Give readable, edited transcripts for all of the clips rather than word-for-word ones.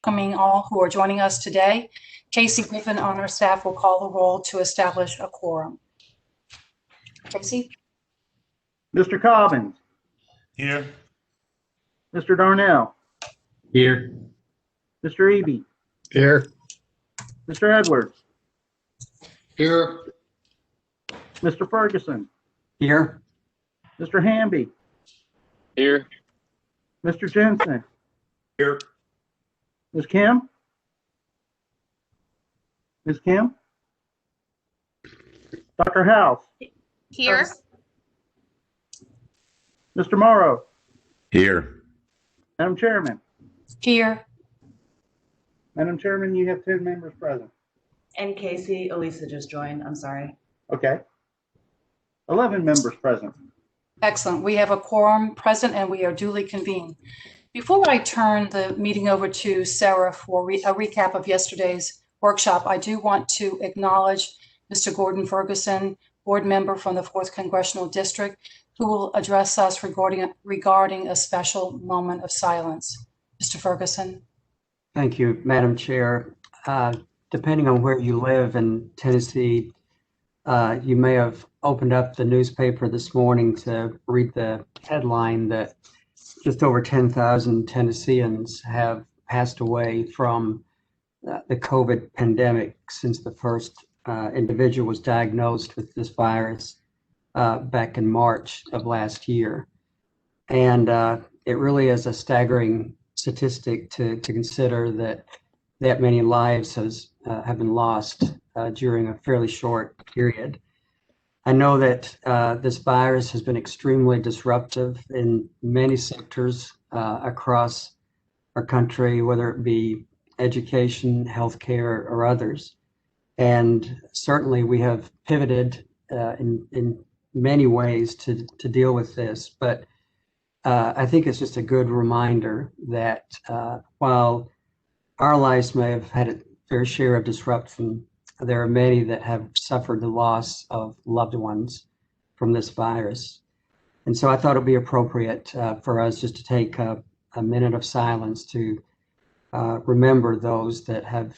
welcoming all who are joining us today. Casey Griffin on our staff will call the roll to establish a quorum. Casey? Mr. Cobbins. Here. Mr. Darnell. Here. Mr. Eby. Here. Mr. Edwards. Here. Mr. Ferguson. Here. Mr. Hamby. Here. Mr. Jensen. Here. Ms. Kim? Ms. Kim? Dr. House? Here. Mr. Morrow? Here. Madam Chairman? Here. Madam Chairman, you have 10 members present. And Casey, Elisa just joined. I'm sorry. Okay. 11 members present. Excellent. We have a quorum present and we are duly convened. Before I turn the meeting over to Sarah for a recap of yesterday's workshop, I do want to acknowledge Mr. Gordon Ferguson, board member from the 4th Congressional District, who will address us regarding a special moment of silence. Mr. Ferguson. Thank you, Madam Chair. Depending on where you live in Tennessee, you may have opened up the newspaper this morning to read the headline that just over 10,000 Tennesseans have passed away from the COVID pandemic since the first individual was diagnosed with this virus back in March of last year. And it really is a staggering statistic to consider that many lives have been lost during a fairly short period. I know that this virus has been extremely disruptive in many sectors across our country, whether it be education, healthcare, or others. And certainly we have pivoted in many ways to deal with this. But I think it's just a good reminder that while our lives may have had a fair share of disruption, there are many that have suffered the loss of loved ones from this virus. And so I thought it'd be appropriate for us just to take a minute of silence to remember those that have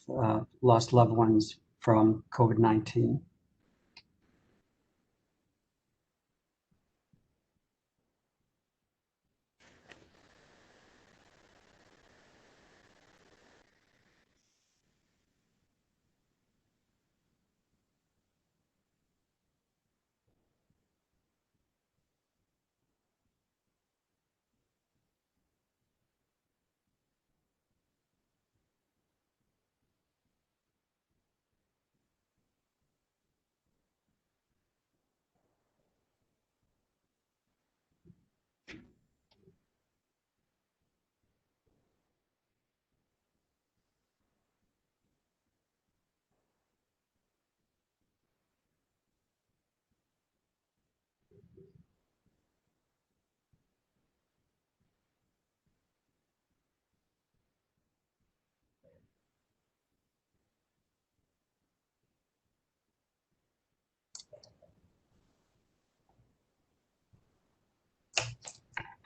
lost loved ones from COVID-19.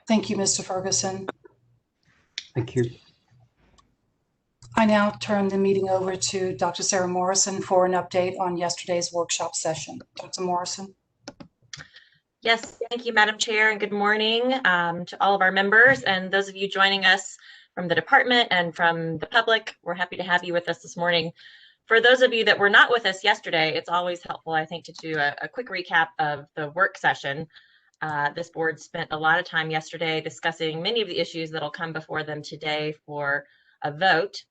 Thank you, Mr. Ferguson. Thank you. I now turn the meeting over to Dr. Sarah Morrison for an update on yesterday's workshop session. Dr. Morrison. Yes, thank you, Madam Chair, and good morning to all of our members and those of you joining us from the department and from the public. We're happy to have you with us this morning. For those of you that were not with us yesterday, it's always helpful, I think, to do a quick recap of the work session. This board spent a lot of time yesterday discussing many of the issues that'll come before them today for a vote.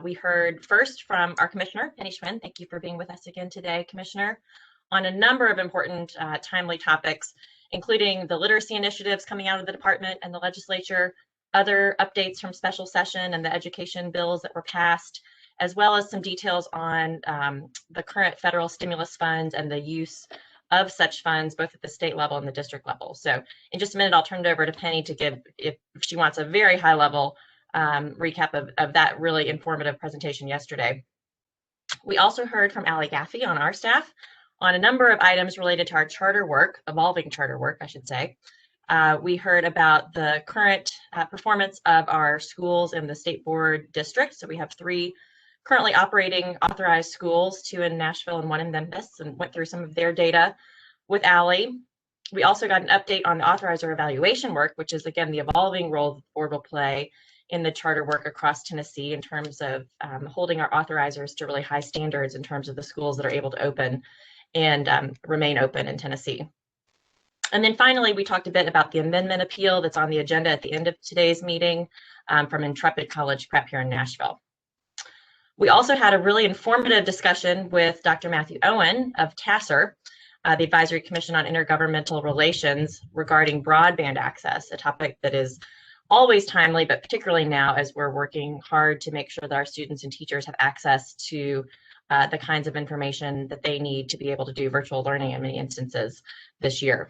We heard first from our Commissioner, Penny Schwinn. Thank you for being with us again today, Commissioner, on a number of important timely topics, including the literacy initiatives coming out of the department and the legislature, other updates from special session and the education bills that were passed, as well as some details on the current federal stimulus funds and the use of such funds, both at the state level and the district level. So in just a minute, I'll turn it over to Penny to give, if she wants, a very high level recap of that really informative presentation yesterday. We also heard from Allie Gaffey on our staff on a number of items related to our charter work, evolving charter work, I should say, We heard about the current performance of our schools in the state board district. So we have 3 currently operating authorized schools, 2 in Nashville and 1 in Memphis, and went through some of their data with Allie. We also got an update on the authorizer evaluation work, which is, again, the evolving role the board will play in the charter work across Tennessee in terms of holding our authorizers to really high standards in terms of the schools that are able to open and remain open in Tennessee. And then finally, we talked a bit about the amendment appeal that's on the agenda at the end of today's meeting from Intrepid College Prep here in Nashville. We also had a really informative discussion with Dr. Matthew Owen of TASER, the Advisory Commission on Intergovernmental Relations, regarding broadband access, a topic that is always timely, but particularly now as we're working hard to make sure that our students and teachers have access to the kinds of information that they need to be able to do virtual learning in many instances this year.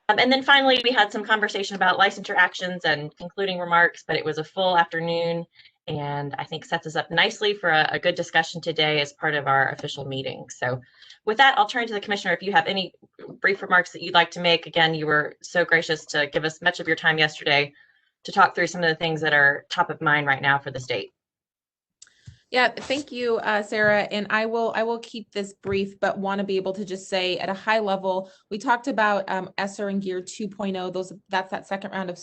And then finally, we had some conversation about licensure actions and concluding remarks, but it was a full afternoon and I think sets us up nicely for a good discussion today as part of our official meeting. So with that, I'll turn to the Commissioner. If you have any brief remarks that you'd like to make. Again, you were so gracious to give us much of your time yesterday to talk through some of the things that are top of mind right now for the state. Yeah, thank you, Sarah. And I will keep this brief, but want to be able to just say at a high level, we talked about ESSER and GEAR 2.0. That's that second round of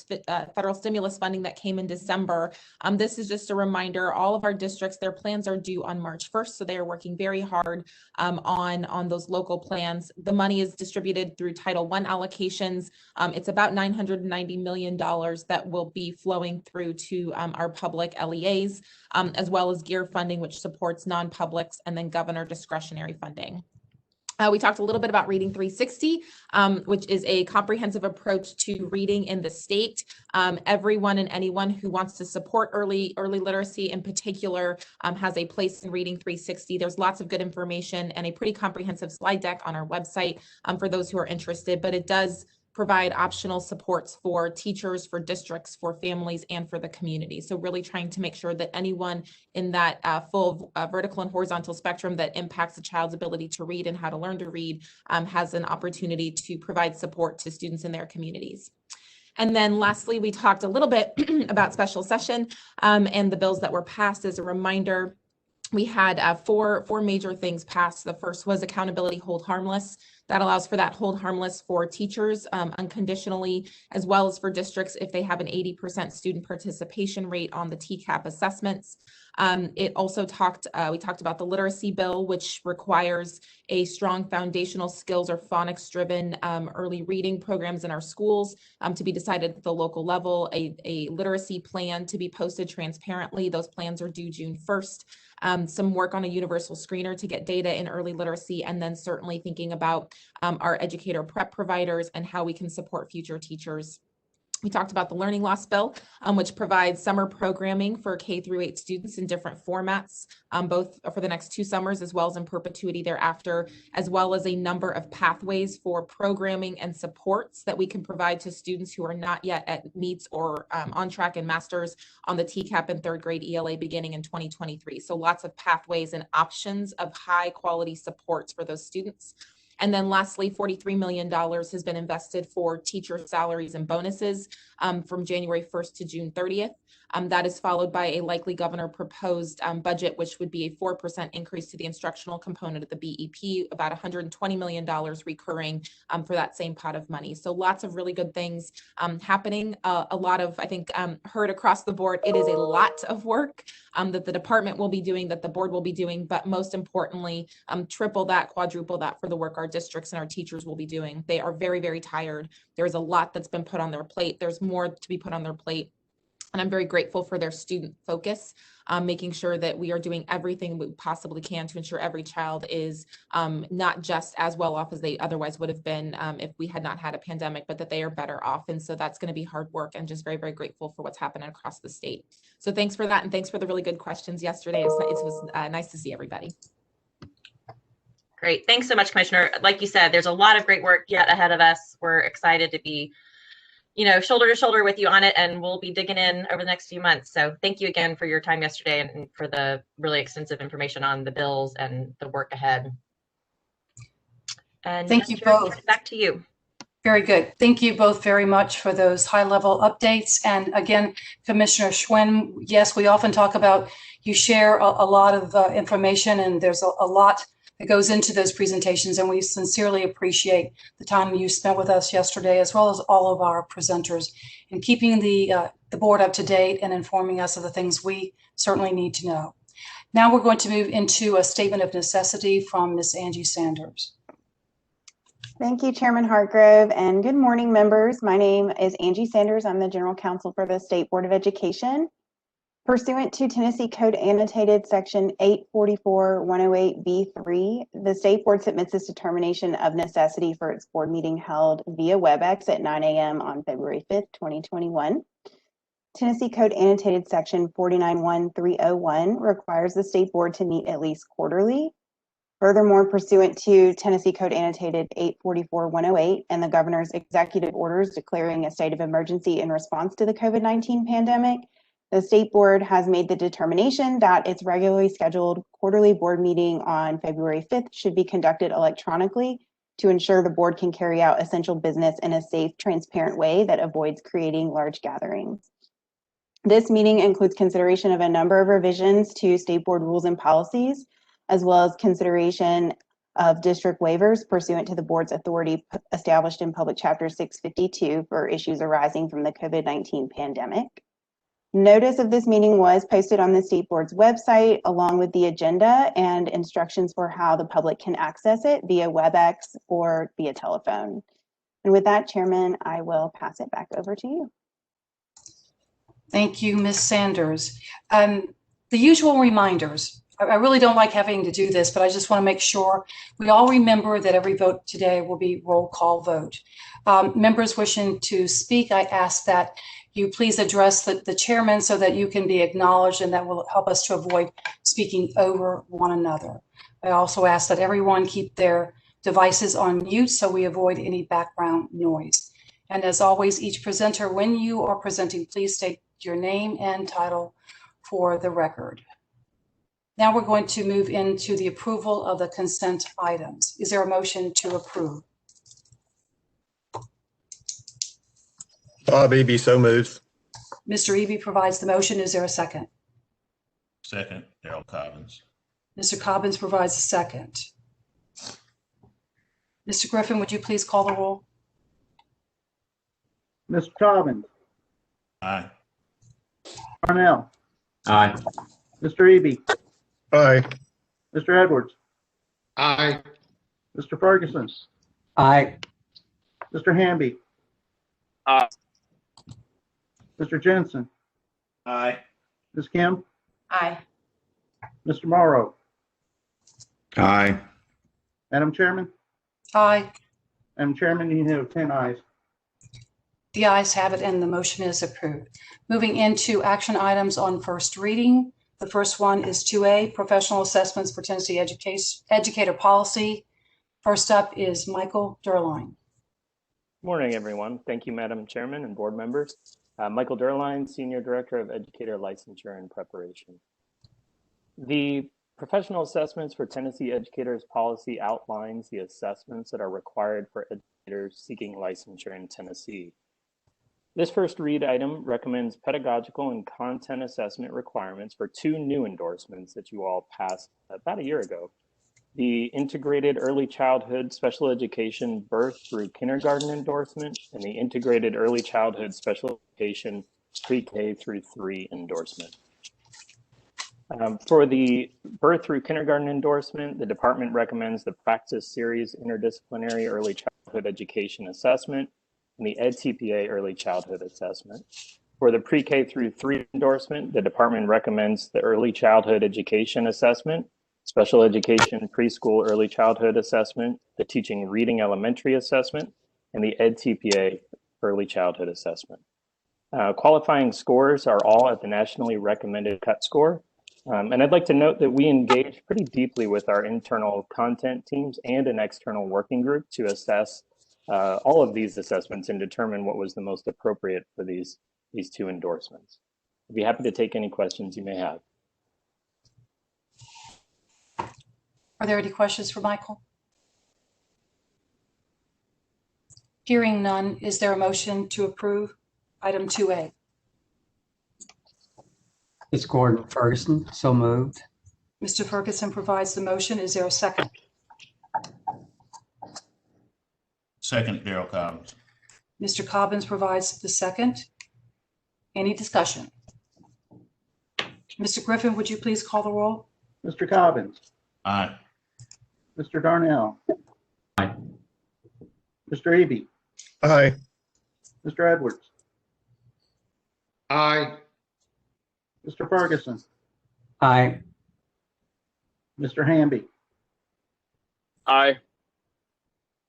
federal stimulus funding that came in December. This is just a reminder, all of our districts, their plans are due on March 1st. So they are working very hard on those local plans. The money is distributed through Title I allocations. It's about $990 million that will be flowing through to our public LEAs, as well as GEAR funding, which supports non-publics, and then governor discretionary funding. We talked a little bit about Reading 360, which is a comprehensive approach to reading in the state. Everyone and anyone who wants to support early literacy in particular has a place in Reading 360. There's lots of good information and a pretty comprehensive slide deck on our website for those who are interested, but it does provide optional supports for teachers, for districts, for families, and for the community. So really trying to make sure that anyone in that full vertical and horizontal spectrum that impacts a child's ability to read and how to learn to read has an opportunity to provide support to students in their communities. And then lastly, we talked a little bit about special session and the bills that were passed. As a reminder, we had four major things passed. The first was accountability hold harmless. That allows for that hold harmless for teachers unconditionally, as well as for districts if they have an 80% student participation rate on the TCAP assessments. It also we talked about the literacy bill, which requires a strong foundational skills or phonics-driven early reading programs in our schools to be decided at the local level, a literacy plan to be posted transparently. Those plans are due June 1st. Some work on a universal screener to get data in early literacy, and then certainly thinking about our educator prep providers and how we can support future teachers. We talked about the learning loss bill, which provides summer programming for K-8 students in different formats, both for the next 2 summers as well as in perpetuity thereafter, as well as a number of pathways for programming and supports that we can provide to students who are not yet at meets or on track and masters on the TCAP and 3rd grade ELA beginning in 2023. So lots of pathways and options of high quality supports for those students. And then lastly, $43 million has been invested for teacher salaries and bonuses from January 1st to June 30th. That is followed by a likely governor proposed budget, which would be a 4% increase to the instructional component of the BEP, about $120 million recurring for that same pot of money. So lots of really good things happening. A lot of, I think, heard across the board. It is a lot of work that the department will be doing, that the board will be doing, but most importantly, triple that, quadruple that for the work our districts and our teachers will be doing. They are very, very tired. There's a lot that's been put on their plate. There's more to be put on their plate. And I'm very grateful for their student focus, making sure that we are doing everything we possibly can to ensure every child is not just as well off as they otherwise would have been if we had not had a pandemic, but that they are better off. And so that's going to be hard work, and just very, very grateful for what's happening across the state. So thanks for that. And thanks for the really good questions yesterday. It was nice to see everybody. Great. Thanks so much, Commissioner. Like you said, there's a lot of great work yet ahead of us. We're excited to be shoulder to shoulder with you on it, and we'll be digging in over the next few months. So thank you again for your time yesterday and for the really extensive information on the bills and the work ahead. And thank you both. Back to you. Very good. Thank you both very much for those high-level updates. And again, Commissioner Schwinn, yes, we often talk about you share a lot of information, and there's a lot that goes into those presentations, and we sincerely appreciate the time you spent with us yesterday, as well as all of our presenters, in keeping the board up to date and informing us of the things we certainly need to know. Now we're going to move into a statement of necessity from Ms. Angie Sanders. Thank you, Chairman Hartgrove, and good morning, members. My name is Angie Sanders. I'm the General Counsel for the State Board of Education. Pursuant to Tennessee Code Annotated Section 844-108B3, the State Board submits this determination of necessity for its board meeting held via WebEx at 9 a.m. on February 5th, 2021. Tennessee Code Annotated Section 491301 requires the State Board to meet at least quarterly. Furthermore, pursuant to Tennessee Code Annotated 844-108 and the Governor's executive orders declaring a state of emergency in response to the COVID-19 pandemic, the State Board has made the determination that its regularly scheduled quarterly board meeting on February 5th should be conducted electronically to ensure the board can carry out essential business in a safe, transparent way that avoids creating large gatherings. This meeting includes consideration of a number of revisions to State Board rules and policies, as well as consideration of district waivers pursuant to the board's authority established in Public Chapter 652 for issues arising from the COVID-19 pandemic. Notice of this meeting was posted on the State Board's website, along with the agenda and instructions for how the public can access it via WebEx or via telephone. And with that, Chairman, I will pass it back over to you. Thank you, Ms. Sanders. The usual reminders. I really don't like having to do this, but I just want to make sure we all remember that every vote today will be roll call vote. Members wishing to speak, I ask that you please address the chairman so that you can be acknowledged, and that will help us to avoid speaking over one another. I also ask that everyone keep their devices on mute so we avoid any background noise. And as always, each presenter, when you are presenting, please state your name and title for the record. Now we're going to move into the approval of the consent items. Is there a motion to approve? Bob Eby, so moves. Mr. Eby provides the motion. Is there a second? Second, Darrell Cobbins. Mr. Cobbins provides a second. Mr. Griffin, would you please call the roll? Mr. Cobbins, Aye. Parnell, Aye. Mr. Eby, Aye. Mr. Edwards, Aye. Mr. Ferguson, Aye. Mr. Hamby. Aye. Mr. Jensen, Aye. Ms. Kim, Aye. Mr. Morrow. Aye. Madam Chairman? Aye. Madam Chairman, you have 10 ayes. The ayes have it and the motion is approved. Moving into action items on first reading. The first one is 2A, professional assessments for Tennessee educator policy. First up is Michael Derline. Morning, everyone. Thank you, Madam Chairman and board members. Michael Derline, Senior Director of Educator Licensure and Preparation. The professional assessments for Tennessee educators policy outlines the assessments that are required for educators seeking licensure in Tennessee. This first read item recommends pedagogical and content assessment requirements for two new endorsements that you all passed about a year ago. The Integrated Early Childhood Special Education Birth through Kindergarten endorsement and the Integrated Early Childhood Special Education Pre-K through 3 endorsement. For the Birth through Kindergarten endorsement, the department recommends the Praxis Series Interdisciplinary Early Childhood Education Assessment and the EdTPA Early Childhood Assessment. For the Pre-K through 3 endorsement, the department recommends the Early Childhood Education Assessment, Special Education Preschool Early Childhood Assessment, the Teaching Reading Elementary Assessment, and the EdTPA Early Childhood Assessment. Qualifying scores are all at the nationally recommended cut score. And I'd like to note that we engage pretty deeply with our internal content teams and an external working group to assess all of these assessments and determine what was the most appropriate for these two endorsements. I'd be happy to take any questions you may have. Are there any questions for Michael? Hearing none, is there a motion to approve item 2A? It's Gordon Ferguson, so moved. Mr. Ferguson provides the motion. Is there a second? Second, Daryl Cobbins. Mr. Cobbins provides the second. Any discussion? Mr. Griffin, would you please call the roll? Mr. Cobbins, Aye. Mr. Darnell. Aye. Mr. Eby, Aye. Mr. Edwards, Aye. Mr. Ferguson, Aye. Mr. Hamby, Aye.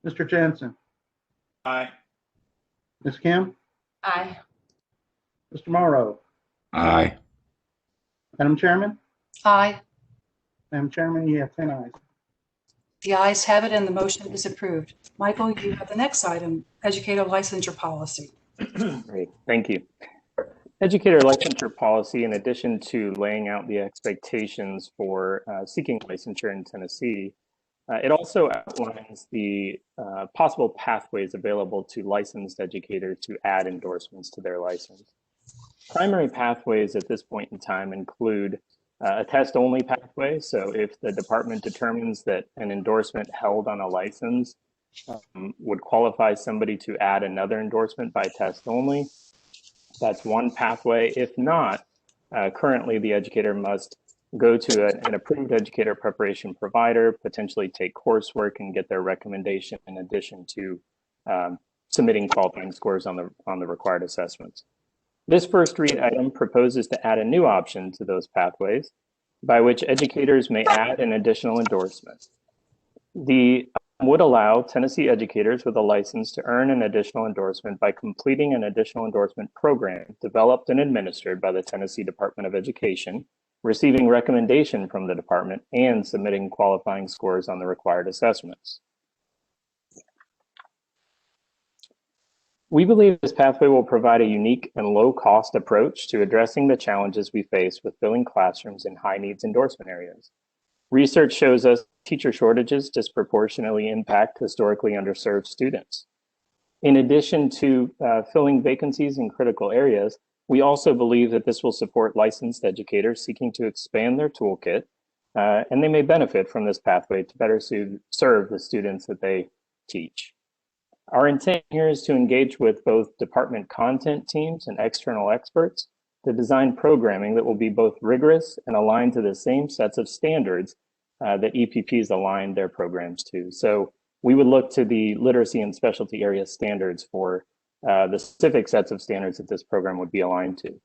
Mr. Jensen, Aye. Ms. Kim, Aye. Mr. Morrow. Aye. Madam Chairman? Aye. Madam Chairman, you have 10 ayes. The ayes have it and the motion is approved. Michael, you have the next item, educator licensure policy. Great, thank you. Educator licensure policy, in addition to laying out the expectations for seeking licensure in Tennessee, it also outlines the possible pathways available to licensed educators to add endorsements to their license. Primary pathways at this point in time include a test-only pathway. So if the department determines that an endorsement held on a license would qualify somebody to add another endorsement by test only, that's one pathway. If not, currently the educator must go to an approved educator preparation provider, potentially take coursework and get their recommendation in addition to submitting qualifying scores on the required assessments. This first read item proposes to add a new option to those pathways by which educators may add an additional endorsement. The would allow Tennessee educators with a license to earn an additional endorsement by completing an additional endorsement program developed and administered by the Tennessee Department of Education, receiving recommendation from the department, and submitting qualifying scores on the required assessments. We believe this pathway will provide a unique and low-cost approach to addressing the challenges we face with filling classrooms in high-needs endorsement areas. Research shows us teacher shortages disproportionately impact historically underserved students. In addition to filling vacancies in critical areas, we also believe that this will support licensed educators seeking to expand their toolkit, and they may benefit from this pathway to better serve the students that they teach. Our intent here is to engage with both department content teams and external experts to design programming that will be both rigorous and aligned to the same sets of standards that EPPs align their programs to. So we would look to the literacy and specialty area standards for the specific sets of standards that this program would be aligned to.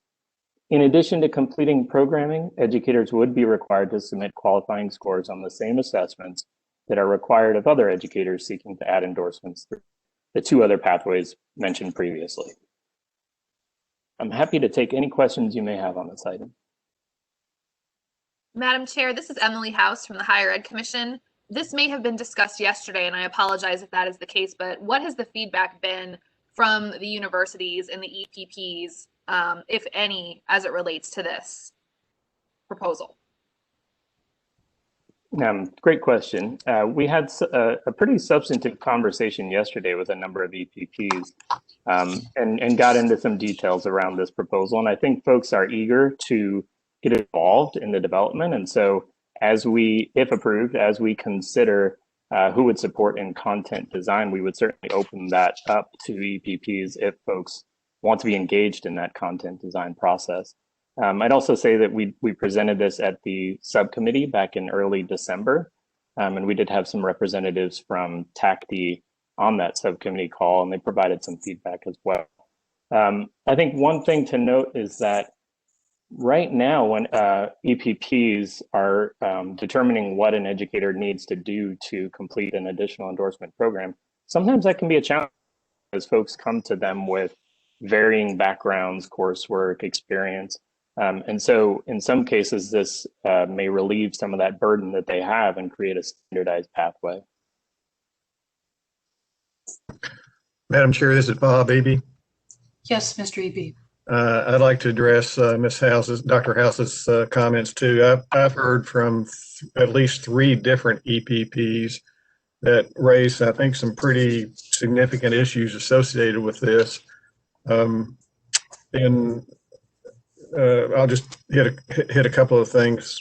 In addition to completing programming, educators would be required to submit qualifying scores on the same assessments that are required of other educators seeking to add endorsements through the two other pathways mentioned previously. I'm happy to take any questions you may have on this item. Madam Chair, this is Emily House from the Higher Ed Commission. This may have been discussed yesterday, and I apologize if that is the case, but what has the feedback been from the universities and the EPPs, if any, as it relates to this proposal? Great question. We had a pretty substantive conversation yesterday with a number of EPPs and got into some details around this proposal. And I think folks are eager to get involved in the development. And so as we, if approved, as we consider who would support in content design, we would certainly open that up to EPPs if folks want to be engaged in that content design process. I'd also say that we presented this at the subcommittee back in early December, and we did have some representatives from TACD on that subcommittee call, and they provided some feedback as well. I think one thing to note is that right now, when EPPs are determining what an educator needs to do to complete an additional endorsement program, sometimes that can be a challenge as folks come to them with varying backgrounds, coursework, experience. And so in some cases, this may relieve some of that burden that they have and create a standardized pathway. Madam Chair, this is Bob Eby. Yes, Mr. Eby. I'd like to address Ms. House's, Dr. House's comments too. I've heard from at least 3 different EPPs that raised, I think, some pretty significant issues associated with this. And I'll just hit a couple of things.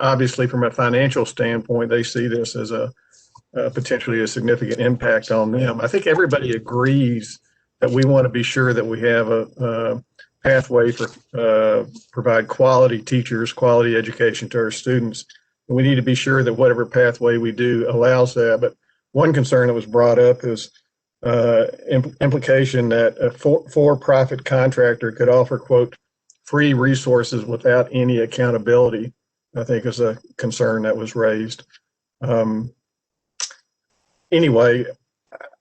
Obviously, from a financial standpoint, they see this as a potentially a significant impact on them. I think everybody agrees that we want to be sure that we have a pathway for provide quality teachers, quality education to our students. And we need to be sure that whatever pathway we do allows that. But one concern that was brought up is implication that a for-profit contractor could offer, quote, free resources without any accountability, I think is a concern that was raised. Anyway,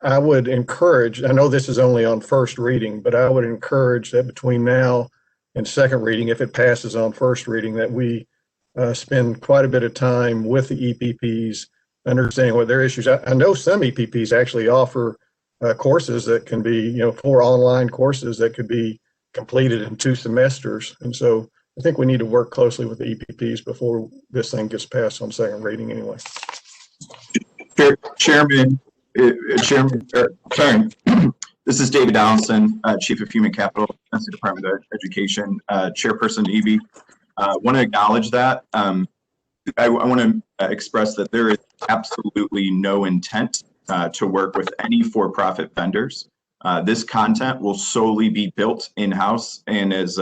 I would encourage, I know this is only on first reading, but I would encourage that between now and second reading, if it passes on first reading, that we spend quite a bit of time with the EPPs, understanding what their issues are. I know some EPPs actually offer courses that can be, 4 online courses that could be completed in 2 semesters. And so I think we need to work closely with the EPPs before this thing gets passed on second reading anyway. Chairman, this is David Allison, Chief of Human Capital, Tennessee Department of Education, Chairperson Eby. Want to acknowledge that. I want to express that there is absolutely no intent to work with any for-profit vendors. This content will solely be built in-house, and as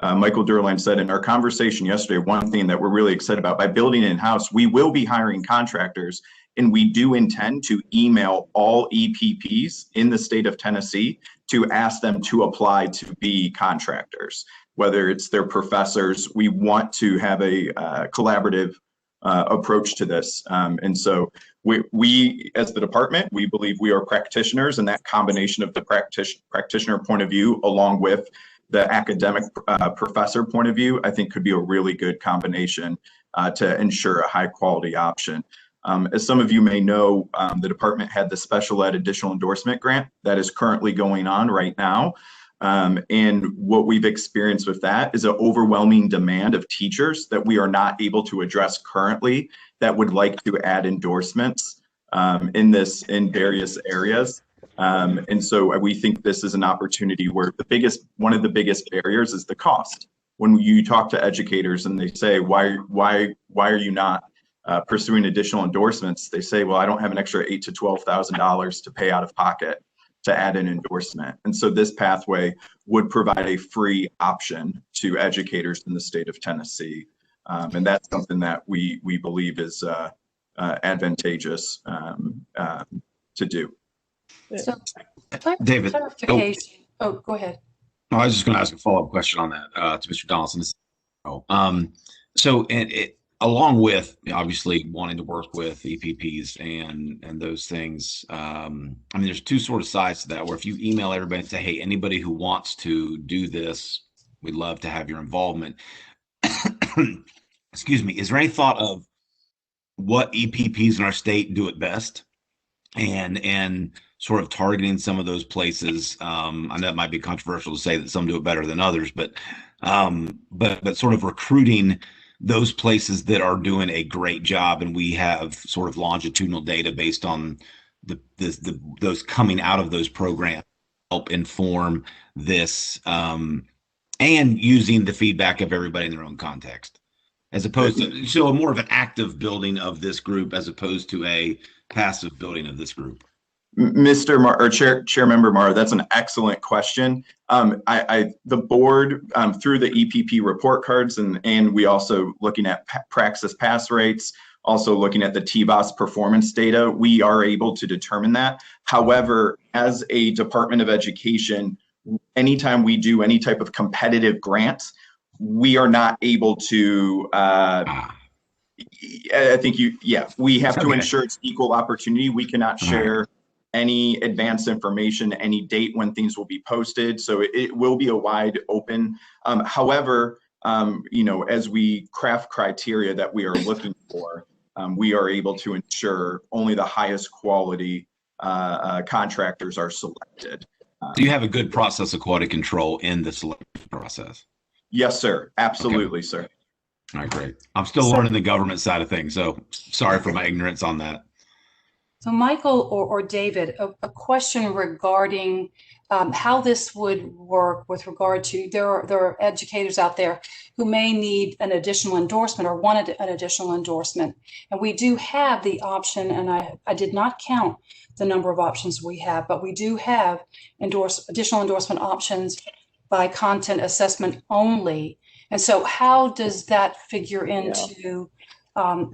Michael Durline said in our conversation yesterday, one thing that we're really excited about, by building in-house, we will be hiring contractors, and we do intend to email all EPPs in the state of Tennessee to ask them to apply to be contractors, whether it's their professors. We want to have a collaborative approach to this. And so we, as the department, we believe we are practitioners, and that combination of the practitioner point of view along with the academic professor point of view, I think could be a really good combination to ensure a high quality option. As some of you may know, the department had the special ed additional endorsement grant that is currently going on right now. And what we've experienced with that is an overwhelming demand of teachers that we are not able to address currently that would like to add endorsements in various areas. And so we think this is an opportunity where one of the biggest barriers is the cost. When you talk to educators and they say, why are you not pursuing additional endorsements? They say, well, I don't have an extra $8,000 to $12,000 to pay out of pocket to add an endorsement. And so this pathway would provide a free option to educators in the state of Tennessee. And that's something that we believe is advantageous to do. So, David. clarification. Oh, go ahead. No, I was just going to ask a follow-up question on that to Mr. Donaldson. So, along with obviously wanting to work with EPPs and those things, I mean, there's 2 sort of sides to that, where if you email everybody and say, hey, anybody who wants to do this, we'd love to have your involvement. Excuse me. Is there any thought of what EPPs in our state do it best, and sort of targeting some of those places? I know it might be controversial to say that some do it better than others, but sort of recruiting those places that are doing a great job, and we have sort of longitudinal data based on those coming out of those programs help inform this, and using the feedback of everybody in their own context, as opposed to so more of an active building of this group as opposed to a passive building of this group. Chair Member Morrow, that's an excellent question. The board, through the EPP report cards, and we also looking at Praxis pass rates, also looking at the TBOS performance data, we are able to determine that. However, as a Department of Education, anytime we do any type of competitive grants, we are not able to, I think we have to ensure it's equal opportunity. We cannot share any advanced information, any date when things will be posted. So it will be a wide open. However, as we craft criteria that we are looking for, we are able to ensure only the highest quality contractors are selected. Do you have a good process of quality control in the selection process? Yes, sir. Absolutely, okay. Sir. All right, great. I'm still learning the government side of things, so sorry for my ignorance on that. So Michael or David, a question regarding how this would work with regard to, there are educators out there who may need an additional endorsement or wanted an additional endorsement. And we do have the option, and I did not count the number of options we have, but we do have additional endorsement options by content assessment only. And so how does that figure into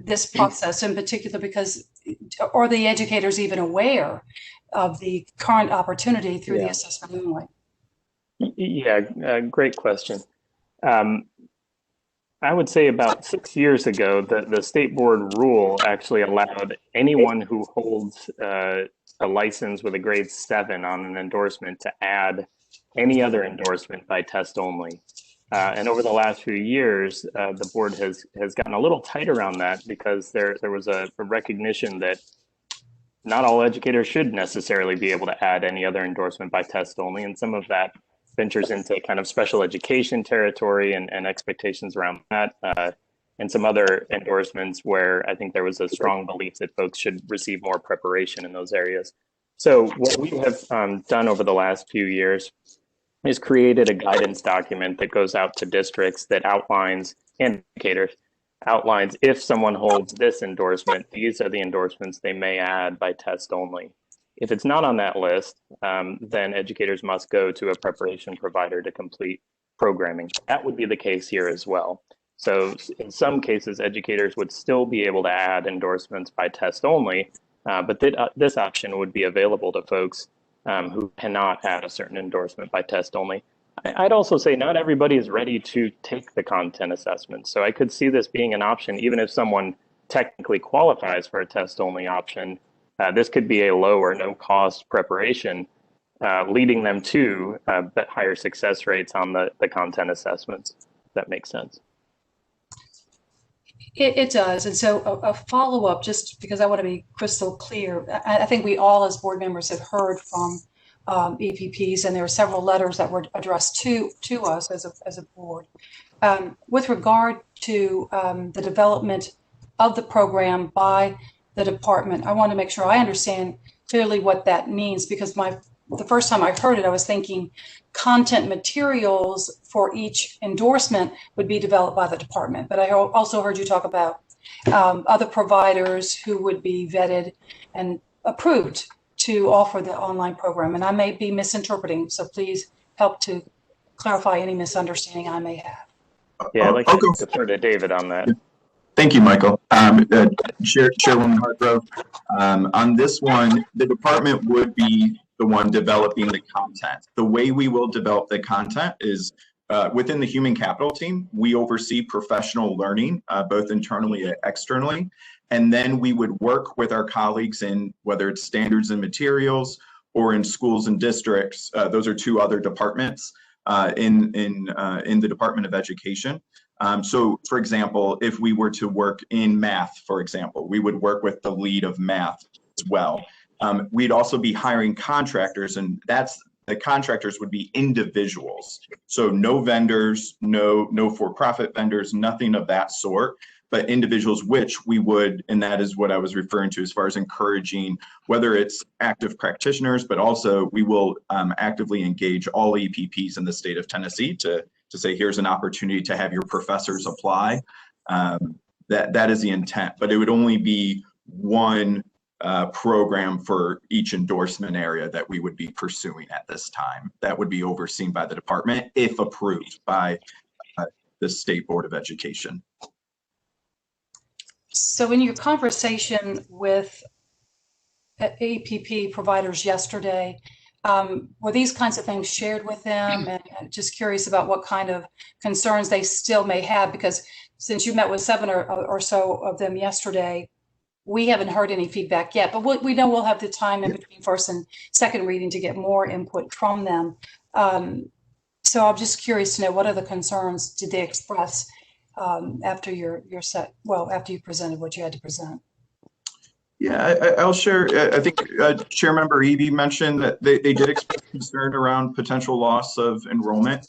this process in particular? Because are the educators even aware of the current opportunity through the assessment only? Yeah, great question. I would say about 6 years ago, the state board rule actually allowed anyone who holds a license with a grade 7 on an endorsement to add any other endorsement by test only. And over the last few years, the board has gotten a little tight around that because there was a recognition that not all educators should necessarily be able to add any other endorsement by test only. And some of that ventures into kind of special education territory and expectations around that, and some other endorsements where I think there was a strong belief that folks should receive more preparation in those areas. So what we have done over the last few years is created a guidance document that goes out to districts that outlines, and educators, outlines if someone holds this endorsement, these are the endorsements they may add by test only. If it's not on that list, then educators must go to a preparation provider to complete programming. That would be the case here as well. So in some cases, educators would still be able to add endorsements by test only, but this option would be available to folks who cannot add a certain endorsement by test only. I'd also say not everybody is ready to take the content assessment. So I could see this being an option, even if someone technically qualifies for a test only option. This could be a low or no cost preparation, leading them to higher success rates on the content assessments. If that makes sense. It does. And so a follow-up, just because I want to be crystal clear, I think we all as board members have heard from EPPs, and there are several letters that were addressed to us as a board. With regard to the development of the program by the department, I want to make sure I understand clearly what that means, because the first time I heard it, I was thinking content materials for each endorsement would be developed by the department. But I also heard you talk about other providers who would be vetted and approved to offer the online program. And I may be misinterpreting, so please help to clarify any misunderstanding I may have. Yeah, I'd like to defer to David on that. Thank you, Michael. Chairwoman Hargrove, on this one, the department would be the one developing the content. The way we will develop the content is within the human capital team. We oversee professional learning, both internally and externally. And then we would work with our colleagues in whether it's standards and materials or in schools and districts. Those are two other departments in the Department of Education. So for example, if we were to work in math, for example, we would work with the lead of math as well. We'd also be hiring contractors, and the contractors would be individuals. So no vendors, no for-profit vendors, nothing of that sort, but individuals, which we would, and that is what I was referring to as far as encouraging, whether it's active practitioners, but also we will actively engage all EPPs in the state of Tennessee to say, here's an opportunity to have your professors apply. That is the intent, but it would only be one program for each endorsement area that we would be pursuing at this time. That would be overseen by the department if approved by the State Board of Education. So in your conversation with APP providers yesterday, were these kinds of things shared with them? And just curious about what kind of concerns they still may have, because since you met with 7 or so of them yesterday, we haven't heard any feedback yet, but we know we'll have the time in between first and second reading to get more input from them. So I'm just curious to know, what are the concerns did they express after after you presented what you had to present? Yeah, I'll share. I think Chairmember Eby mentioned that they did express concern around potential loss of enrollment.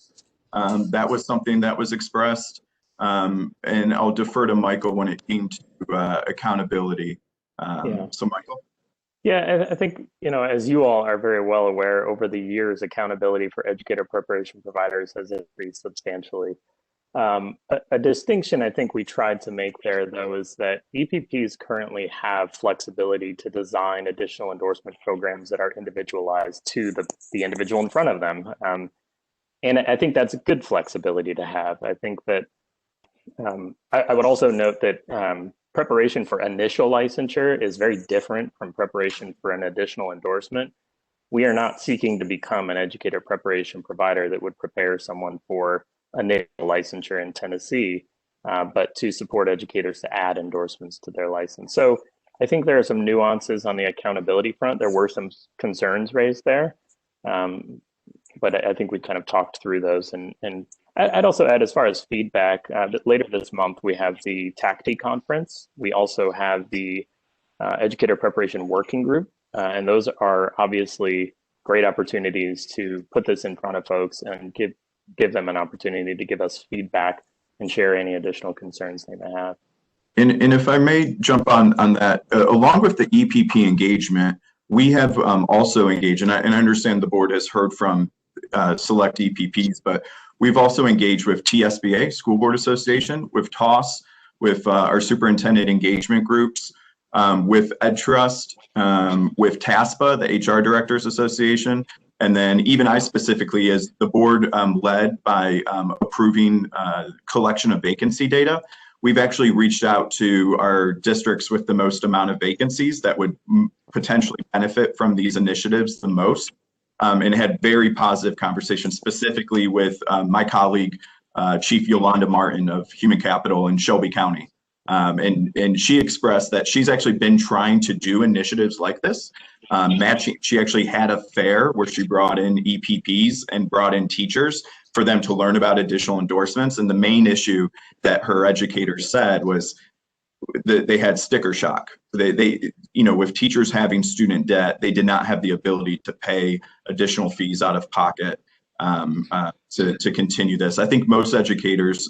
That was something that was expressed. And I'll defer to Michael when it came to accountability. So Michael. Yeah, I think, as you all are very well aware, over the years, accountability for educator preparation providers has increased substantially. A distinction I think we tried to make there, though, is that EPPs currently have flexibility to design additional endorsement programs that are individualized to the individual in front of them. And I think that's a good flexibility to have. I think that I would also note that preparation for initial licensure is very different from preparation for an additional endorsement. We are not seeking to become an educator preparation provider that would prepare someone for initial licensure in Tennessee, but to support educators to add endorsements to their license. So I think there are some nuances on the accountability front. There were some concerns raised there, but I think we kind of talked through those. And I'd also add, as far as feedback, later this month, we have the TACTI conference. We also have the Educator Preparation Working Group, and those are obviously great opportunities to put this in front of folks and give them an opportunity to give us feedback and share any additional concerns they may have. And if I may jump on that, along with the EPP engagement, we have also engaged, and I understand the board has heard from select EPPs, but we've also engaged with TSBA, School Board Association, with TOS, with our superintendent engagement groups, with EdTrust, with TASPA, the HR Directors Association, and then even I specifically, as the board led by approving collection of vacancy data, we've actually reached out to our districts with the most amount of vacancies that would potentially benefit from these initiatives the most. And had very positive conversations specifically with my colleague, Chief Yolanda Martin of Human Capital in Shelby County. And she expressed that she's actually been trying to do initiatives like this. She actually had a fair where she brought in EPPs and brought in teachers for them to learn about additional endorsements. And the main issue that her educators said was that they had sticker shock. They with teachers having student debt, they did not have the ability to pay additional fees out of pocket to continue this. I think most educators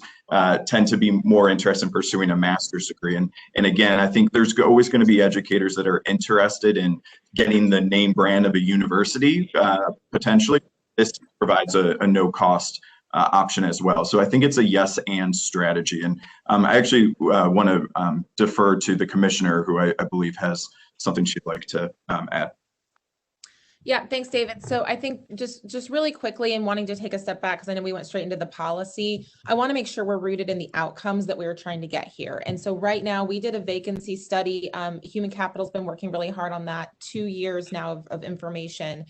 tend to be more interested in pursuing a master's degree. And again, I think there's always going to be educators that are interested in getting the name brand of a university, potentially. This provides a no cost option as well. So I think it's a yes and strategy. And I actually want to defer to the commissioner, who I believe has something she'd like to add. Yeah, thanks, David. So I think just really quickly, and wanting to take a step back, because I know we went straight into the policy, I want to make sure we're rooted in the outcomes that we were trying to get here. And so right now we did a vacancy study. Human Capital's been working really hard on that, 2 years now of information.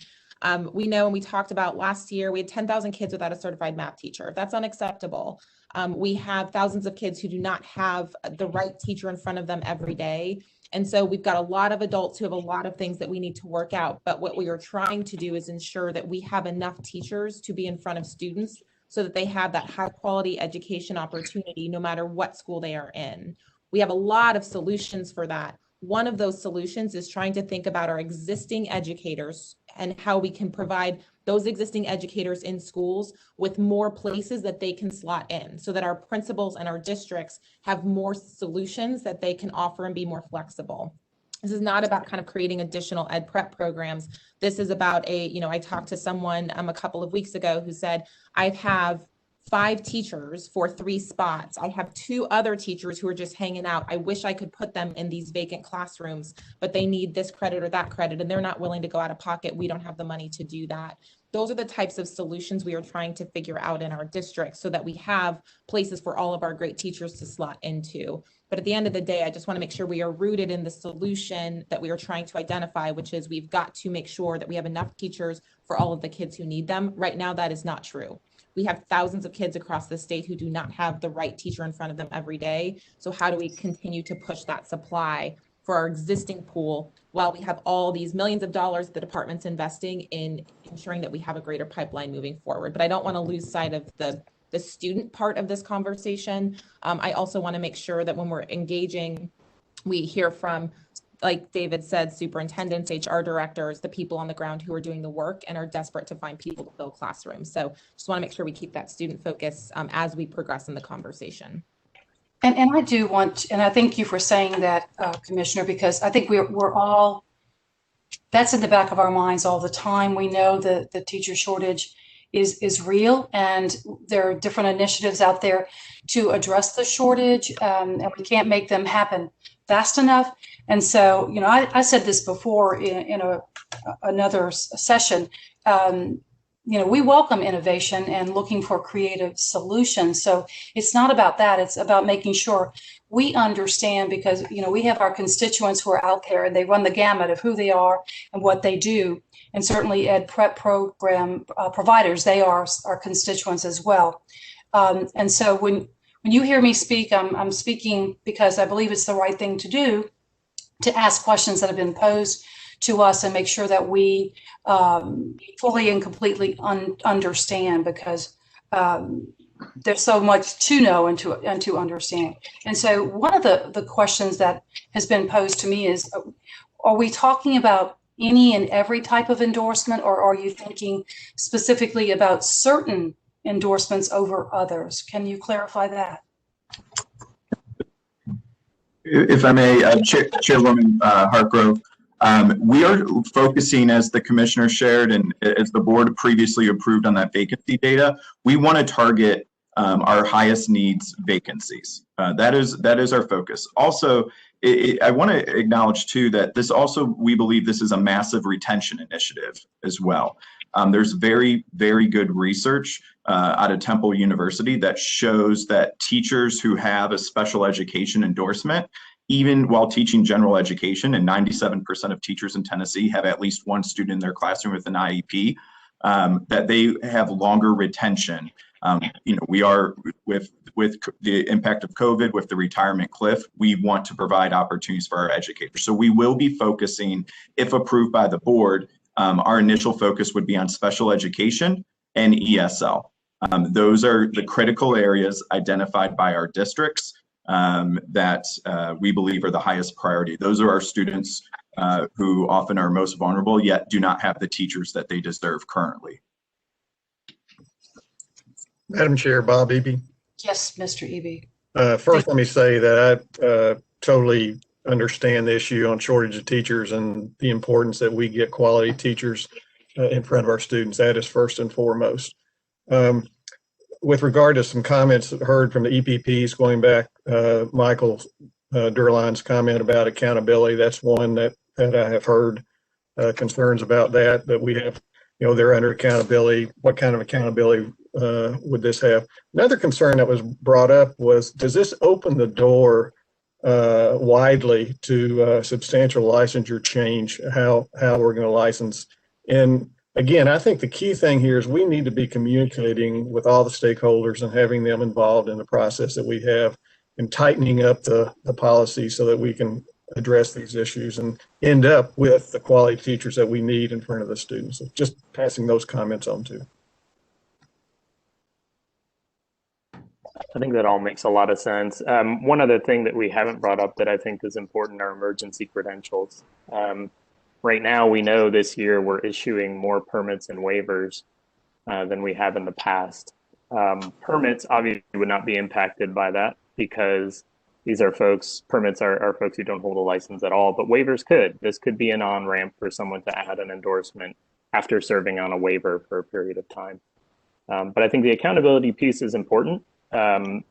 We know, and we talked about last year, we had 10,000 kids without a certified math teacher. That's unacceptable. We have thousands of kids who do not have the right teacher in front of them every day. And so we've got a lot of adults who have a lot of things that we need to work out. But what we are trying to do is ensure that we have enough teachers to be in front of students so that they have that high quality education opportunity, no matter what school they are in. We have a lot of solutions for that. One of those solutions is trying to think about our existing educators and how we can provide those existing educators in schools with more places that they can slot in, so that our principals and our districts have more solutions that they can offer and be more flexible. This is not about kind of creating additional ed prep programs. This is about I talked to someone a couple of weeks ago who said, I have 5 teachers for 3 spots. I have 2 other teachers who are just hanging out. I wish I could put them in these vacant classrooms, but they need this credit or that credit, and they're not willing to go out of pocket. We don't have the money to do that. Those are the types of solutions we are trying to figure out in our district so that we have places for all of our great teachers to slot into. But at the end of the day, I just want to make sure we are rooted in the solution that we are trying to identify, which is we've got to make sure that we have enough teachers for all of the kids who need them. Right now, that is not true. We have thousands of kids across the state who do not have the right teacher in front of them every day. So how do we continue to push that supply for our existing pool while we have all these millions of dollars the department's investing in ensuring that we have a greater pipeline moving forward? But I don't want to lose sight of the student part of this conversation. I also want to make sure that when we're engaging, we hear from, like David said, superintendents, HR directors, the people on the ground who are doing the work and are desperate to find people to fill classrooms. So just want to make sure we keep that student focus as we progress in the conversation. And I do want, and I thank you for saying that, Commissioner, because I think we're all that's in the back of our minds all the time. We know that the teacher shortage is real, and there are different initiatives out there to address the shortage, and we can't make them happen fast enough. And so, you know, I said this before in another session. You know, we welcome innovation and looking for creative solutions. So it's not about that. It's about making sure we understand, because, you know, we have our constituents who are out there and they run the gamut of who they are and what they do. And certainly ed prep program providers, they are our constituents as well. And so when you hear me speak, I'm speaking because I believe it's the right thing to do, to ask questions that have been posed to us and make sure that we fully and completely understand, because there's so much to know and to understand. And so one of the questions that has been posed to me is, are we talking about any and every type of endorsement, or are you thinking specifically about certain endorsements over others? Can you clarify that? If I may, Chairwoman Hartgrove, we are focusing, as the commissioner shared and as the board previously approved on that vacancy data, we want to target our highest needs vacancies. That is our focus. Also, I want to acknowledge too that this also, we believe this is a massive retention initiative as well. There's very, very good research out of Temple University that shows that teachers who have a special education endorsement, even while teaching general education, and 97% of teachers in Tennessee have at least one student in their classroom with an IEP, that they have longer retention. You know, we are with the impact of COVID, with the retirement cliff, we want to provide opportunities for our educators. So we will be focusing, if approved by the board, our initial focus would be on special education and ESL. Those are the critical areas identified by our districts that we believe are the highest priority. Those are our students who often are most vulnerable, yet do not have the teachers that they deserve currently. Madam Chair, Bob Eby. Yes, Mr. Eby. First, let me say that I totally understand the issue on shortage of teachers and the importance that we get quality teachers in front of our students. That is first and foremost. With regard to some comments heard from the EPPs, going back, Michael Durline's comment about accountability, that's one that I have heard concerns about that we have, you know, they're under accountability. What kind of accountability would this have? Another concern that was brought up was, does this open the door widely to substantial licensure change, how we're going to license? And again, I think the key thing here is we need to be communicating with all the stakeholders and having them involved in the process that we have, and tightening up the policy so that we can address these issues and end up with the quality teachers that we need in front of the students. So just passing those comments on too. I think that all makes a lot of sense. One other thing that we haven't brought up that I think is important are emergency credentials. Right now, we know this year we're issuing more permits and waivers than we have in the past. Permits obviously would not be impacted by that, because these are permits are folks who don't hold a license at all, but waivers could. This could be an on-ramp for someone to add an endorsement after serving on a waiver for a period of time. But I think the accountability piece is important. You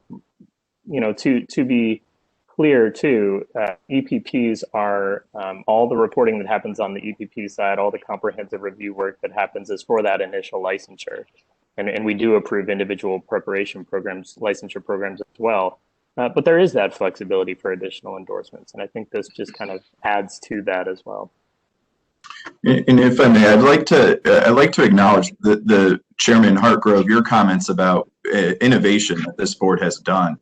know, to be clear too, EPPs are all the reporting that happens on the EPP side, all the comprehensive review work that happens is for that initial licensure. And we do approve individual preparation programs, licensure programs as well. But there is that flexibility for additional endorsements. And I think this just kind of adds to that as well. And if I may, I'd like to acknowledge the Chairman Hartgrove, your comments about innovation that this board has done.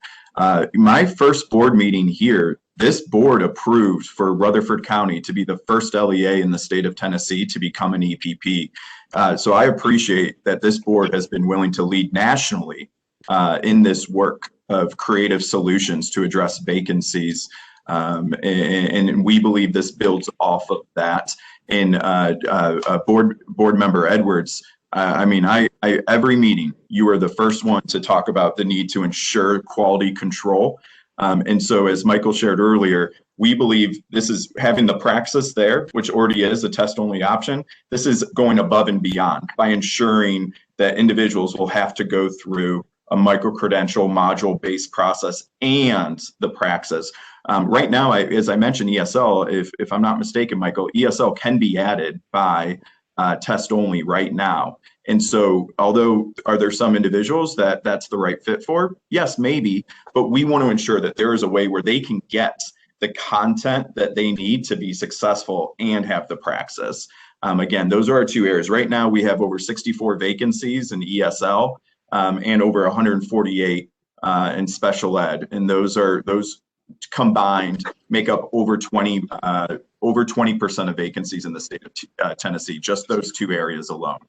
My first board meeting here, this board approved for Rutherford County to be the first LEA in the state of Tennessee to become an EPP. So I appreciate that this board has been willing to lead nationally in this work of creative solutions to address vacancies. And we believe this builds off of that. And board member Edwards, I mean, every meeting, you are the first one to talk about the need to ensure quality control. And so as Michael shared earlier, we believe this is having the praxis there, which already is a test-only option. This is going above and beyond by ensuring that individuals will have to go through a micro-credential module-based process and the praxis. Right now, as I mentioned, ESL, if I'm not mistaken, Michael, ESL can be added by test only right now. And so although are there some individuals that that's the right fit for? Yes, maybe, but we want to ensure that there is a way where they can get the content that they need to be successful and have the praxis. Again, those are our two areas. Right now, we have over 64 vacancies in ESL and over 148 in special ed. And those combined make up over 20% of vacancies in the state of Tennessee, just those two areas alone.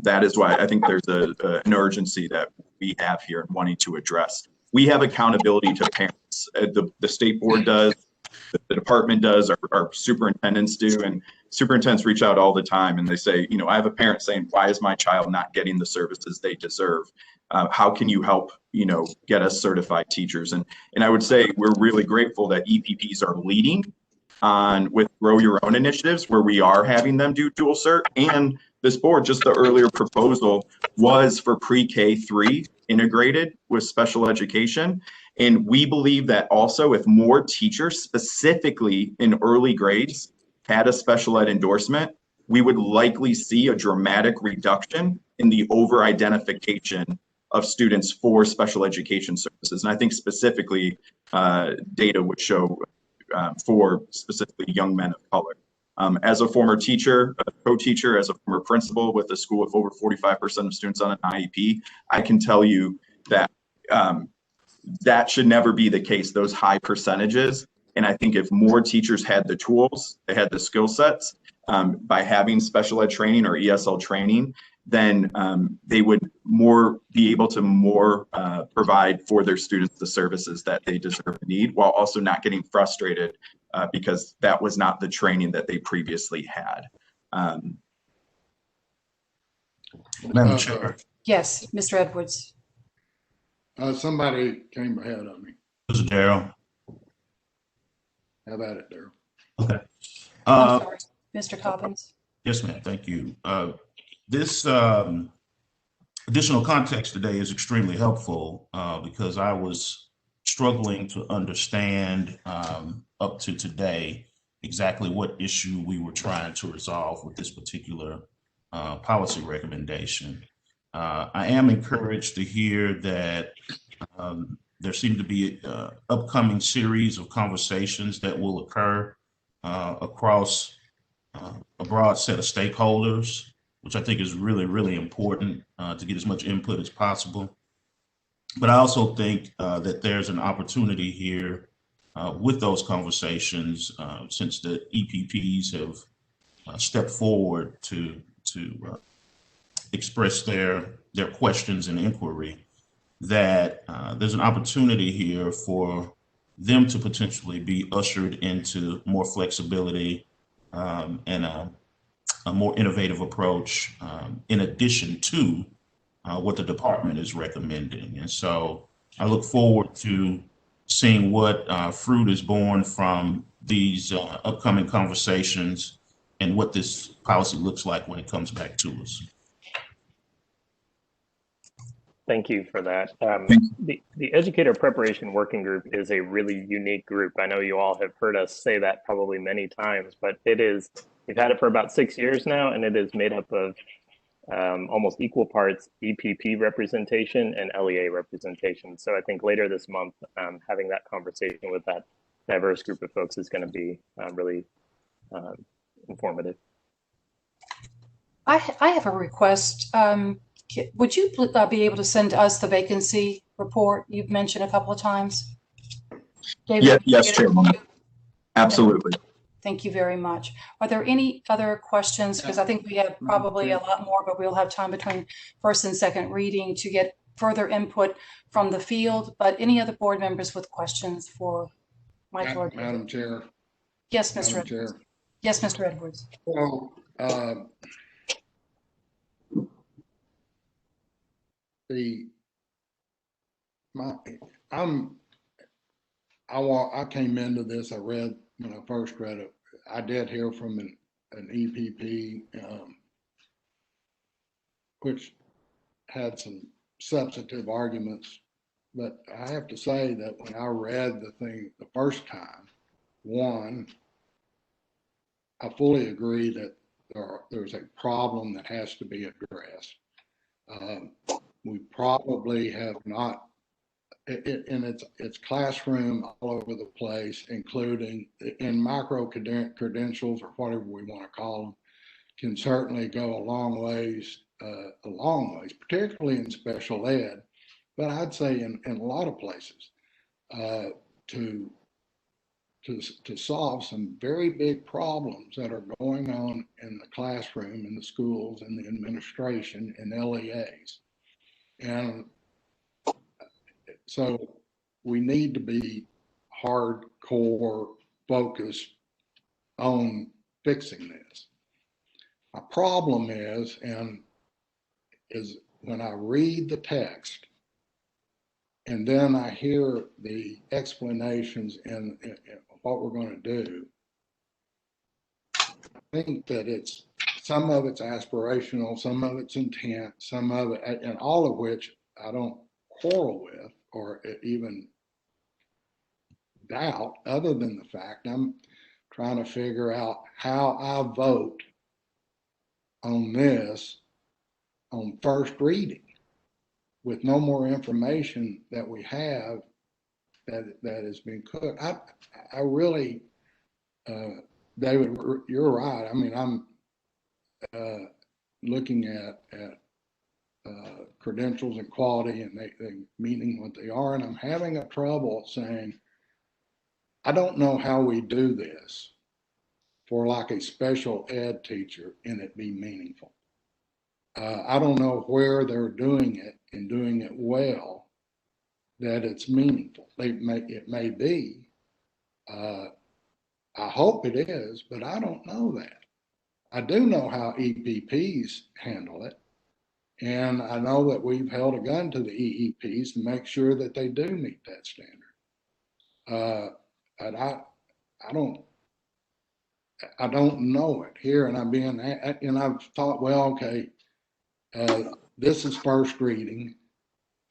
That is why I think there's an urgency that we have here in wanting to address. We have accountability to parents. The state board does, the department does, our superintendents do, and superintendents reach out all the time and they say, you know, I have a parent saying, why is my child not getting the services they deserve? How can you help, you know, get us certified teachers? And I would say we're really grateful that EPPs are leading on with Grow Your Own initiatives where we are having them do dual cert. And this board, just the earlier proposal was for pre-K 3 integrated with special education. And we believe that also if more teachers specifically in early grades had a special ed endorsement, we would likely see a dramatic reduction in the over-identification of students for special education services. And I think specifically data would show for specifically young men of color. As a former teacher, a co-teacher, as a former principal with a school with over 45% of students on an IEP, I can tell you that that should never be the case, those high percentages. And I think if more teachers had the tools, they had the skill sets by having special ed training or ESL training, then they would be able to provide for their students the services that they deserve and need, while also not getting frustrated because that was not the training that they previously had. Madam Chair. Yes, Mr. Edwards. Somebody came ahead of me. This is Daryl. How about it, Daryl? Okay. I'm sorry, Mr. Cobbins. Yes, ma'am. Thank you. This additional context today is extremely helpful because I was struggling to understand up to today exactly what issue we were trying to resolve with this particular policy recommendation. I am encouraged to hear that there seem to be an upcoming series of conversations that will occur across a broad set of stakeholders, which I think is really, really important to get as much input as possible. But I also think that there's an opportunity here with those conversations, since the EPPs have stepped forward to express their questions and inquiry, that there's an opportunity here for them to potentially be ushered into more flexibility and a more innovative approach in addition to what the department is recommending. And so I look forward to seeing what fruit is born from these upcoming conversations and what this policy looks like when it comes back to us. Thank you for that. The Educator Preparation Working Group is a really unique group. I know you all have heard us say that probably many times, but we've had it for about 6 years now, and it is made up of almost equal parts EPP representation and LEA representation. So I think later this month, having that conversation with that diverse group of folks is going to be really informative. I have a request. Would you be able to send us the vacancy report you've mentioned a couple of times? David, yes, Chairman. Absolutely. Thank you very much. Are there any other questions? Because I think we have probably a lot more, but we'll have time between first and second reading to get further input from the field. But any other board members with questions for Michael or David? Madam Chair. Yes, Mr. Madam Edwards. Chair. Yes, Mr. Edwards. So, I came into this, I read, when I first read it, I did hear from an EPP, which had some substantive arguments. But I have to say that when I read the thing the first time, one, I fully agree that there's a problem that has to be addressed. We probably have not, and it's classroom all over the place, including in micro credentials or whatever we want to call them, can certainly go a long ways, particularly in special ed, but I'd say in a lot of places, to solve some very big problems that are going on in the classroom, in the schools, in the administration, in LEAs. And so we need to be hardcore focused on fixing this. My problem is when I read the text and then I hear the explanations and what we're going to do, I think that some of it's aspirational, some of it's intent, some of it, and all of which I don't quarrel with or even doubt, other than the fact I'm trying to figure out how I vote on this on first reading with no more information that we have that has been cooked. I really, David, you're right. I mean, I'm looking at credentials and quality and they meaning what they are, and I'm having a trouble saying, I don't know how we do this for like a special ed teacher and it be meaningful. I don't know where they're doing it and doing it well, that it's meaningful. It may be. I hope it is, but I don't know that. I do know how EPPs handle it. And I know that we've held a gun to the EEPs to make sure that they do meet that standard. And I don't know it here, and I've thought, well, okay, this is first reading,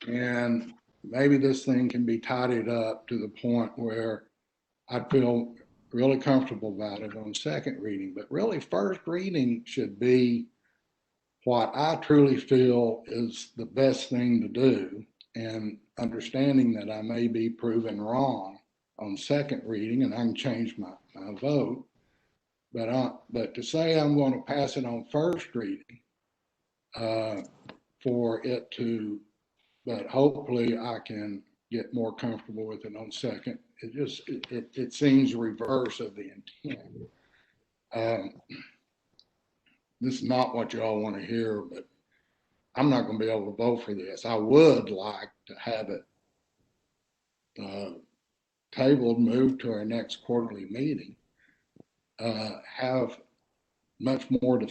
and maybe this thing can be tidied up to the point where I feel really comfortable about it on second reading. But really, first reading should be what I truly feel is the best thing to do, and understanding that I may be proven wrong on second reading and I can change my vote. But to say I'm going to pass it on first reading for it to, but hopefully I can get more comfortable with it on second. It seems reverse of the intent. This is not what you all want to hear, but I'm not going to be able to vote for this. I would like to have it tabled, moved to our next quarterly meeting, have much more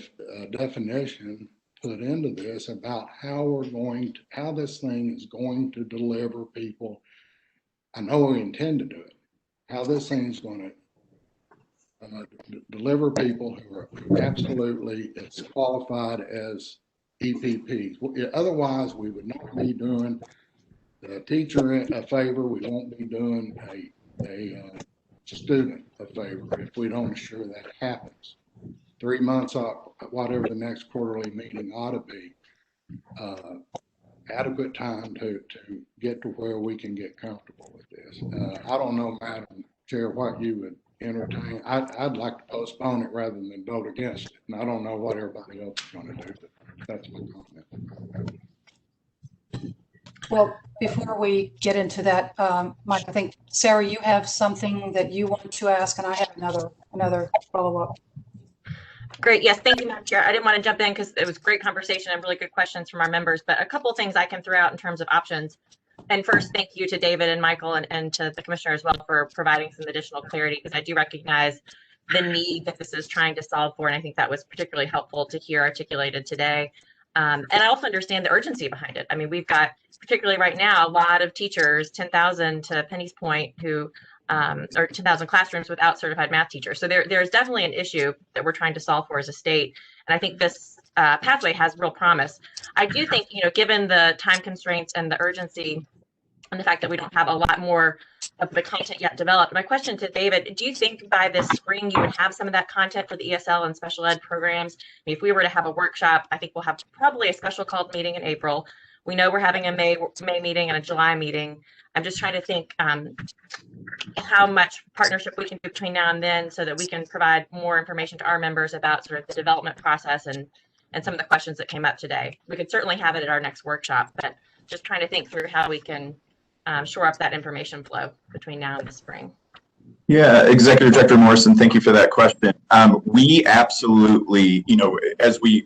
definition put into this about how this thing is going to deliver people. I know we intend to do it. How this thing is going to deliver people who are absolutely as qualified as EPPs. Otherwise, we would not be doing the teacher a favor. We won't be doing a student a favor if we don't assure that happens. 3 months off, whatever the next quarterly meeting ought to be, adequate time to get to where we can get comfortable with this. I don't know, Madam Chair, what you would entertain. I'd like to postpone it rather than vote against it. And I don't know what everybody else is going to do, but that's my comment. Well, before we get into that, Mike, I think, Sarah, you have something that you want to ask, and I have another follow-up. Great. Yes. Thank you, Madam Chair. I didn't want to jump in because it was great conversation and really good questions from our members, but a couple of things I can throw out in terms of options. And first, thank you to David and Michael and to the commissioner as well for providing some additional clarity, because I do recognize the need that this is trying to solve for. And I think that was particularly helpful to hear articulated today. And I also understand the urgency behind it. I mean, we've got, particularly right now, a lot of teachers, 10,000 to Penny's point, who, or 10,000 classrooms without certified math teachers. So there's definitely an issue that we're trying to solve for as a state. And I think this pathway has real promise. I do think, given the time constraints and the urgency and the fact that we don't have a lot more of the content yet developed. My question to David, do you think by this spring you would have some of that content for the ESL and special ed programs? I mean, if we were to have a workshop, I think we'll have probably a special called meeting in April. We know we're having a May meeting and a July meeting. I'm just trying to think how much partnership we can do between now and then so that we can provide more information to our members about sort of the development process and some of the questions that came up today. We could certainly have it at our next workshop, but just trying to think through how we can shore up that information flow between now and the spring. Yeah, Executive Director Morrison, thank you for that question. We absolutely, as we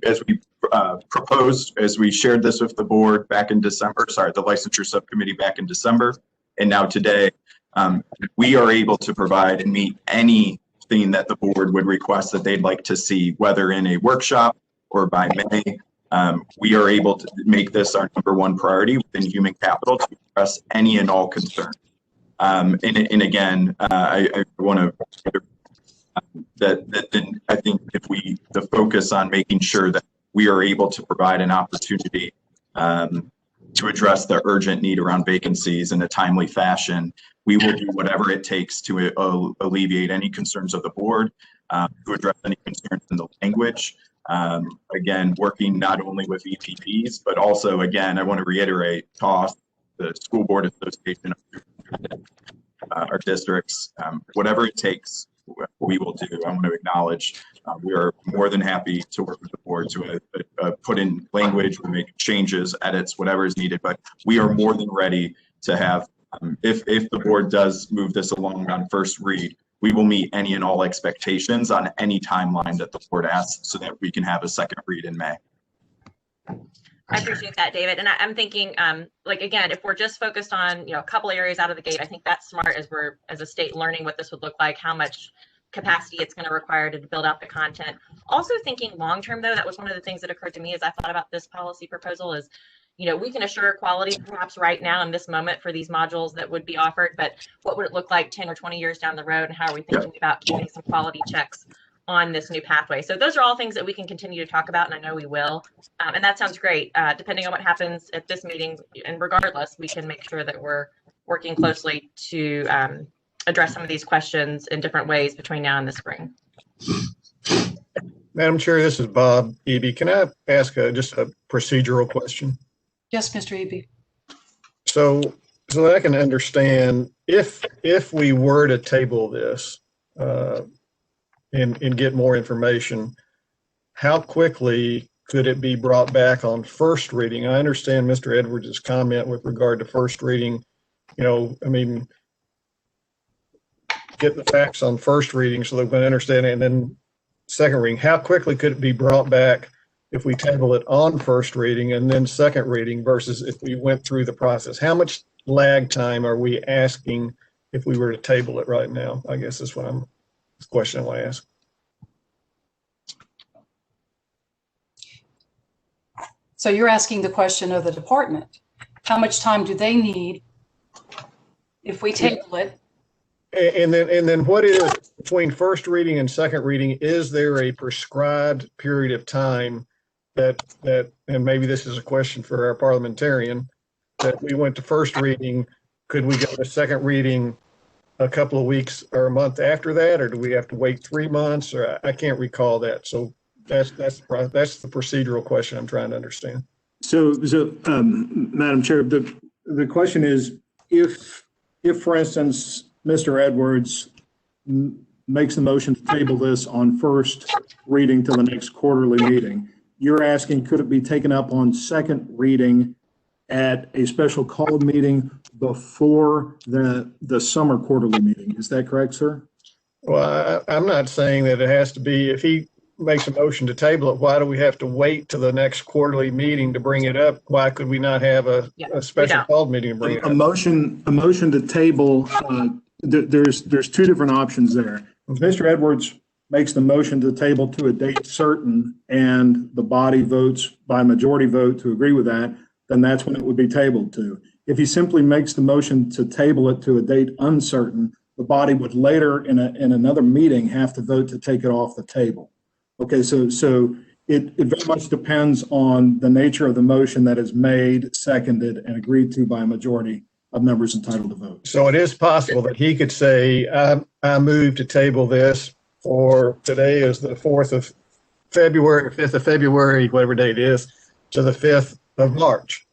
proposed, as we shared this with the board back in December, the licensure subcommittee back in December, and now today, we are able to provide and meet anything that the board would request that they'd like to see, whether in a workshop or by May. We are able to make this our #1 priority within human capital to address any and all concerns. And again, I want to that I think if the focus on making sure that we are able to provide an opportunity to address the urgent need around vacancies in a timely fashion, we will do whatever it takes to alleviate any concerns of the board, to address any concerns in the language. Again, working not only with EPPs, but also, again, I want to reiterate, TOSS, the School Board Association, our districts, whatever it takes, we will do. I want to acknowledge we are more than happy to work with the board to put in language, we'll make changes, edits, whatever is needed, but we are more than ready to have, if the board does move this along on first read, we will meet any and all expectations on any timeline that the board asks so that we can have a second read in May. I appreciate that, David. And I'm thinking, again, if we're just focused on, a couple areas out of the gate, I think that's smart as we're, as a state, learning what this would look like, how much capacity it's going to require to build out the content. Also thinking long-term, though, that was one of the things that occurred to me as I thought about this policy proposal is, we can assure quality perhaps right now in this moment for these modules that would be offered, but what would it look like 10 or 20 years down the road? And how are we thinking about keeping some quality checks on this new pathway? So those are all things that we can continue to talk about, and I know we will. And that sounds great. Depending on what happens at this meeting, and regardless, we can make sure that we're working closely to address some of these questions in different ways between now and the spring. Madam Chair, this is Bob Eby. Can I ask just a procedural question? Yes, Mr. Eby. So that I can understand, if we were to table this and get more information, how quickly could it be brought back on first reading? I understand Mr. Edwards' comment with regard to first reading. I mean, get the facts on first reading so they can understand it, and then second reading. How quickly could it be brought back if we table it on first reading and then second reading versus if we went through the process? How much lag time are we asking if we were to table it right now? I guess that's the question I want to ask. So you're asking the question of the department. How much time do they need if we table it? And then what is between first reading and second reading? Is there a prescribed period of time that and maybe this is a question for our parliamentarian, that we went to first reading, could we go to second reading a couple of weeks or a month after that, or do we have to wait 3 months? Or I can't recall that. So that's the procedural question I'm trying to understand. So Madam Chair, the question is, if for instance, Mr. Edwards makes a motion to table this on first reading to the next quarterly meeting, you're asking, could it be taken up on second reading at a special called meeting before the summer quarterly meeting? Is that correct, sir? Well, I'm not saying that it has to be. If he makes a motion to table it, why do we have to wait to the next quarterly meeting to bring it up? Why could we not have a special called meeting to bring it up? A motion to table, there's two different options there. If Mr. Edwards makes the motion to table to a date certain and the body votes by majority vote to agree with that, then that's when it would be tabled to. If he simply makes the motion to table it to a date uncertain, the body would later in another meeting have to vote to take it off the table. Okay, so it very much depends on the nature of the motion that is made, seconded, and agreed to by a majority of members entitled to vote. So it is possible that he could say, I move to table this for today is the 4th of February, 5th of February, whatever date it is, to the 5th of March.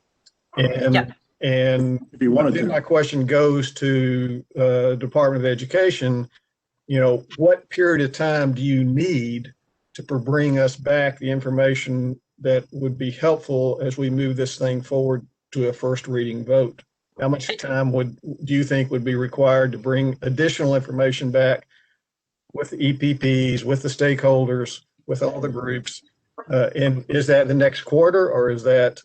And if you wanted to, my question goes to Department of Education, what period of time do you need to bring us back the information that would be helpful as we move this thing forward to a first reading vote? How much time do you think would be required to bring additional information back with the EPPs, with the stakeholders, with all the groups? And is that the next quarter, or is that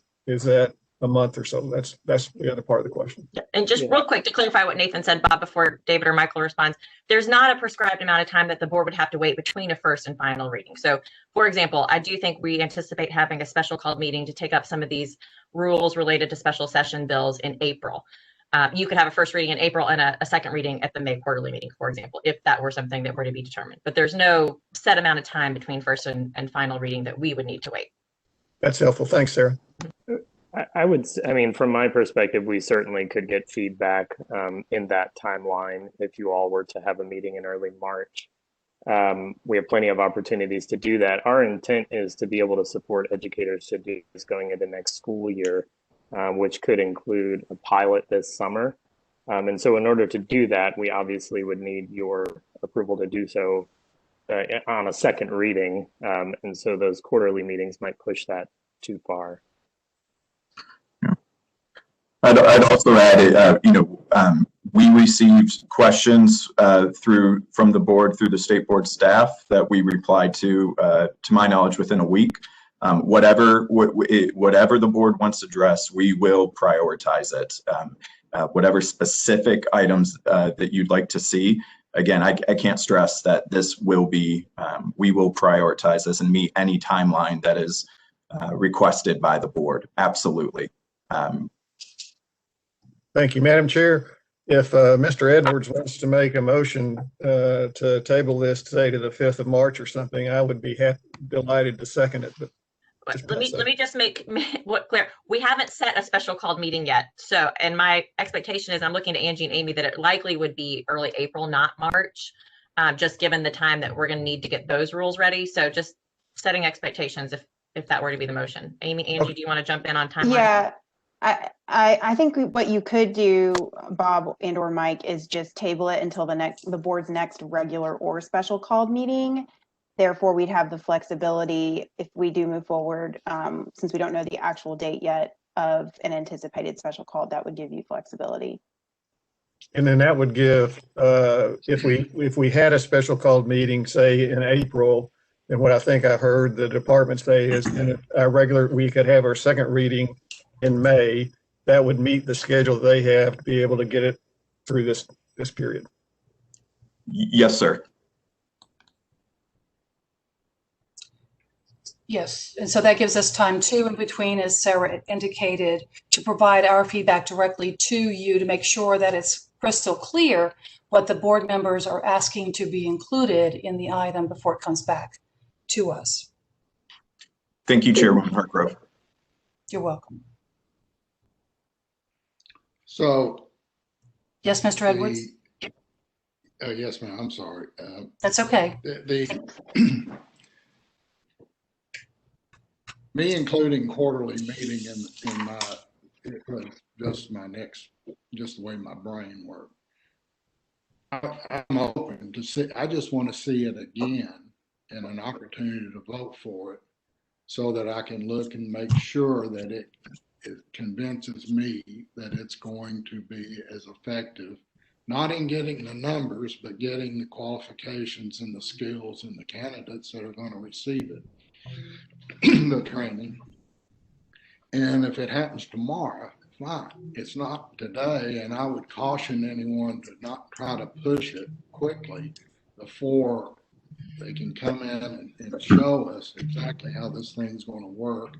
a month or so? That's the other part of the question. And just real quick to clarify what Nathan said, Bob, before David or Michael responds, there's not a prescribed amount of time that the board would have to wait between a first and final reading. So for example, I do think we anticipate having a special called meeting to take up some of these rules related to special session bills in April. You could have a first reading in April and a second reading at the May quarterly meeting, for example, if that were something that were to be determined. But there's no set amount of time between first and final reading that we would need to wait. That's helpful. Thanks, Sarah. I mean, from my perspective, we certainly could get feedback in that timeline if you all were to have a meeting in early March. We have plenty of opportunities to do that. Our intent is to be able to support educators to do this going into next school year, which could include a pilot this summer. And so in order to do that, we obviously would need your approval to do so on a second reading. And so those quarterly meetings might push that too far. I'd also add, we received questions from the board, through the state board staff, that we replied to my knowledge, within a week. Whatever the board wants to address, we will prioritize it. Whatever specific items that you'd like to see, again, I can't stress that this will be, we will prioritize this and meet any timeline that is requested by the board. Absolutely. Thank you, Madam Chair. If Mr. Edwards wants to make a motion to table this today to the 5th of March or something, I would be delighted to second it. But let me just make what clear. We haven't set a special called meeting yet. So, and my expectation is, I'm looking to Angie and Amy, that it likely would be early April, not March, just given the time that we're going to need to get those rules ready. So just setting expectations if that were to be the motion. Amy, Angie, do you want to jump in on timeline? Yeah. I think what you could do, Bob and or Mike, is just table it until the board's next regular or special called meeting. Therefore, we'd have the flexibility, if we do move forward, since we don't know the actual date yet of an anticipated special call, that would give you flexibility. And then that would give, if we had a special called meeting, say in April, and what I think I heard the department say is we could have our second reading in May. That would meet the schedule they have to be able to get it through this period. Yes, sir. Yes, and so that gives us time too in between, as Sarah indicated, to provide our feedback directly to you to make sure that it's crystal clear what the board members are asking to be included in the item before it comes back to us. Thank you, Chairwoman Hartgrove. You're welcome. So. Yes, Mr. Edwards? Yes, ma'am, I'm sorry. That's okay. Me including quarterly meeting in my, it was just the way my brain worked. I'm open to see, I just want to see it again and an opportunity to vote for it so that I can look and make sure that it convinces me that it's going to be as effective, not in getting the numbers, but getting the qualifications and the skills and the candidates that are going to receive it. The training. And if it happens tomorrow, fine. It's not today, and I would caution anyone to not try to push it quickly before they can come in and show us exactly how this thing's going to work.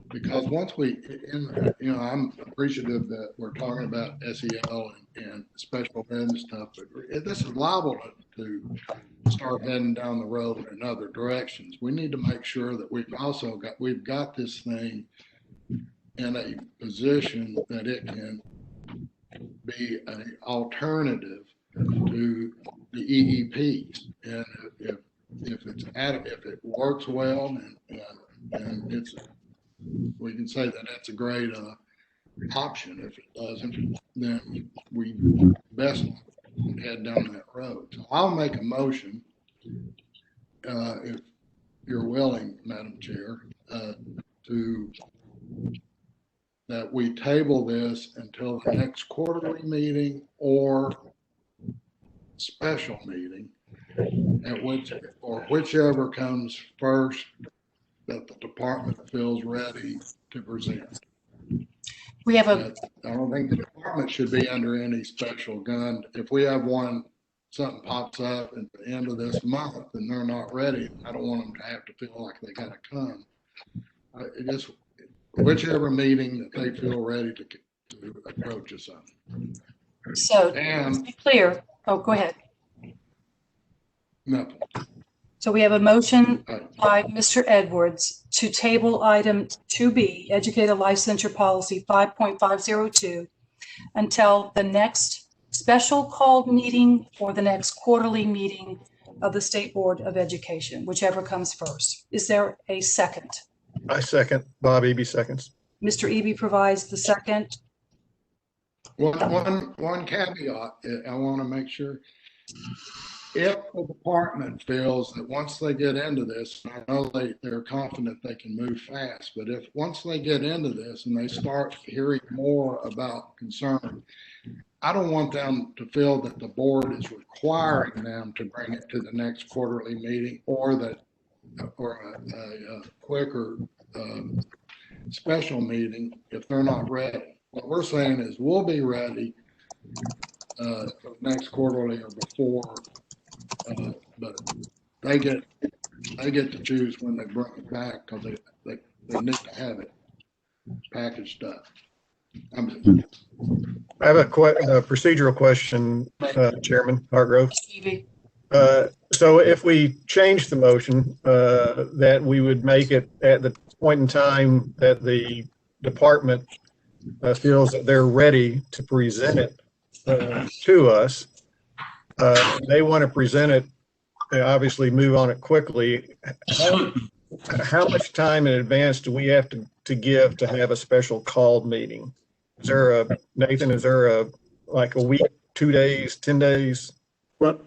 Because once I'm appreciative that we're talking about SEL and special ed and stuff, but this is liable to start heading down the road in other directions. We need to make sure that we've got this thing in a position that it can be an alternative to the EEPs. And if it works well and we can say that that's a great option. If it doesn't, then we best head down that road. So I'll make a motion, if you're willing, Madam Chair, that we table this until the next quarterly meeting or special meeting, whichever comes first, that the department feels ready to present. We have I don't think the department should be under any special gun. If we have something pops up at the end of this month and they're not ready, I don't want them to have to feel like they got to come. Just whichever meeting that they feel ready to approach us on. So to be clear, go ahead. Nothing. So we have a motion by Mr. Edwards to table item 2B, Educator Licensure Policy 5.502, until the next special called meeting or the next quarterly meeting of the State Board of Education, whichever comes first. Is there a second? I second. Bob Eby seconds. Mr. Eby provides the second. One caveat, I want to make sure. If the department feels that once they get into this, I know they're confident they can move fast, but if once they get into this and they start hearing more about concern, I don't want them to feel that the board is requiring them to bring it to the next quarterly meeting or a quicker special meeting if they're not ready. What we're saying is we'll be ready for next quarterly or before. But they get to choose when they bring it back because they need to have it packaged up. I have a procedural question, Chairman Hargrove. So if we change the motion, that we would make it at the point in time that the department feels that they're ready to present it to us. They want to present it, obviously move on it quickly. How much time in advance do we have to give to have a special called meeting? Is there Nathan, is there like a week, 2 days, 10 days? Well,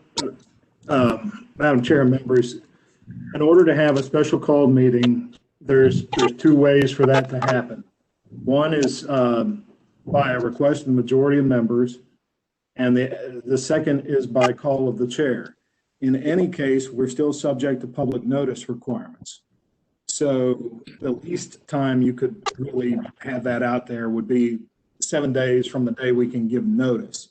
Madam Chair, members, in order to have a special called meeting, there's 2 ways for that to happen. One is by a request of the majority of members, and the second is by call of the chair. In any case, we're still subject to public notice requirements. So the least time you could really have that out there would be 7 days from the day we can give notice.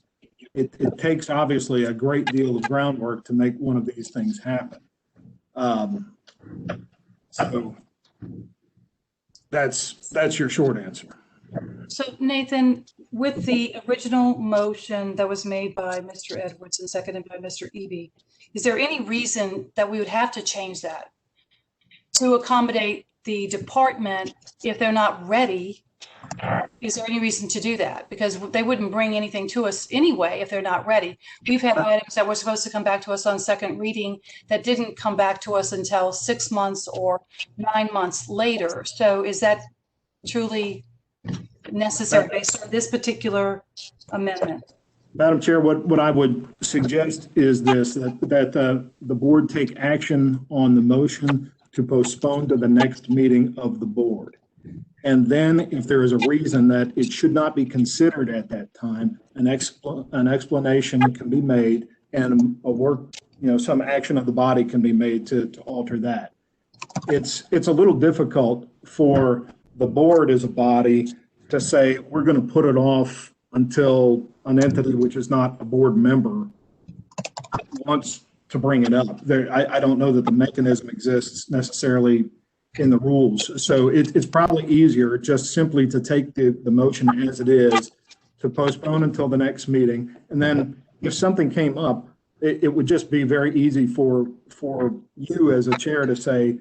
It takes obviously a great deal of groundwork to make one of these things happen. So that's your short answer. So Nathan, with the original motion that was made by Mr. Edwards and seconded by Mr. Eby, is there any reason that we would have to change that to accommodate the department if they're not ready? Is there any reason to do that? Because they wouldn't bring anything to us anyway if they're not ready. We've had items that were supposed to come back to us on second reading that didn't come back to us until 6 months or 9 months later. So is that truly necessary based on this particular amendment? Madam Chair, what I would suggest is this, that the board take action on the motion to postpone to the next meeting of the board. And then if there is a reason that it should not be considered at that time, an explanation can be made and some action of the body can be made to alter that. It's a little difficult for the board as a body to say, we're going to put it off until an entity which is not a board member wants to bring it up. I don't know that the mechanism exists necessarily in the rules. So it's probably easier just simply to take the motion as it is, to postpone until the next meeting. And then if something came up, it would just be very easy for you as a chair to say,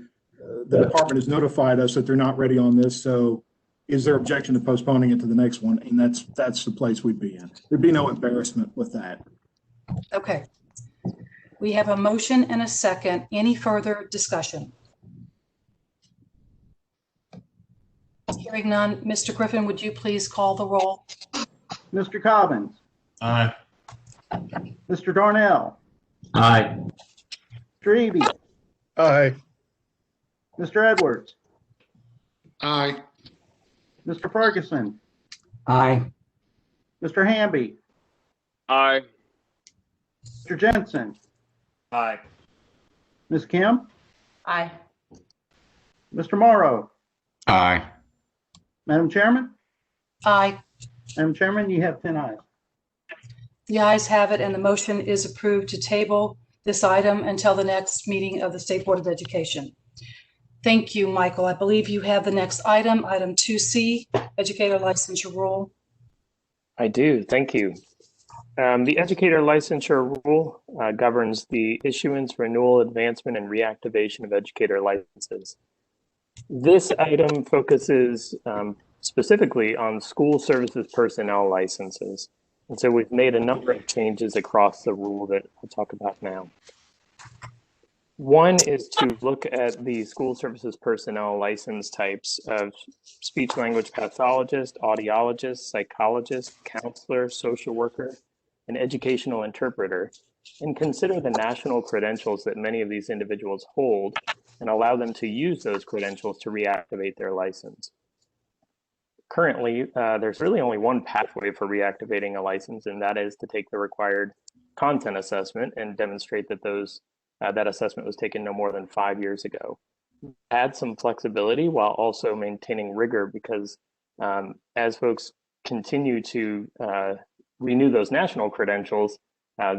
the department has notified us that they're not ready on this. So is there objection to postponing it to the next one? And that's the place we'd be in. There'd be no embarrassment with that. Okay. We have a motion and a second. Any further discussion? Hearing none. Mr. Griffin, would you please call the roll? Mr. Cobbins. Aye. Mr. Darnell. Aye. Mr. Eby. Aye. Mr. Edwards. Aye. Mr. Ferguson. Aye. Mr. Hamby. Aye. Mr. Jensen. Aye. Ms. Kim. Aye. Mr. Morrow. Aye. Madam Chairman. Aye. Madam Chairman, you have 10 ayes. The ayes have it, and the motion is approved to table this item until the next meeting of the State Board of Education. Thank you, Michael. I believe you have the next item, item 2C, educator licensure rule. I do. Thank you. The educator licensure rule governs the issuance, renewal, advancement, and reactivation of educator licenses. This item focuses specifically on school services personnel licenses. And so we've made a number of changes across the rule that I'll talk about now. One is to look at the school services personnel license types of speech language pathologist, audiologist, psychologist, counselor, social worker, and educational interpreter, and consider the national credentials that many of these individuals hold and allow them to use those credentials to reactivate their license. Currently, there's really only one pathway for reactivating a license, and that is to take the required content assessment and demonstrate that that assessment was taken no more than 5 years ago. Add some flexibility while also maintaining rigor, because as folks continue to renew those national credentials,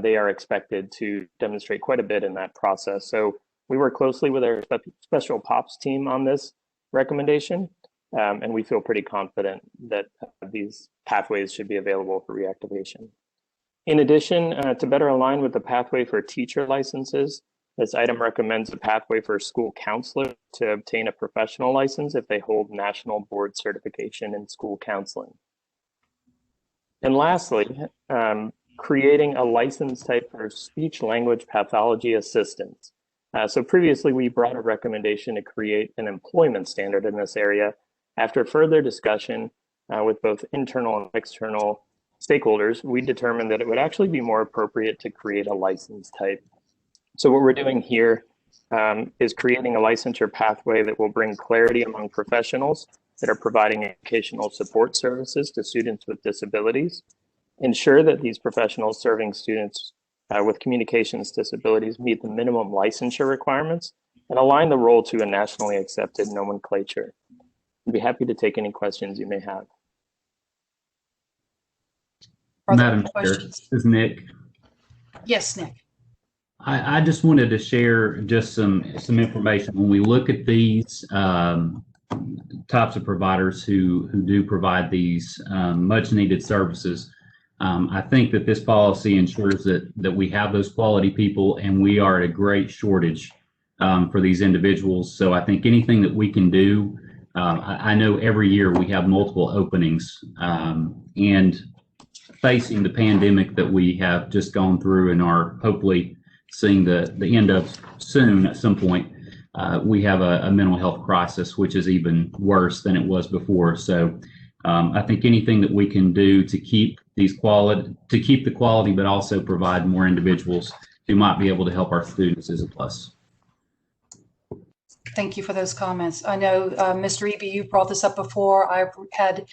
they are expected to demonstrate quite a bit in that process. So we work closely with our special POPs team on this recommendation, and we feel pretty confident that these pathways should be available for reactivation. In addition, to better align with the pathway for teacher licenses, this item recommends a pathway for school counselors to obtain a professional license if they hold national board certification in school counseling. And lastly, creating a license type for speech language pathology assistants. So previously we brought a recommendation to create an employment standard in this area. After further discussion with both internal and external stakeholders, we determined that it would actually be more appropriate to create a license type. So what we're doing here is creating a licensure pathway that will bring clarity among professionals that are providing educational support services to students with disabilities, ensure that these professionals serving students with communications disabilities meet the minimum licensure requirements, and align the role to a nationally accepted nomenclature. I'd be happy to take any questions you may have. Madam Chair, this is Nick. Yes, Nick. I just wanted to share just some information. When we look at these types of providers who do provide these much needed services, I think that this policy ensures that we have those quality people, and we are at a great shortage for these individuals. So I think anything that we can do, I know every year we have multiple openings, and facing the pandemic that we have just gone through and are hopefully seeing the end of soon at some point, we have a mental health crisis, which is even worse than it was before. So I think anything that we can do to keep the quality, but also provide more individuals who might be able to help our students is a plus. Thank you for those comments. I know, Mr. Eby, you brought this up before. I've had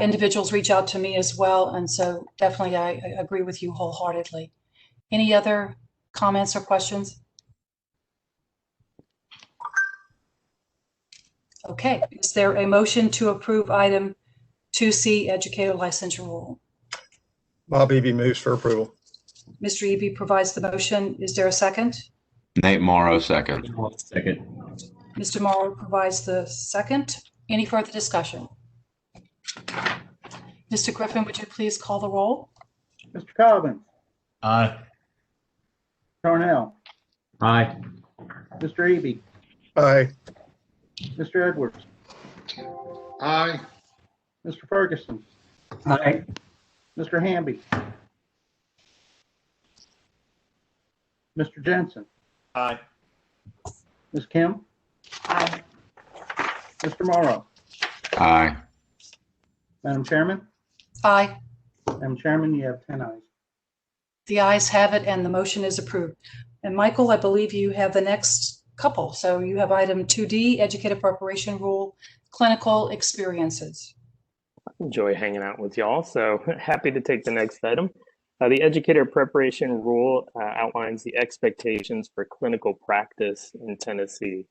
individuals reach out to me as well, and so definitely I agree with you wholeheartedly. Any other comments or questions? Okay, is there a motion to approve item 2C, educator licensure rule? Bob Eby moves for approval. Mr. Eby provides the motion. Is there a second? Nate Morrow, second. Second. Mr. Morrow provides the second. Any further discussion? Mr. Griffin, would you please call the roll? Mr. Cobbins, Aye. Darnell, Aye. Mr. Eby, Aye. Mr. Edwards, Aye. Mr. Ferguson, Aye. Mr. Hamby, Mr. Jensen, Aye. Ms. Kim, Aye. Mr. Morrow. Aye. Madam Chairman? Aye. Madam Chairman, you have 10 ayes. The ayes have it and the motion is approved. And Michael, I believe you have the next couple. So you have item 2D, educator preparation rule, clinical experiences. Enjoy hanging out with y'all, so happy to take the next item. The educator preparation rule outlines the expectations for clinical practice in Tennessee.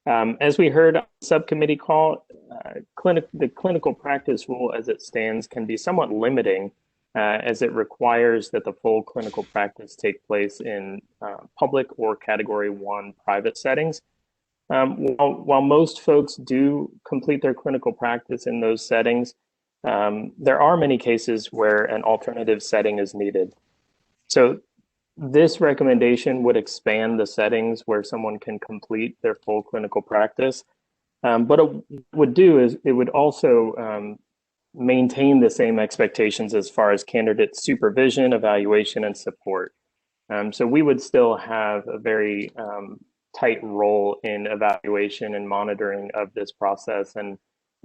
As we heard on the subcommittee call, the clinical practice rule as it stands can be somewhat limiting as it requires that the full clinical practice take place in public or Category 1 private settings. While most folks do complete their clinical practice in those settings, there are many cases where an alternative setting is needed. So this recommendation would expand the settings where someone can complete their full clinical practice. But it would do is it would also maintain the same expectations as far as candidate supervision, evaluation, and support. So we would still have a very tight role in evaluation and monitoring of this process and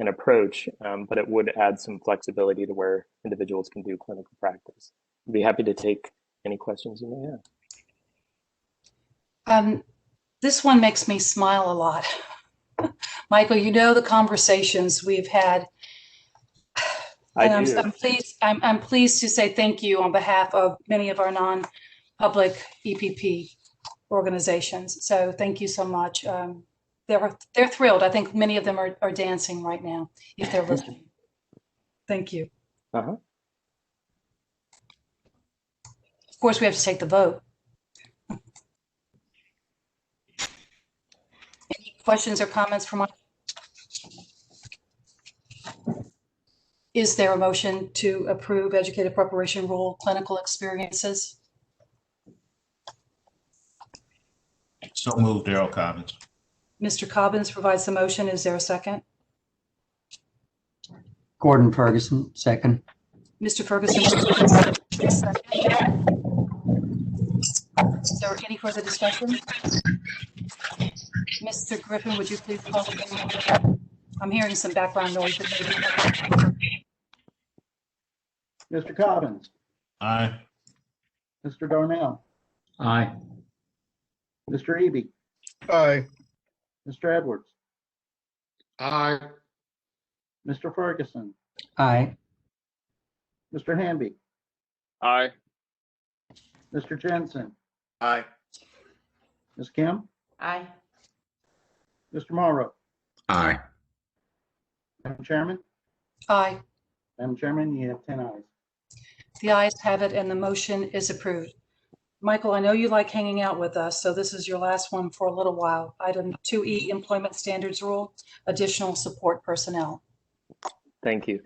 approach, but it would add some flexibility to where individuals can do clinical practice. I'd be happy to take any questions you may have. This one makes me smile a lot. Michael, you know the conversations we've had. And I'm pleased to say thank you on behalf of many of our non-public EPP organizations. So thank you so much. They're thrilled. I think many of them are dancing right now if they're listening. Thank you. Uh-huh. Of course, we have to take the vote. Any questions or comments from Mike? Is there a motion to approve educator preparation rule clinical experiences? So moved, Darrell Cobbins. Mr. Cobbins provides the motion. Is there a second? Gordon Ferguson, second. Mr. Ferguson. Is there any further discussion? Mr. Griffin, would you please call the roll? I'm hearing some background noise. Mr. Cobbins, Aye. Mr. Darnell, Aye. Mr. Eby, Aye. Mr. Edwards, Aye. Mr. Ferguson, Aye. Mr. Hamby, Aye. Mr. Jensen, Aye. Ms. Kim, Aye. Mr. Morrow. Aye. Madam Chairman? Aye. Madam Chairman, you have 10 ayes. The ayes have it and the motion is approved. Michael, I know you like hanging out with us, so this is your last one for a little while. Item 2E, Employment Standards Rule, additional support personnel. Thank you.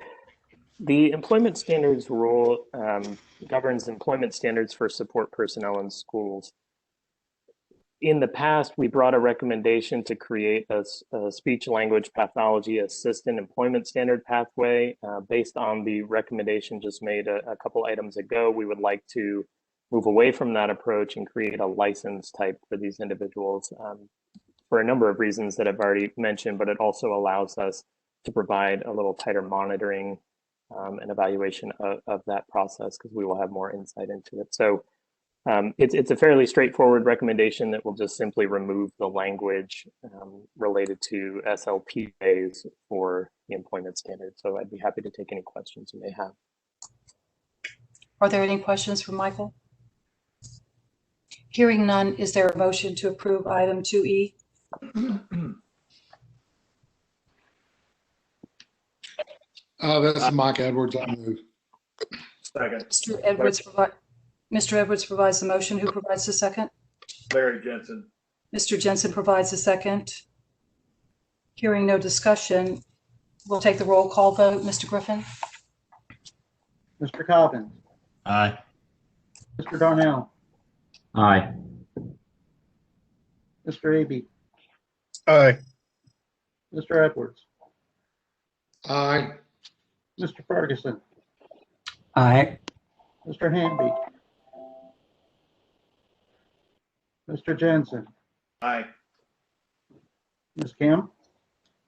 The employment standards rule governs employment standards for support personnel in schools. In the past, we brought a recommendation to create a speech language pathology assistant employment standard pathway. Based on the recommendation just made a couple items ago, we would like to move away from that approach and create a license type for these individuals for a number of reasons that I've already mentioned, but it also allows us to provide a little tighter monitoring and evaluation of that process because we will have more insight into it. So it's a fairly straightforward recommendation that will just simply remove the language related to SLPAs for the employment standard. So I'd be happy to take any questions you may have. Are there any questions for Michael? Hearing none, is there a motion to approve item 2E? This is Mike Edwards. I move. Second. Mr. Edwards, Mr. Edwards provides the motion. Who provides the second? Larry Jensen. Mr. Jensen provides the second. Hearing no discussion, we'll take the roll call vote. Mr. Griffin? Mr. Cobbins, Aye. Mr. Darnell, Aye. Mr. Eby, Aye. Mr. Edwards, Aye. Mr. Ferguson, Aye. Mr. Hamby, Mr. Jensen, Aye. Ms. Kim,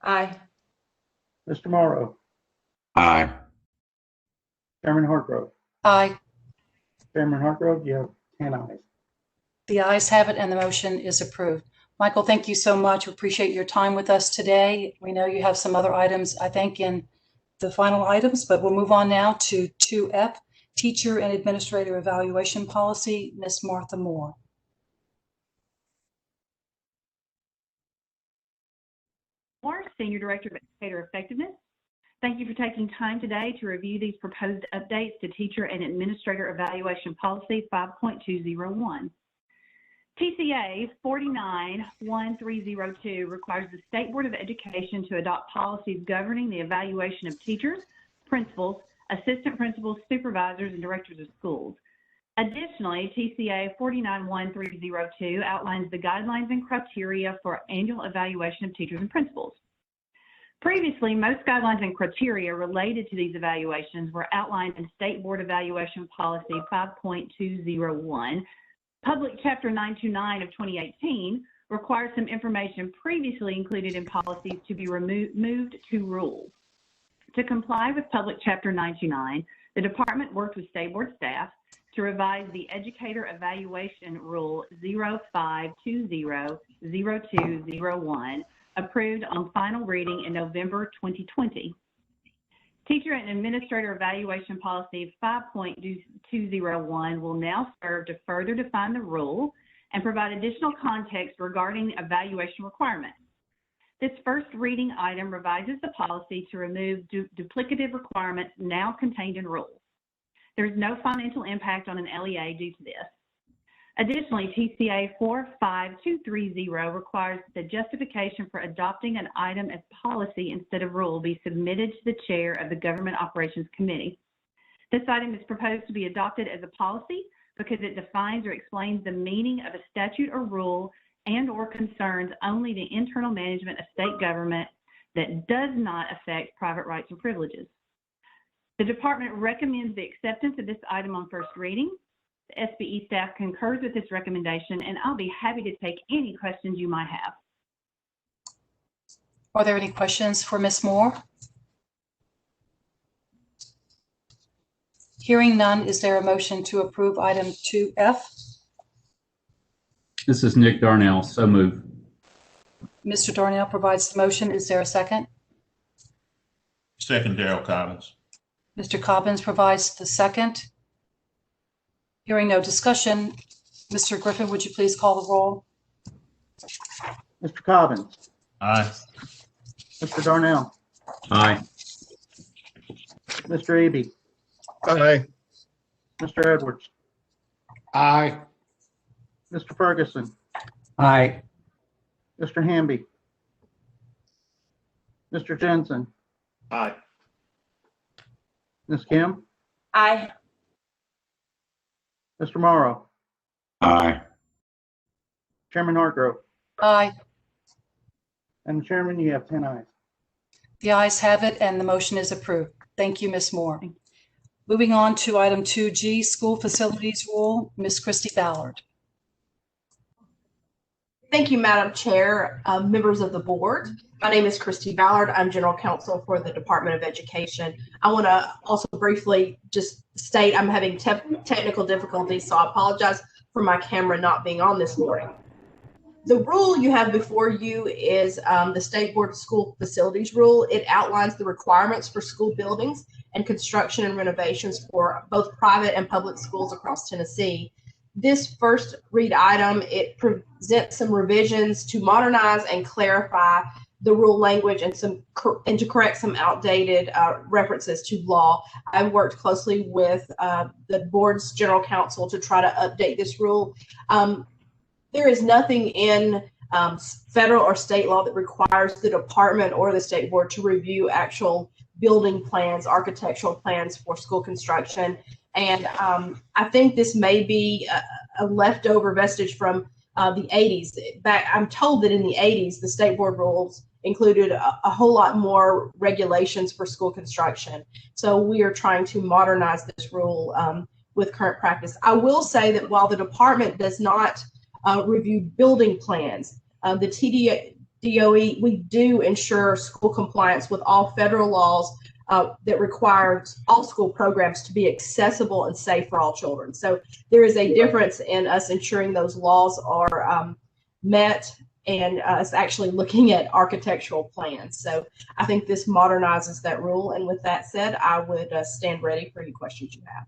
Aye. Mr. Morrow, Aye. Chairman Hargrove. Aye. Chairman Hargrove, you have 10 ayes. The ayes have it and the motion is approved. Michael, thank you so much. We appreciate your time with us today. We know you have some other items, I think, in the final items, but we'll move on now to 2F, Teacher and Administrator Evaluation Policy, Ms. Martha Moore. Moore, Senior Director of Educator Effectiveness. Thank you for taking time today to review these proposed updates to Teacher and Administrator Evaluation Policy 5.201. TCA 491302 requires the State Board of Education to adopt policies governing the evaluation of teachers, principals, assistant principals, supervisors, and directors of schools. Additionally, TCA 491302 outlines the guidelines and criteria for annual evaluation of teachers and principals. Previously, most guidelines and criteria related to these evaluations were outlined in State Board Evaluation Policy 5.201. Public Chapter 929 of 2018 requires some information previously included in policies to be moved to rules. To comply with Public Chapter 929, the department worked with State Board staff to revise the Educator Evaluation Rule 05200201, approved on final reading in November 2020. Teacher and Administrator Evaluation Policy 5.201 will now serve to further define the rule and provide additional context regarding evaluation requirements. This first reading item revises the policy to remove duplicative requirements now contained in rules. There is no financial impact on an LEA due to this. Additionally, TCA 45230 requires that the justification for adopting an item as policy instead of rule be submitted to the chair of the Government Operations Committee. This item is proposed to be adopted as a policy because it defines or explains the meaning of a statute or rule and/or concerns only the internal management of state government that does not affect private rights and privileges. The department recommends the acceptance of this item on first reading. The SBE staff concurs with this recommendation, and I'll be happy to take any questions you might have. Are there any questions for Ms. Moore? Hearing none, is there a motion to approve item 2F? This is Nick Darnell. So move. Mr. Darnell provides the motion. Is there a second? Second, Darrell Cobbins. Mr. Cobbins provides the second. Hearing no discussion, Mr. Griffin, would you please call the roll? Mr. Cobbins, Aye. Mr. Darnell, Aye. Mr. Eby, Aye. Mr. Edwards, Aye. Mr. Ferguson, Aye. Mr. Hamby, Mr. Jensen, Aye. Ms. Kim, Aye. Mr. Morrow, Aye. Chairman Hargrove, Aye. and Chairman, you have 10 ayes. The ayes have it and the motion is approved. Thank you, Ms. Moore. Moving on to item 2G, School Facilities Rule, Ms. Christy Ballard. Thank you, Madam Chair, members of the board. My name is Christy Ballard. I'm General Counsel for the Department of Education. I want to also briefly just state I'm having technical difficulties, so I apologize for my camera not being on this morning. The rule you have before you is the State Board of School Facilities Rule. It outlines the requirements for school buildings and construction and renovations for both private and public schools across Tennessee. This first read item, it presents some revisions to modernize and clarify the rule language and to correct some outdated references to law. I've worked closely with the board's general counsel to try to update this rule. There is nothing in federal or state law that requires the department or the state board to review actual building plans, architectural plans for school construction. And I think this may be a leftover vestige from the 80s. I'm told that in the 80s, the state board rules included a whole lot more regulations for school construction. So we are trying to modernize this rule with current practice. I will say that while the department does not review building plans, the TDOE, we do ensure school compliance with all federal laws that requires all school programs to be accessible and safe for all children. So there is a difference in us ensuring those laws are met and us actually looking at architectural plans. So I think this modernizes that rule. And with that said, I would stand ready for any questions you have.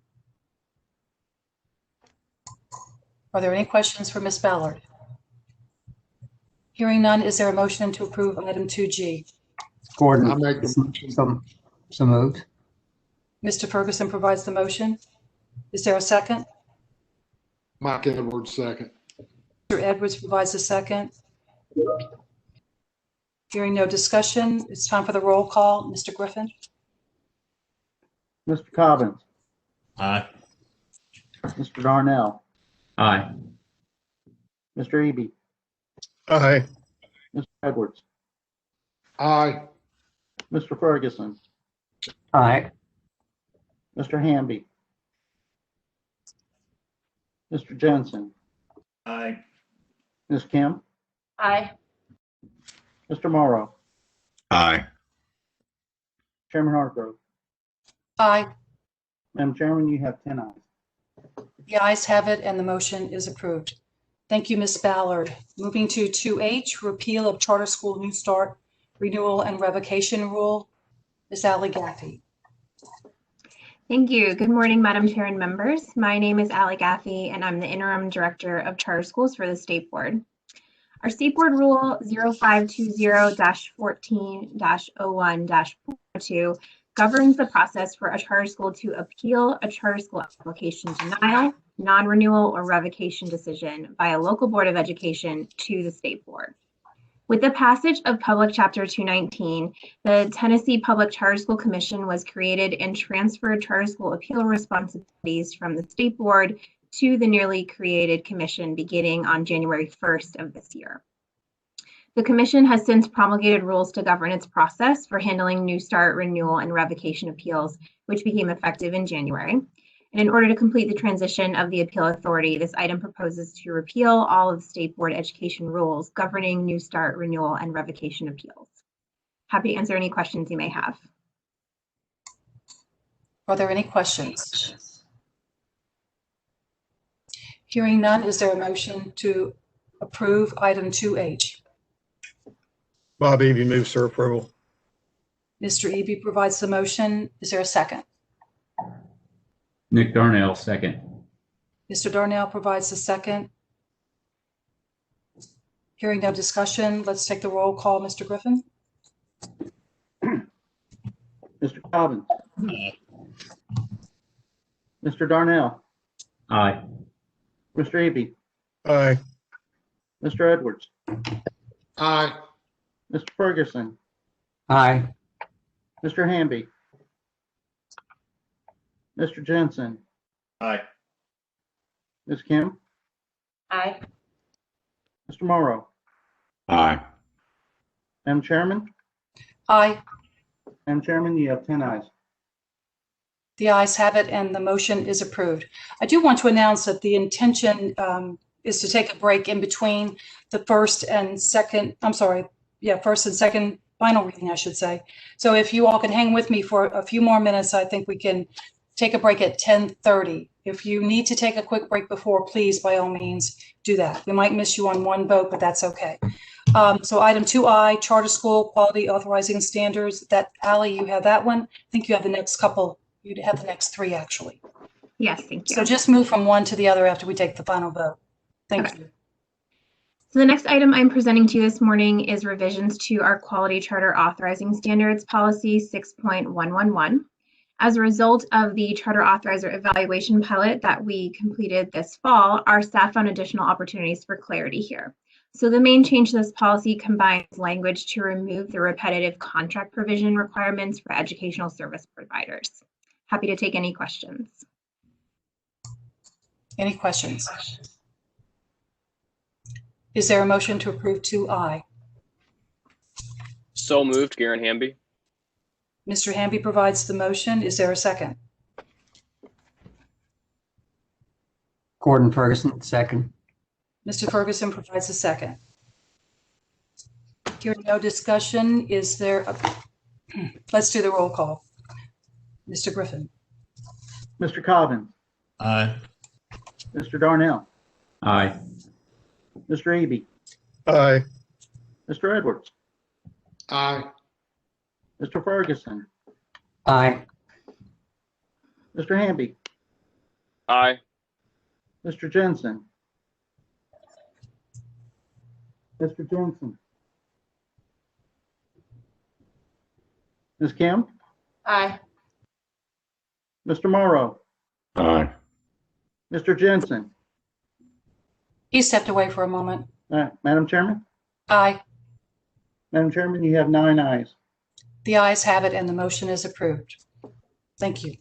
Are there any questions for Ms. Ballard? Hearing none, is there a motion to approve item 2G? Gordon. I make the motion. So moved. Mr. Ferguson provides the motion. Is there a second? Mike Edwards, second. Mr. Edwards provides a second. Hearing no discussion, it's time for the roll call. Mr. Griffin? Mr. Cobbins, Aye. Mr. Darnell, Aye. Mr. Eby, Aye. Mr. Edwards, Aye. Mr. Ferguson, Aye. Mr. Hamby, Mr. Jensen, Aye. Ms. Kim, Aye. Mr. Morrow, Aye. Chairman Hargrove. Aye. Madam Chairman, you have 10 ayes. The ayes have it and the motion is approved. Thank you, Ms. Ballard. Moving to 2H, repeal of charter school New Start renewal and revocation rule. Ms. Allie Gaffey. Thank you. Good morning, Madam Chair and members. My name is Allie Gaffey, and I'm the Interim Director of Charter Schools for the State Board. Our State Board Rule 0520-14-01-42 governs the process for a charter school to appeal a charter school application denial, non-renewal, or revocation decision by a local board of education to the State Board. With the passage of Public Chapter 219, the Tennessee Public Charter School Commission was created and transferred charter school appeal responsibilities from the State Board to the newly created commission beginning on January 1st of this year. The commission has since promulgated rules to govern its process for handling New Start, renewal, and revocation appeals, which became effective in January. And in order to complete the transition of the appeal authority, this item proposes to repeal all of the State Board education rules governing New Start, renewal, and revocation appeals. Happy to answer any questions you may have. Are there any questions? Hearing none, is there a motion to approve item 2H? Bob Eby moves for approval. Mr. Eby provides the motion. Is there a second? Nick Darnell, second. Mr. Darnell provides the second. Hearing no discussion, let's take the roll call. Mr. Griffin? Mr. Cobbins, Mr. Darnell, Aye. Mr. Eby, Aye. Mr. Edwards, Aye. Mr. Ferguson, Aye. Mr. Hamby, Mr. Jensen, Aye. Ms. Kim, Aye. Mr. Morrow. Aye. Madam Chairman? Aye. Madam Chairman, you have 10 ayes. The ayes have it and the motion is approved. I do want to announce that the intention is to take a break in between the first and second final reading, I should say. So if you all can hang with me for a few more minutes, I think we can take a break at 10:30. If you need to take a quick break before, please, by all means, do that. We might miss you on one vote, but that's okay. So item 2I, Charter School Quality Authorizing Standards. That, Allie, you have that one. I think you have the next couple. You'd have the next three, actually. Yes, thank you. So just move from one to the other after we take the final vote. Thank you. So the next item I'm presenting to you this morning is revisions to our quality charter authorizing standards policy 6.111. As a result of the charter authorizer evaluation pilot that we completed this fall, our staff found additional opportunities for clarity here. So the main change to this policy combines language to remove the repetitive contract provision requirements for educational service providers. Happy to take any questions. Any questions? Is there a motion to approve 2I? So moved, Garen Hamby. Mr. Hamby provides the motion. Is there a second? Gordon Ferguson, second. Mr. Ferguson provides a second. Hearing no discussion, is there let's do the roll call. Mr. Griffin. Mr. Cobbins. Aye. Mr. Darnell. Aye. Mr. Eby. Aye. Mr. Edwards. Aye. Mr. Ferguson. Aye. Mr. Hamby. Aye. Mr. Jensen. Mr. Jensen. Ms. Kim. Aye. Mr. Morrow. Aye. Mr. Jensen. He stepped away for a moment. Madam Chairman? Aye. Madam Chairman, you have 9 ayes. The ayes have it and the motion is approved. Thank you.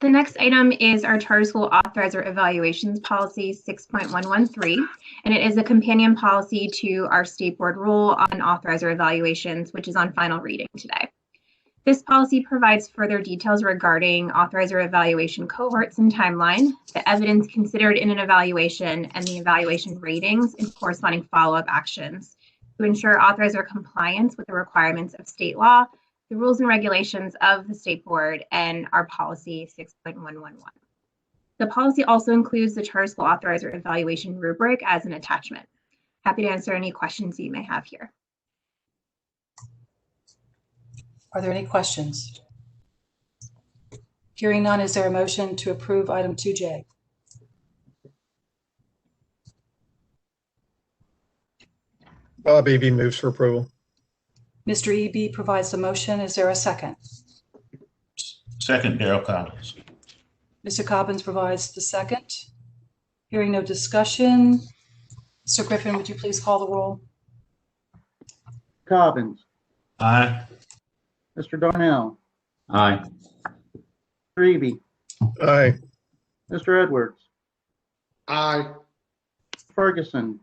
The next item is our charter school authorizer evaluations policy 6.113, and it is a companion policy to our state board rule on authorizer evaluations, which is on final reading today. This policy provides further details regarding authorizer evaluation cohorts and timeline, the evidence considered in an evaluation, and the evaluation ratings and corresponding follow-up actions to ensure authorizer compliance with the requirements of state law, the rules and regulations of the state board, and our policy 6.111. The policy also includes the charter school authorizer evaluation rubric as an attachment. Happy to answer any questions you may have here. Are there any questions? Hearing none, is there a motion to approve item 2J? Bob Eby moves for approval. Mr. Eby provides the motion. Is there a second? Second, Darrell Collins. Mr. Cobbins provides the second. Hearing no discussion, Mr. Griffin, would you please call the roll? Cobbins. Aye. Mr. Darnell. Aye. Mr. Eby. Aye. Mr. Edwards. Aye. Ferguson.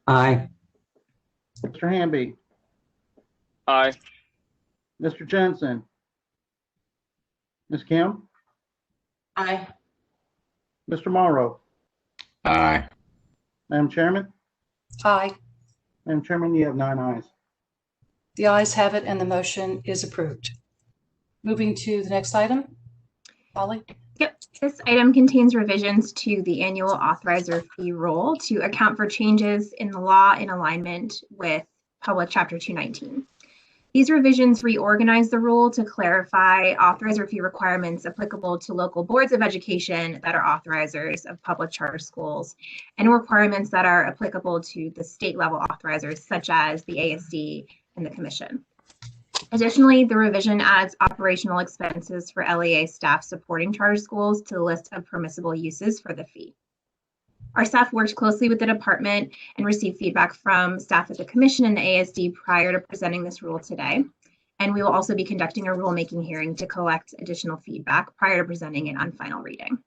Aye. Mr. Hamby. Aye. Mr. Jensen. Ms. Kim. Aye. Mr. Morrow. Aye. Madam Chairman? Aye. Madam Chairman, you have 9 ayes. The ayes have it and the motion is approved. Moving to the next item. Holly? Yep, this item contains revisions to the annual authorizer fee rule to account for changes in the law in alignment with Public Chapter 219. These revisions reorganize the rule to clarify authorizer fee requirements applicable to local boards of education that are authorizers of public charter schools, and requirements that are applicable to the state level authorizers such as the ASD and the Commission. Additionally, the revision adds operational expenses for LEA staff supporting charter schools to the list of permissible uses for the fee. Our staff worked closely with the department and received feedback from staff at the Commission and the ASD prior to presenting this rule today. And we will also be conducting a rulemaking hearing to collect additional feedback prior to presenting it on final reading.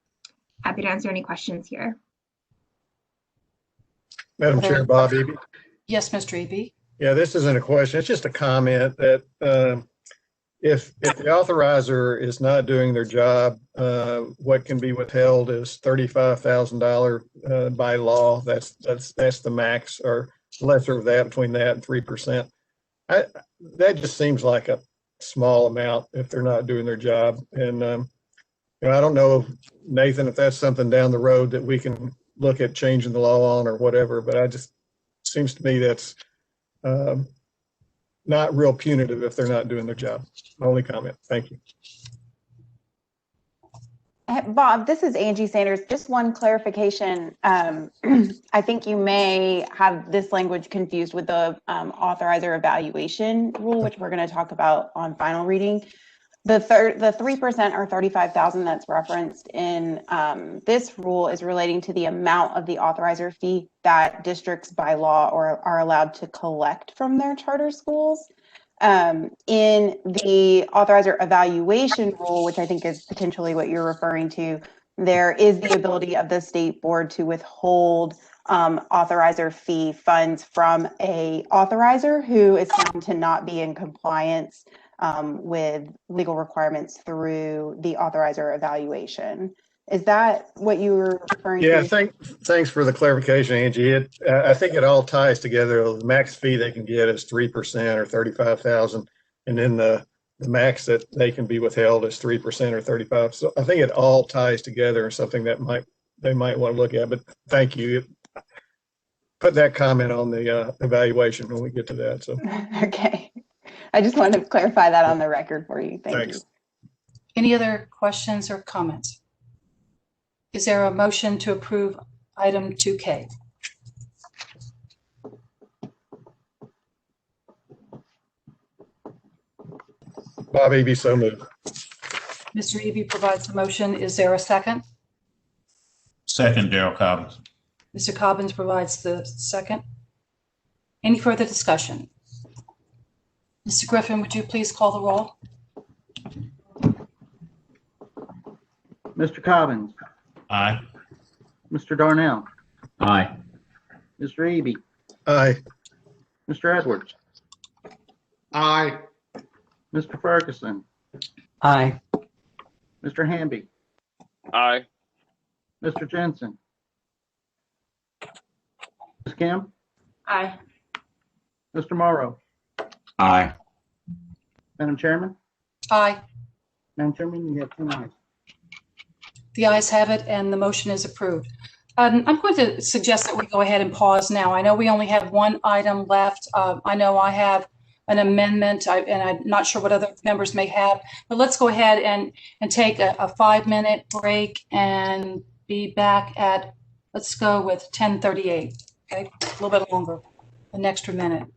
Happy to answer any questions here. Madam Chair, Bob Eby. Yes, Mr. Eby. Yeah, this isn't a question. It's just a comment that if the authorizer is not doing their job, what can be withheld is $35,000 by law. That's the max, or lesser of that, between that and 3%. That just seems like a small amount if they're not doing their job. And I don't know, Nathan, if that's something down the road that we can look at changing the law on or whatever. But seems to me that's not real punitive if they're not doing their job. My only comment. Thank you. Bob, this is Angie Sanders. Just one clarification. I think you may have this language confused with the authorizer evaluation rule, which we're going to talk about on final reading. The 3% or 35,000 that's referenced in this rule is relating to the amount of the authorizer fee that districts by law are allowed to collect from their charter schools. In the authorizer evaluation rule, which I think is potentially what you're referring to, there is the ability of the state board to withhold authorizer fee funds from a authorizer who is found to not be in compliance with legal requirements through the authorizer evaluation. Is that what you were referring Yeah, to? thanks for the clarification, Angie. I think it all ties together. The max fee they can get is 3% or 35,000, and then the max that they can be withheld is 3% or 35. So I think it all ties together, and something that they might want to look at. But thank you. Put that comment on the evaluation when we get to that. So Okay, I just wanted to clarify that on the record for you. Thank you. Any other questions or comments? Is there a motion to approve item 2K? Bob Eby, so moved. Mr. Eby provides the motion. Is there a second? Second, Darrell Cobbins. Mr. Cobbins provides the second. Any further discussion? Mr. Griffin, would you please call the roll? Mr. Cobbins, Aye. Mr. Darnell, Aye. Mr. Eby, Aye. Mr. Edwards, Aye. Mr. Ferguson, Aye. Mr. Hamby, Aye. Mr. Jensen, Ms. Kim, Aye. Mr. Morrow, Aye. Madam Chairman. Aye. Madam Chairman, you have 10 ayes. The ayes have it, and the motion is approved. I'm going to suggest that we go ahead and pause now. I know we only have one item left. I know I have an amendment, and I'm not sure what other members may have, but let's go ahead and take a 5-minute break and be back at, let's go with 10:38, okay? A little bit longer, an extra minute.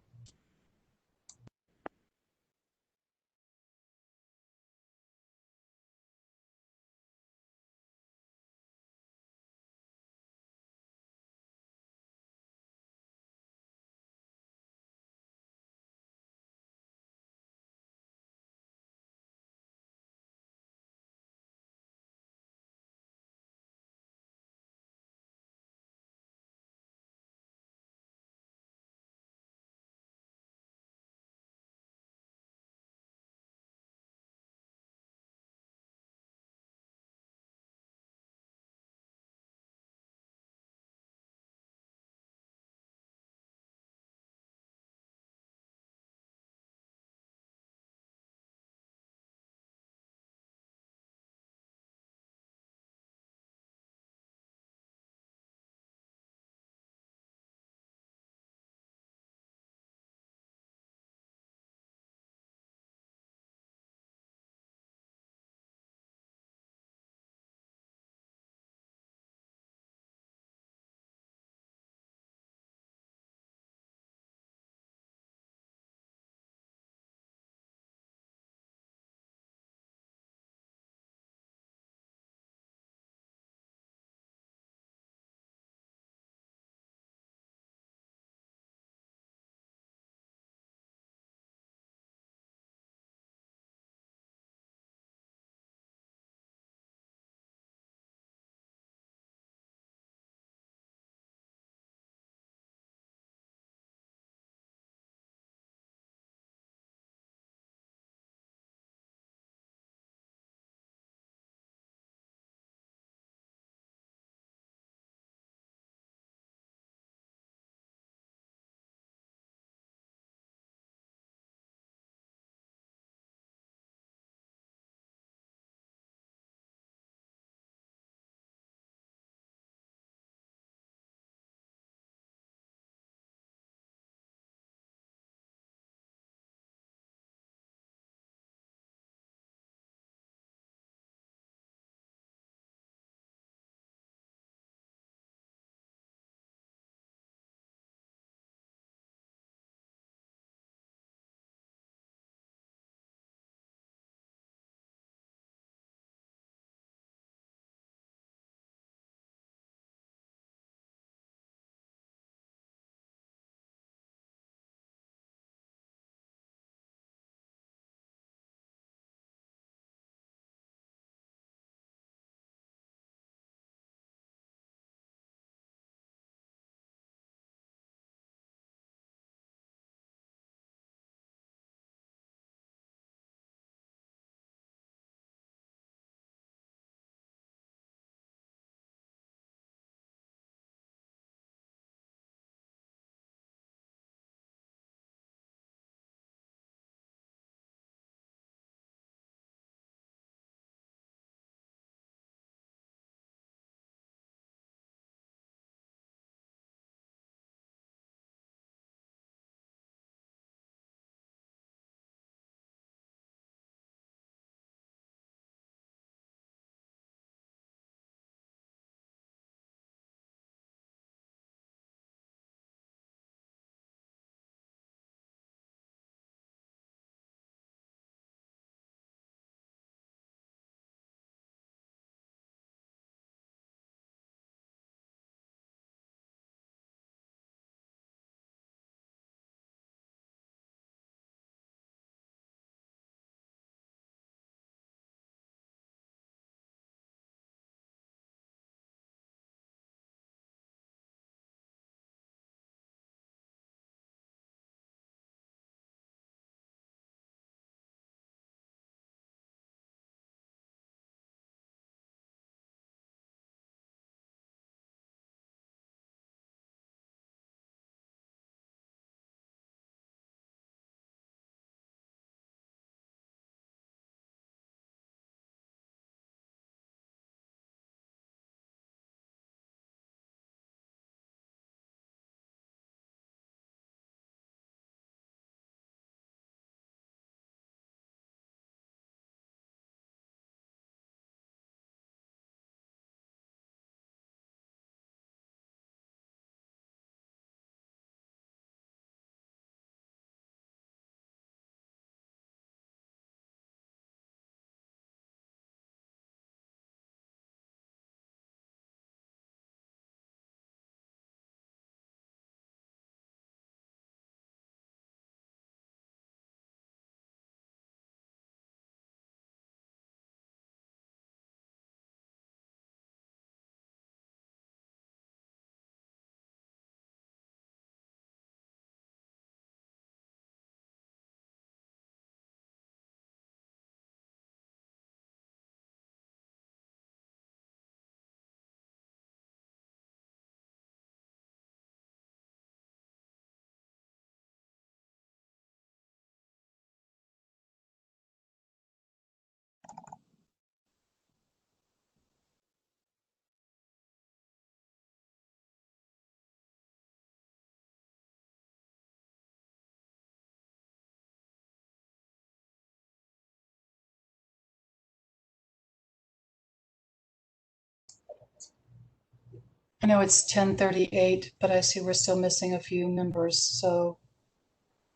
I know it's 10:38, but I see we're still missing a few members, so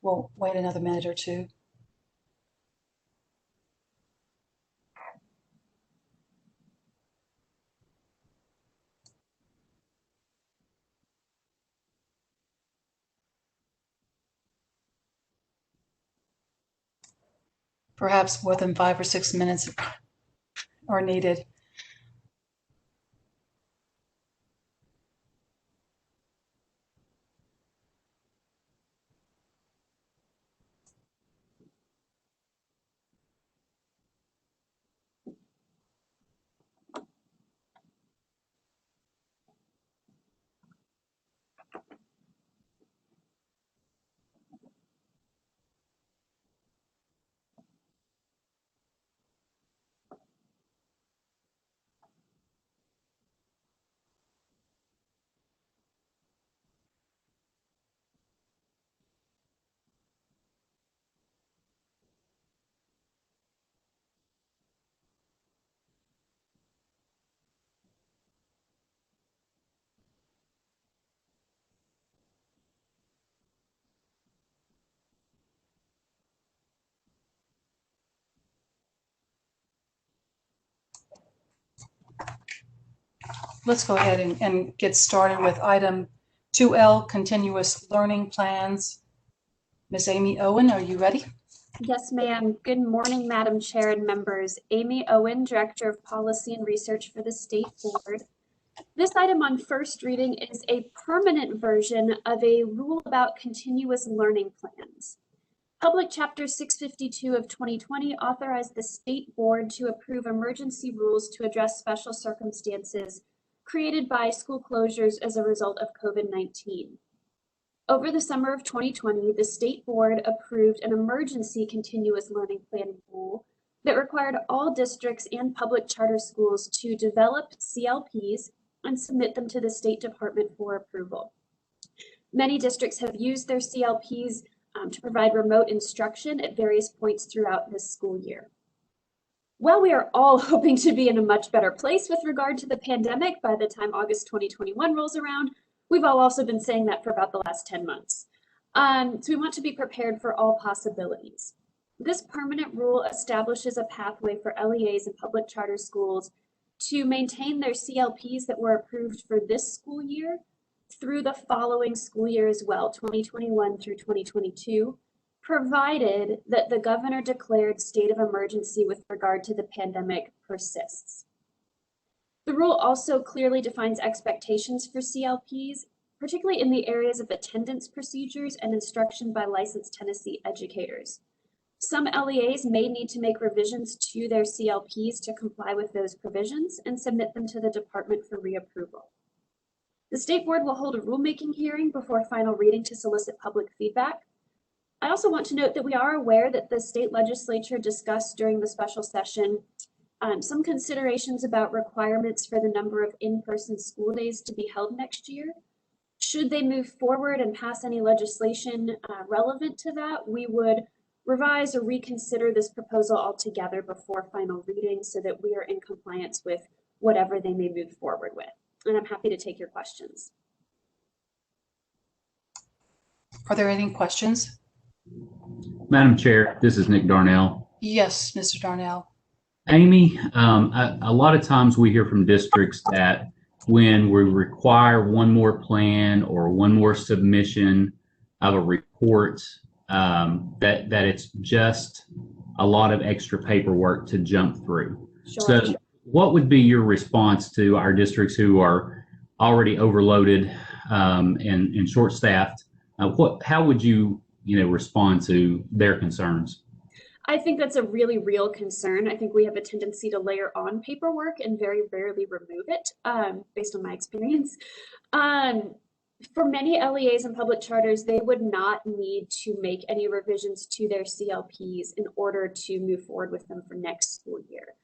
we'll wait another minute or two. Perhaps more than 5 or 6 minutes are needed. Let's go ahead and get started with item 2L, continuous learning plans. Ms. Amy Owen, are you ready? Yes, ma'am. Good morning, Madam Chair and members. Amy Owen, Director of Policy and Research for the State Board. This item on first reading is a permanent version of a rule about continuous learning plans. Public Chapter 652 of 2020 authorized the State Board to approve emergency rules to address special circumstances created by school closures as a result of COVID-19. Over the summer of 2020, the State Board approved an emergency continuous learning plan rule that required all districts and public charter schools to develop CLPs and submit them to the State Department for approval. Many districts have used their CLPs to provide remote instruction at various points throughout this school year. While we are all hoping to be in a much better place with regard to the pandemic by the time August 2021 rolls around, we've all also been saying that for about the last 10 months. So we want to be prepared for all possibilities. This permanent rule establishes a pathway for LEAs and public charter schools to maintain their CLPs that were approved for this school year through the following school year as well, 2021 through 2022, provided that the governor declared state of emergency with regard to the pandemic persists. The rule also clearly defines expectations for CLPs, particularly in the areas of attendance procedures and instruction by licensed Tennessee educators. Some LEAs may need to make revisions to their CLPs to comply with those provisions and submit them to the department for reapproval. The State Board will hold a rulemaking hearing before final reading to solicit public feedback. I also want to note that we are aware that the state legislature discussed during the special session some considerations about requirements for the number of in-person school days to be held next year. Should they move forward and pass any legislation relevant to that, we would revise or reconsider this proposal altogether before final reading so that we are in compliance with whatever they may move forward with. And I'm happy to take your questions. Are there any questions? Madam Chair, this is Nick Darnell. Yes, Mr. Darnell. Amy, a lot of times we hear from districts that when we require one more plan or one more submission of a report, that it's just a lot of extra paperwork to jump through. Sure. So what would be your response to our districts who are already overloaded and short-staffed? How would you respond to their concerns? I think that's a really real concern. I think we have a tendency to layer on paperwork and very rarely remove it, based on my experience. For many LEAs and public charters, they would not need to make any revisions to their CLPs in order to move forward with them for next school year.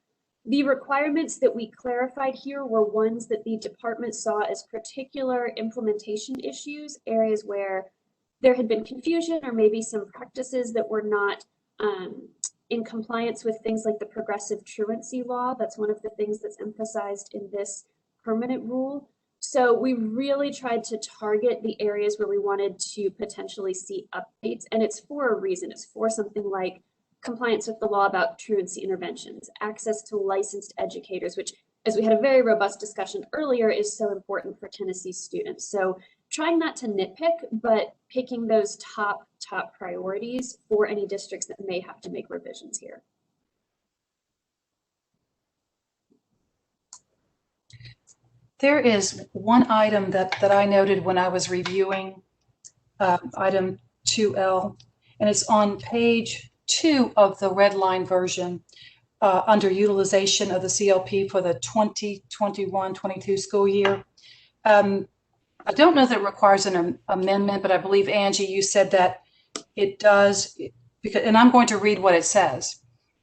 The requirements that we clarified here were ones that the department saw as particular implementation issues, areas where there had been confusion or maybe some practices that were not in compliance with things like the progressive truancy law. That's one of the things that's emphasized in this permanent rule. So we really tried to target the areas where we wanted to potentially see updates, and it's for a reason. It's for something like compliance with the law about truancy interventions, access to licensed educators, which, as we had a very robust discussion earlier, is so important for Tennessee students. So trying not to nitpick, but picking those top priorities for any districts that may have to make revisions here. There is one item that I noted when I was reviewing item 2L, and it's on page 2 of the red line version under utilization of the CLP for the 2021-22 school year. I don't know that it requires an amendment, but I believe, Angie, you said that it does, because, and I'm going to read what it says.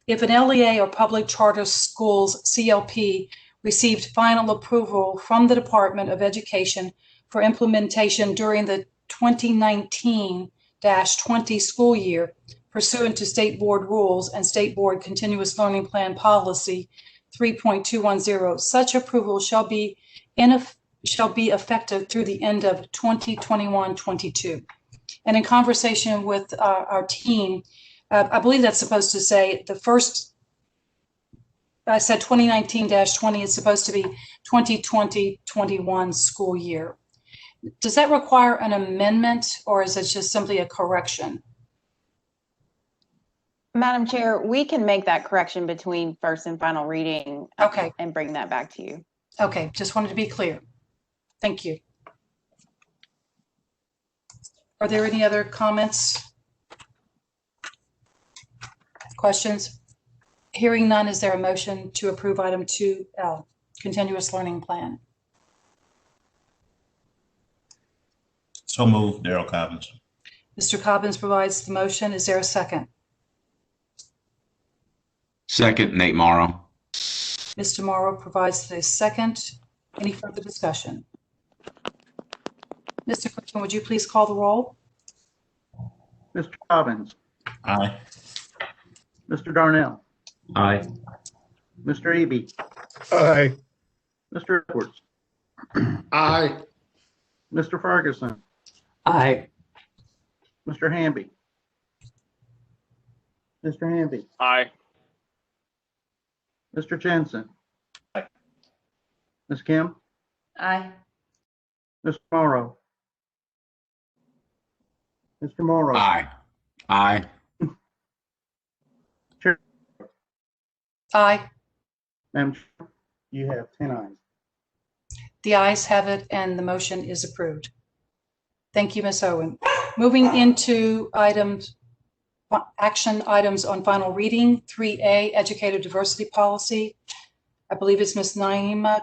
If an LEA or public charter schools CLP received final approval from the Department of Education for implementation during the 2019-20 school year pursuant to State Board rules and State Board Continuous Learning Plan Policy 3.210, such approval shall be effective through the end of 2021-22. And in conversation with our team, I believe that's supposed to say the first, I said 2019-20, it's supposed to be 2020-21 school year. Does that require an amendment, or is it just simply a correction? Madam Chair, we can make that correction between first and final reading. Okay. And bring that back to you. Okay, just wanted to be clear. Thank you. Are there any other comments? Questions? Hearing none, is there a motion to approve item 2L, continuous learning plan? So moved, Darrell Cobbins. Mr. Cobbins provides the motion. Is there a second? Second, Nate Morrow. Mr. Morrow provides the second. Any further discussion? Mr. Clerk, would you please call the roll? Mr. Cobbins, Aye. Mr. Darnell, Aye. Mr. Eby, Aye. Mr. Edwards, Aye. Mr. Ferguson, Aye. Mr. Hamby, Mr. Hamby, Aye. Mr. Jensen, Aye. Ms. Kim, Aye. Mr. Morrow, Mr. Morrow. Aye. Aye. Chair, Aye. Madam Chair, you have 10 ayes. The ayes have it, and the motion is approved. Thank you, Ms. Owen. Moving into action items on final reading, 3A, Educator Diversity Policy. I believe it's Ms. Naima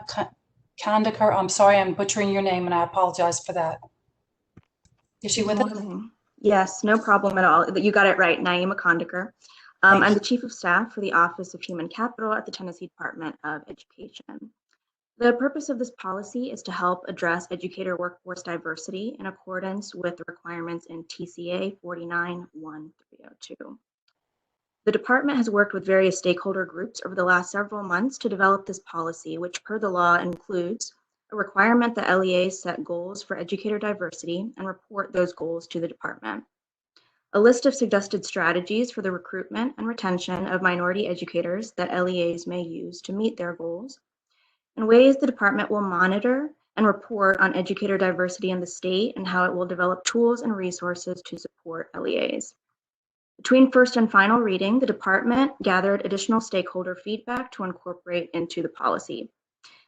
Kandakar. I'm sorry, I'm butchering your name, and I apologize for that. Is she with us? Yes, no problem at all. You got it right, Naima Kandakar. I'm the Chief of Staff for the Office of Human Capital at the Tennessee Department of Education. The purpose of this policy is to help address educator workforce diversity in accordance with the requirements in TCA 49-1302. The department has worked with various stakeholder groups over the last several months to develop this policy, which per the law includes a requirement that LEAs set goals for educator diversity and report those goals to the department, a list of suggested strategies for the recruitment and retention of minority educators that LEAs may use to meet their goals, and ways the department will monitor and report on educator diversity in the state and how it will develop tools and resources to support LEAs. Between first and final reading, the department gathered additional stakeholder feedback to incorporate into the policy.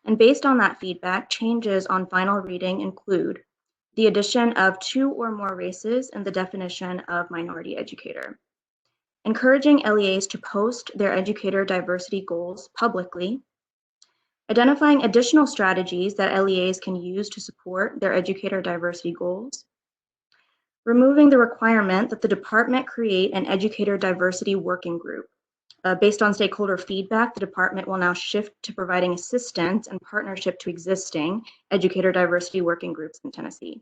And based on that feedback, changes on final reading include the addition of 2 or more races in the definition of minority educator, encouraging LEAs to post their educator diversity goals publicly, identifying additional strategies that LEAs can use to support their educator diversity goals, removing the requirement that the department create an educator diversity working group. Based on stakeholder feedback, the department will now shift to providing assistance and partnership to existing educator diversity working groups in Tennessee.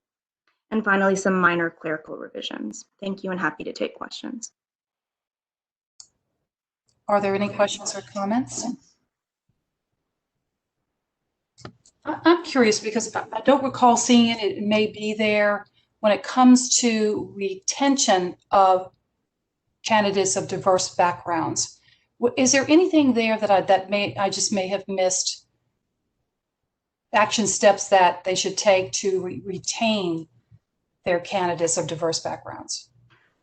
And finally, some minor clerical revisions. Thank you and happy to take questions. Are there any questions or comments? I'm curious because I don't recall seeing it. It may be there when it comes to retention of candidates of diverse backgrounds. Is there anything there that I just may have missed? Action steps that they should take to retain their candidates of diverse backgrounds?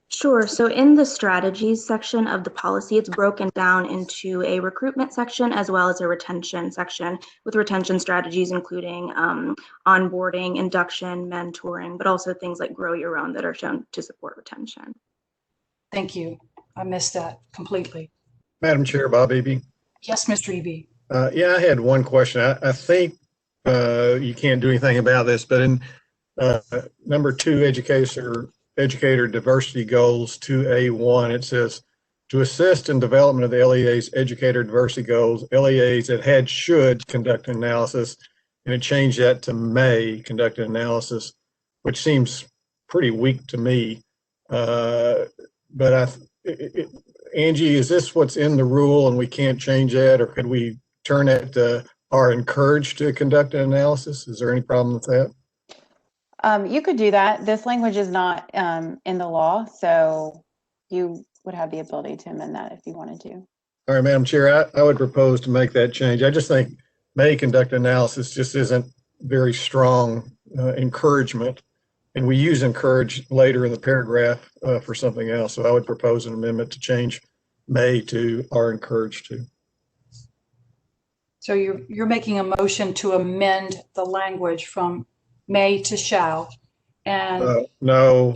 Sure. So in the strategies section of the policy, it's broken down into a recruitment section as well as a retention section, with retention strategies including onboarding, induction, mentoring, but also things like grow your own that are shown to support retention. Thank you. I missed that completely. Madam Chair, Bob Eby. Yes, Mr. Eby. Yeah, I had one question. I think you can't do anything about this, but in number 2, educator diversity goals 2A1, it says to assist in development of the LEA's educator diversity goals, LEAs that had should conduct an analysis, and it changed that to may conduct an analysis, which seems pretty weak to me. But Angie, is this what's in the rule and we can't change that, or could we turn it to are encouraged to conduct an analysis? Is there any problem with that? You could do that. This language is not in the law, so you would have the ability to amend that if you wanted to. All right, Madam Chair, I would propose to make that change. I just think may conduct analysis just isn't very strong encouragement. And we use encourage later in the paragraph for something else. So I would propose an amendment to change may to are encouraged to. So you're making a motion to amend the language from may to shall, and no,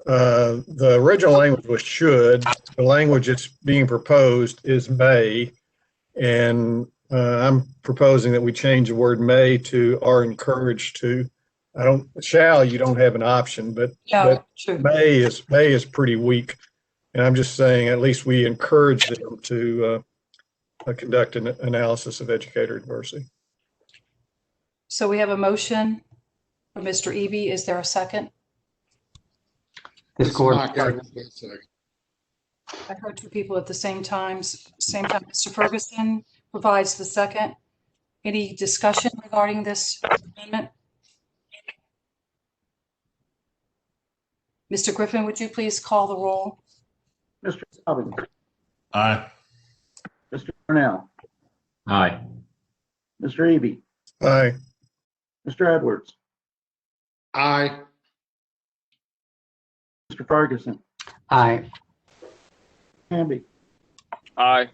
the original language was should. The language that's being proposed is may, and I'm proposing that we change the word may to are encouraged to. You don't have an option, but, yeah, but may is pretty weak, and I'm just saying at least we encourage them to conduct an analysis of educator diversity. So we have a motion for Mr. Eby. Is there a second? This court. I heard two people at the same time. Mr. Ferguson provides the second. Any discussion regarding this amendment? Mr. Griffin, would you please call the roll? Mr. Cobbins. Aye. Mr. Darnell. Aye. Mr. Eby. Aye. Mr. Edwards. Aye. Mr. Ferguson. Aye. Hamby. Aye.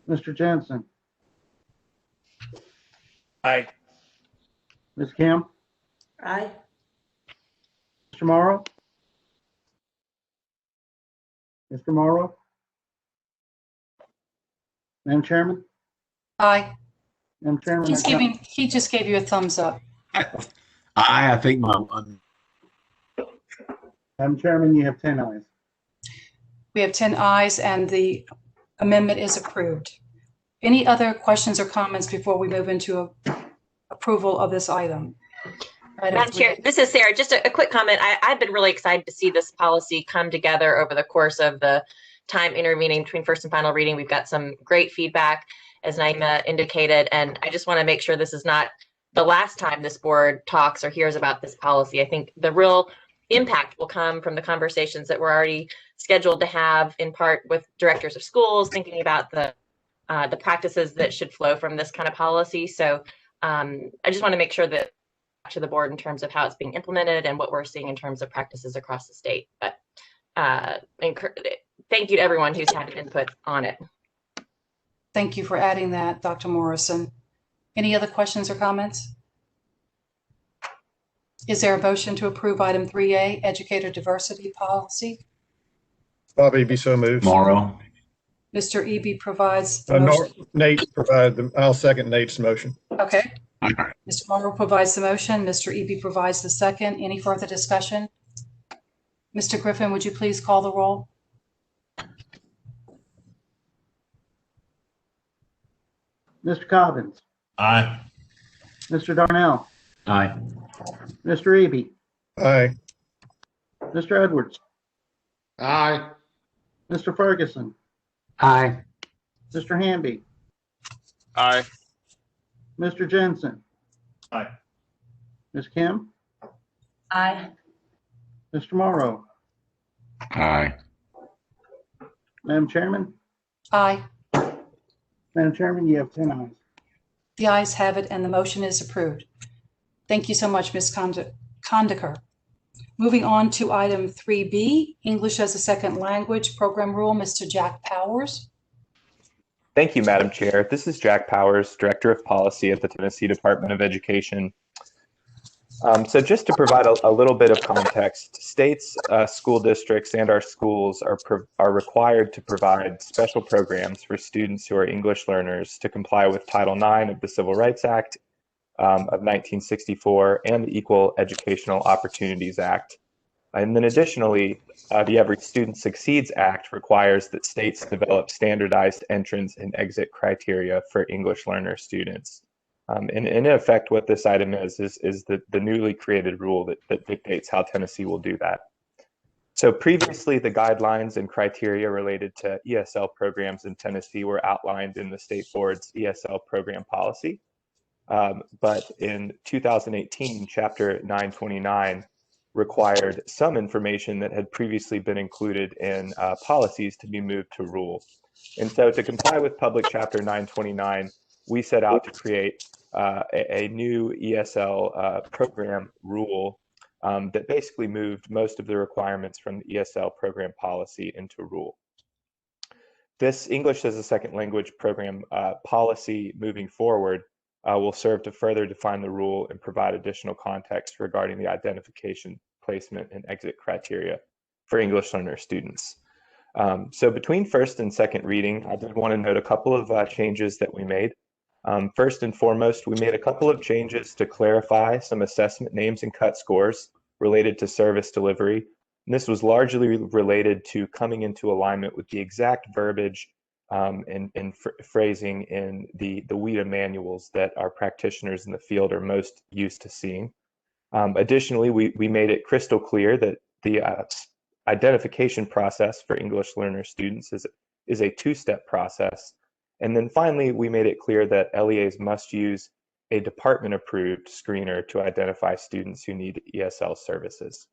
Mr. Jensen. Aye. Ms. Kim. Aye. Mr. Morrow. Mr. Morrow. Madam Chairman. Aye. Madam Chairman. He just gave you a thumbs up. I think Madam Chairman, you have 10 ayes. We have 10 ayes and the amendment is approved. Any other questions or comments before we move into approval of this item? Madam Chair, this is Sarah. Just a quick comment. I've been really excited to see this policy come together over the course of the time intervening between first and final reading. We've got some great feedback, as Naima indicated, and I just want to make sure this is not the last time this board talks or hears about this policy. I think the real impact will come from the conversations that we're already scheduled to have, in part with directors of schools, thinking about the practices that should flow from this kind of policy. So I just want to make sure that to the board in terms of how it's being implemented and what we're seeing in terms of practices across the state. But thank you to everyone who's had input on it. Thank you for adding that, Dr. Morrison. Any other questions or comments? Is there a motion to approve item 3A, educator diversity policy? Bob Eby so moved. Morrow. Mr. Eby provides the motion. Nate provided them. I'll second Nate's motion. Okay. Mr. Morrow provides the motion. Mr. Eby provides the second. Any further discussion? Mr. Griffin, would you please call the roll? Mr. Cobbins. Aye. Mr. Darnell. Aye. Mr. Eby. Aye. Mr. Edwards. Aye. Mr. Ferguson. Aye. Mr. Hamby. Aye. Mr. Jensen, Aye. Ms. Kim, Aye. Mr. Morrow, Aye. Madam Chairman. Aye. Madam Chairman, you have 10 ayes. The ayes have it, and the motion is approved. Thank you so much, Ms. Kondaker. Moving on to item 3B, English as a Second Language Program Rule, Mr. Jack Powers. Thank you, Madam Chair. This is Jack Powers, Director of Policy at the Tennessee Department of Education. So just to provide a little bit of context, states, school districts, and our schools are required to provide special programs for students who are English learners to comply with Title IX of the Civil Rights Act of 1964 and the Equal Educational Opportunities Act. And then additionally, the Every Student Succeeds Act requires that states develop standardized entrance and exit criteria for English learner students. And in effect, what this item is the newly created rule that dictates how Tennessee will do that. So previously, the guidelines and criteria related to ESL programs in Tennessee were outlined in the state board's ESL program policy. But in 2018, Chapter 929 required some information that had previously been included in policies to be moved to rule. And so to comply with Public Chapter 929, we set out to create a new ESL program rule that basically moved most of the requirements from the ESL program policy into rule. This English as a Second Language program policy moving forward will serve to further define the rule and provide additional context regarding the identification, placement, and exit criteria for English learner students. So between first and second reading, I did want to note a couple of changes that we made. First and foremost, we made a couple of changes to clarify some assessment names and cut scores related to service delivery. And this was largely related to coming into alignment with the exact verbiage and phrasing in the WIDA manuals that our practitioners in the field are most used to seeing. Additionally, we made it crystal clear that the identification process for English learner students is a two-step process. And then finally, we made it clear that LEAs must use a department-approved screener to identify students who need ESL services.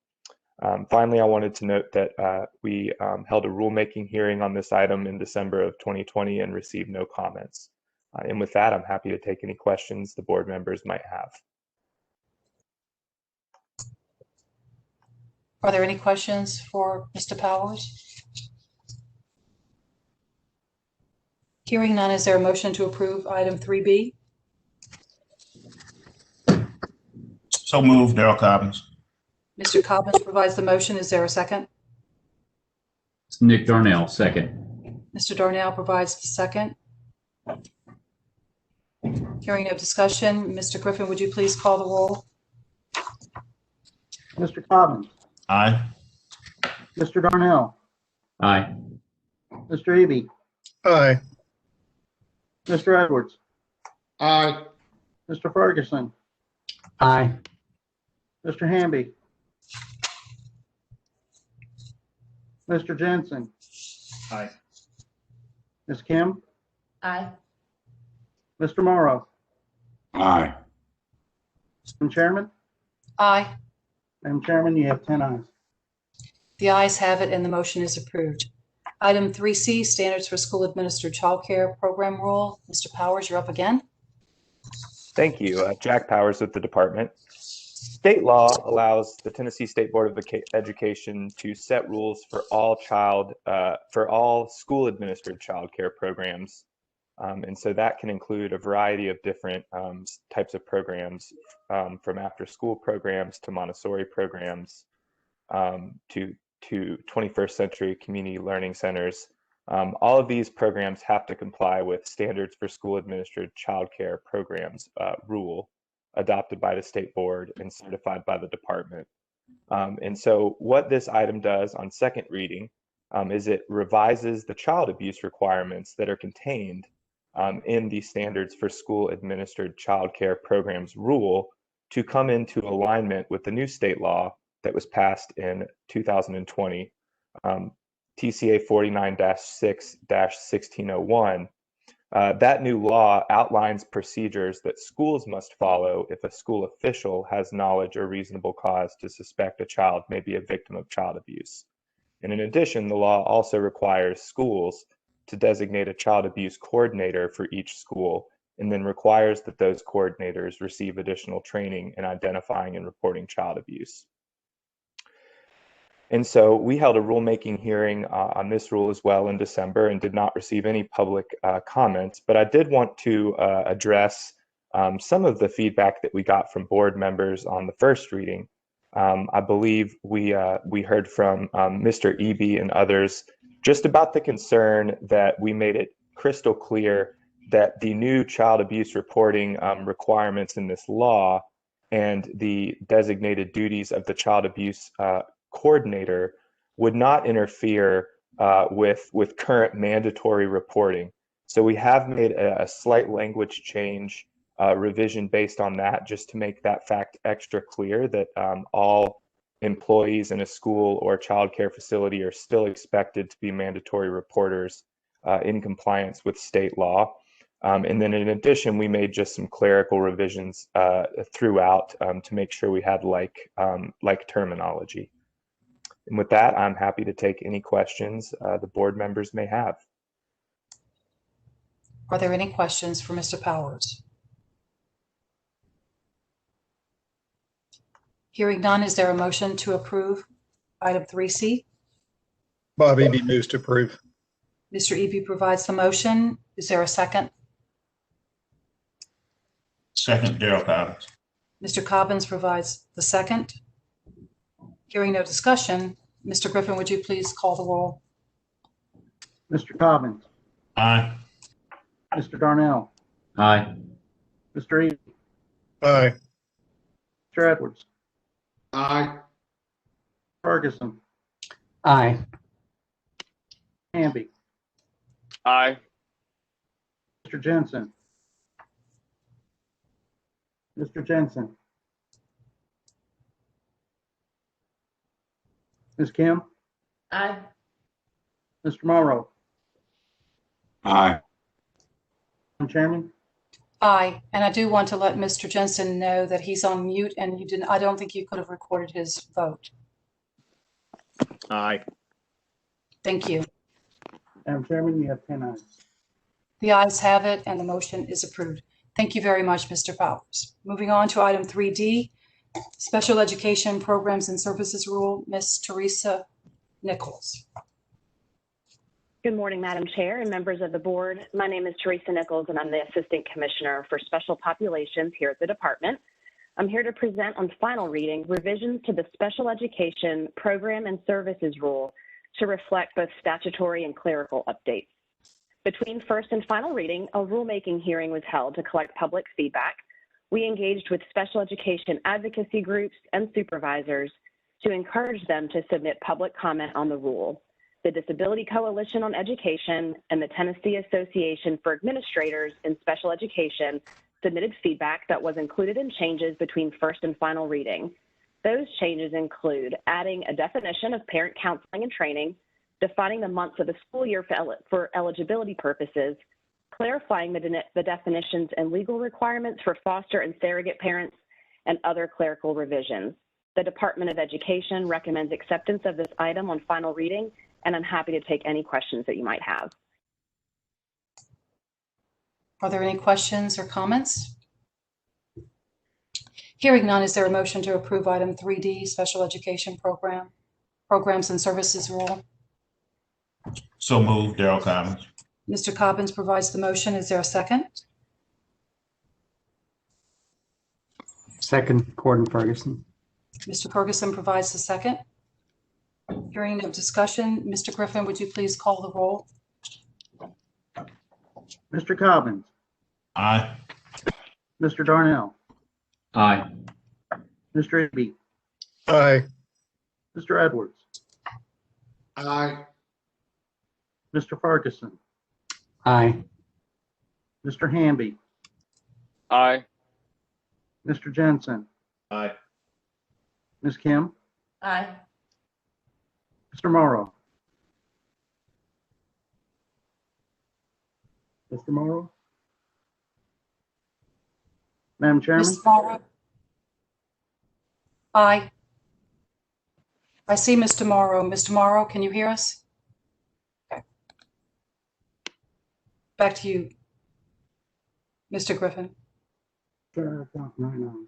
Finally, I wanted to note that we held a rulemaking hearing on this item in December of 2020 and received no comments. And with that, I'm happy to take any questions the board members might have. Are there any questions for Mr. Powers? Hearing none, is there a motion to approve item 3B? So moved, Darrell Cobbins. Mr. Cobbins provides the motion. Is there a second? Nick Darnell, second. Mr. Darnell provides the second. Hearing no discussion, Mr. Griffin, would you please call the roll? Mr. Cobbins, Aye. Mr. Darnell, Aye. Mr. Eby, Aye. Mr. Edwards, Aye. Mr. Ferguson, Aye. Mr. Hamby, Mr. Jensen, Aye. Ms. Kim, Aye. Mr. Morrow, Aye. Madam Chairman. Aye. Madam Chairman, you have 10 ayes. The ayes have it, and the motion is approved. Item 3C, Standards for School Administered Childcare Program Rule. Mr. Powers, you're up again. Thank you. Jack Powers with the department. State law allows the Tennessee State Board of Education to set rules for all school administered childcare programs. And so that can include a variety of different types of programs, from after school programs to Montessori programs to 21st century community learning centers. All of these programs have to comply with Standards for School Administered Childcare Programs rule adopted by the state board and certified by the department. And so what this item does on second reading is it revises the child abuse requirements that are contained in the Standards for School Administered Childcare Programs rule to come into alignment with the new state law that was passed in 2020, TCA 49-6-1601, That new law outlines procedures that schools must follow if a school official has knowledge or reasonable cause to suspect a child may be a victim of child abuse. And in addition, the law also requires schools to designate a child abuse coordinator for each school, and then requires that those coordinators receive additional training in identifying and reporting child abuse. And so we held a rulemaking hearing on this rule as well in December and did not receive any public comments, but I did want to address some of the feedback that we got from board members on the first reading. I believe we heard from Mr. Eby and others just about the concern that we made it crystal clear that the new child abuse reporting requirements in this law and the designated duties of the child abuse coordinator would not interfere with current mandatory reporting. So we have made a slight language change revision based on that, just to make that fact extra clear that all employees in a school or child care facility are still expected to be mandatory reporters in compliance with state law. And then in addition, we made just some clerical revisions throughout to make sure we had like terminology. And with that, I'm happy to take any questions the board members may have. Are there any questions for Mr. Powers? Hearing none, is there a motion to approve item 3C? Bob Eby moves to approve. Mr. Eby provides the motion. Is there a second? Second, Darrell Powers. Mr. Cobbins provides the second. Hearing no discussion, Mr. Griffin, would you please call the roll? Mr. Cobbins, Aye. Mr. Darnell, Aye. Mr. Eby, Aye. Mr. Edwards, Aye. Ferguson, Aye. Hamby, Aye. Mr. Jensen, Mr. Jensen, Ms. Kim, Aye. Mr. Morrow, Aye. Madam Chairman, Aye, and I do want to let Mr. Jensen know that he's on mute and you didn't, I don't think you could have recorded his vote. Aye. Thank you. Madam Chairman, you have 10 ayes. The ayes have it and the motion is approved. Thank you very much, Mr. Powers. Moving on to item 3D, Special Education Programs and Services Rule, Ms. Teresa Nichols. Good morning, Madam Chair and members of the board. My name is Teresa Nichols, and I'm the Assistant Commissioner for Special Populations here at the department. I'm here to present on final reading revisions to the Special Education Program and Services Rule to reflect both statutory and clerical updates. Between first and final reading, a rulemaking hearing was held to collect public feedback. We engaged with special education advocacy groups and supervisors to encourage them to submit public comment on the rule. The Disability Coalition on Education and the Tennessee Association for Administrators in Special Education submitted feedback that was included in changes between first and final reading. Those changes include adding a definition of parent counseling and training, defining the months of the school year for eligibility purposes, clarifying the definitions and legal requirements for foster and surrogate parents, and other clerical revisions. The Department of Education recommends acceptance of this item on final reading, and I'm happy to take any questions that you might have. Are there any questions or comments? Hearing none, is there a motion to approve item 3D, Special Education Programs and Services Rule? So moved, Darrell Cobbins. Mr. Cobbins provides the motion. Is there a second? Second, Gordon Ferguson. Mr. Ferguson provides the second. Hearing no discussion, Mr. Griffin, would you please call the roll? Mr. Cobbins, Aye. Mr. Darnell, Aye. Mr. Eby, Aye. Mr. Edwards, Aye. Mr. Ferguson, Aye. Mr. Hamby, Aye. Mr. Jensen, Aye. Ms. Kim, Aye. Mr. Morrow, Mr. Morrow? Madam Chairman? Mr. Morrow? Aye. I see Mr. Morrow. Mr. Morrow, can you hear us? Okay. Back to you, Mr. Griffin. Sure, I've got 9 ayes.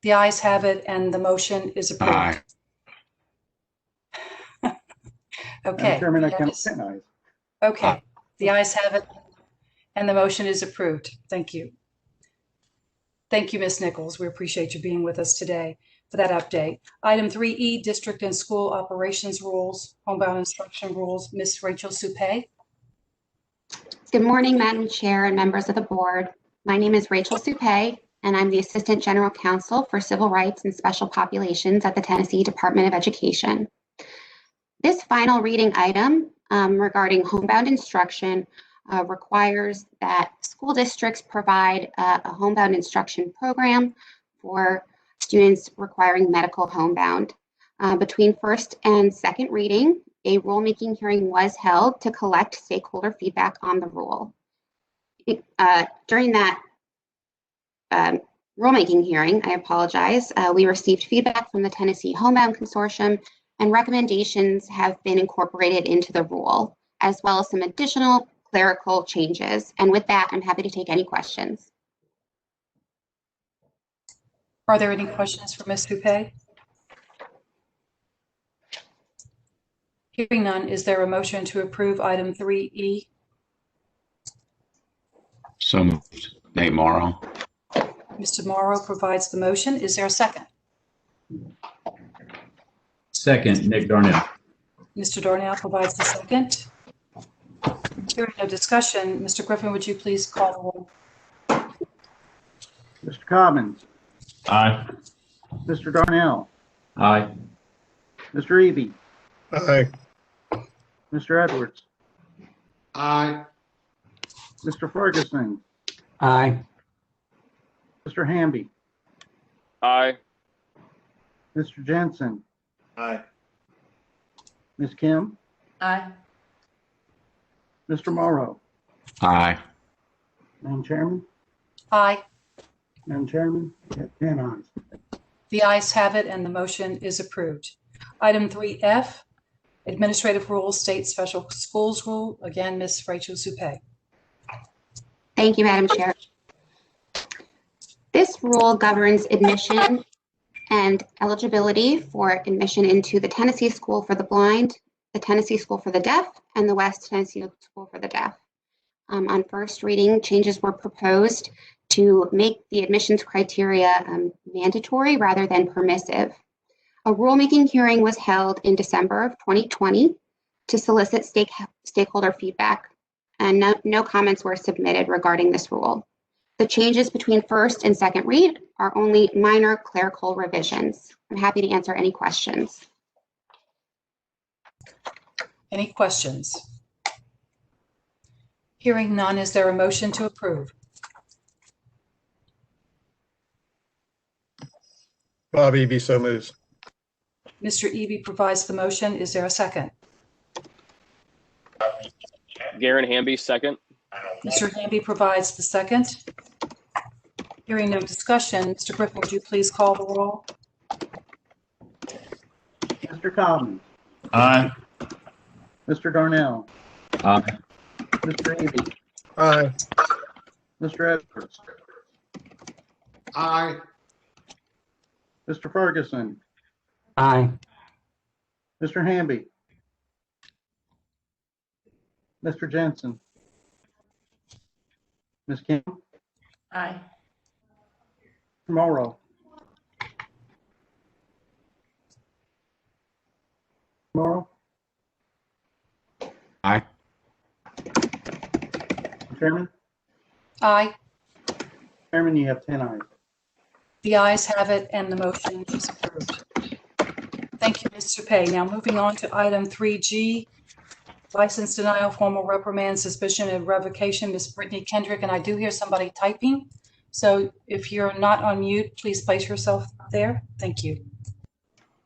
The ayes have it, and the motion is approved. Aye. Okay. Madam Chairman, I that count is- 10 ayes. Okay, the ayes have it, and the motion is approved. Thank you. Thank you, Ms. Nichols. We appreciate you being with us today for that update. Item 3E, District and School Operations Rules, Homebound Instruction Rules. Ms. Rachel Supay. Good morning, Madam Chair and members of the board. My name is Rachel Supay, and I'm the Assistant General Counsel for Civil Rights and Special Populations at the Tennessee Department of Education. This final reading item regarding homebound instruction requires that school districts provide a homebound instruction program for students requiring medical homebound. Between first and second reading, a rulemaking hearing was held to collect stakeholder feedback on the rule. During that rulemaking hearing, we received feedback from the Tennessee Homebound Consortium, and recommendations have been incorporated into the rule, as well as some additional clerical changes. And with that, I'm happy to take any questions. Are there any questions for Ms. Supay? Hearing none, is there a motion to approve item 3E? So moved. Nate Morrow. Mr. Morrow provides the motion. Is there a second? Second, Nick Darnell. Mr. Darnell provides the second. Hearing no discussion, Mr. Griffin, would you please call the roll? Mr. Cobbins? Aye. Mr. Darnell? Aye. Mr. Eby? Aye. Mr. Edwards? Aye. Mr. Ferguson? Aye. Mr. Hamby? Aye. Mr. Jensen? Aye. Ms. Kim? Aye. Mr. Morrow? Aye. Madam Chairman? Aye. Madam Chairman, you have 10 ayes. The ayes have it, and the motion is approved. Item 3F, Administrative Rules, State Special Schools Rule. Again, Ms. Rachel Supay. Thank you, Madam Chair. This rule governs admission and eligibility for admission into the Tennessee School for the Blind, the Tennessee School for the Deaf, and the West Tennessee School for the Deaf. On first reading, changes were proposed to make the admissions criteria mandatory rather than permissive. A rulemaking hearing was held in December of 2020 to solicit stakeholder feedback, and no comments were submitted regarding this rule. The changes between first and second read are only minor clerical revisions. I'm happy to answer any questions. Any questions? Hearing none, is there a motion to approve? Bob Eby so moves. Mr. Eby provides the motion. Is there a second? Garen Hamby, second. Mr. Hamby provides the second. Hearing no discussion, Mr. Griffin, would you please call the roll? Mr. Cobbins? Aye. Mr. Darnell? Aye. Mr. Eby? Aye. Mr. Edwards? Aye. Mr. Ferguson? Aye. Mr. Hamby? Mr. Jensen? Ms. Kim? Aye. Morrow? Morrow? Aye. Chairman? Aye. Chairman, you have 10 ayes. The ayes have it, and the motion is approved. Thank you, Mr. Supay. Now moving on to item 3G, license denial, formal reprimand, suspicion, and revocation. Ms. Brittany Kendrick, and I do hear somebody typing. So if you're not on mute, please place yourself there. Thank you.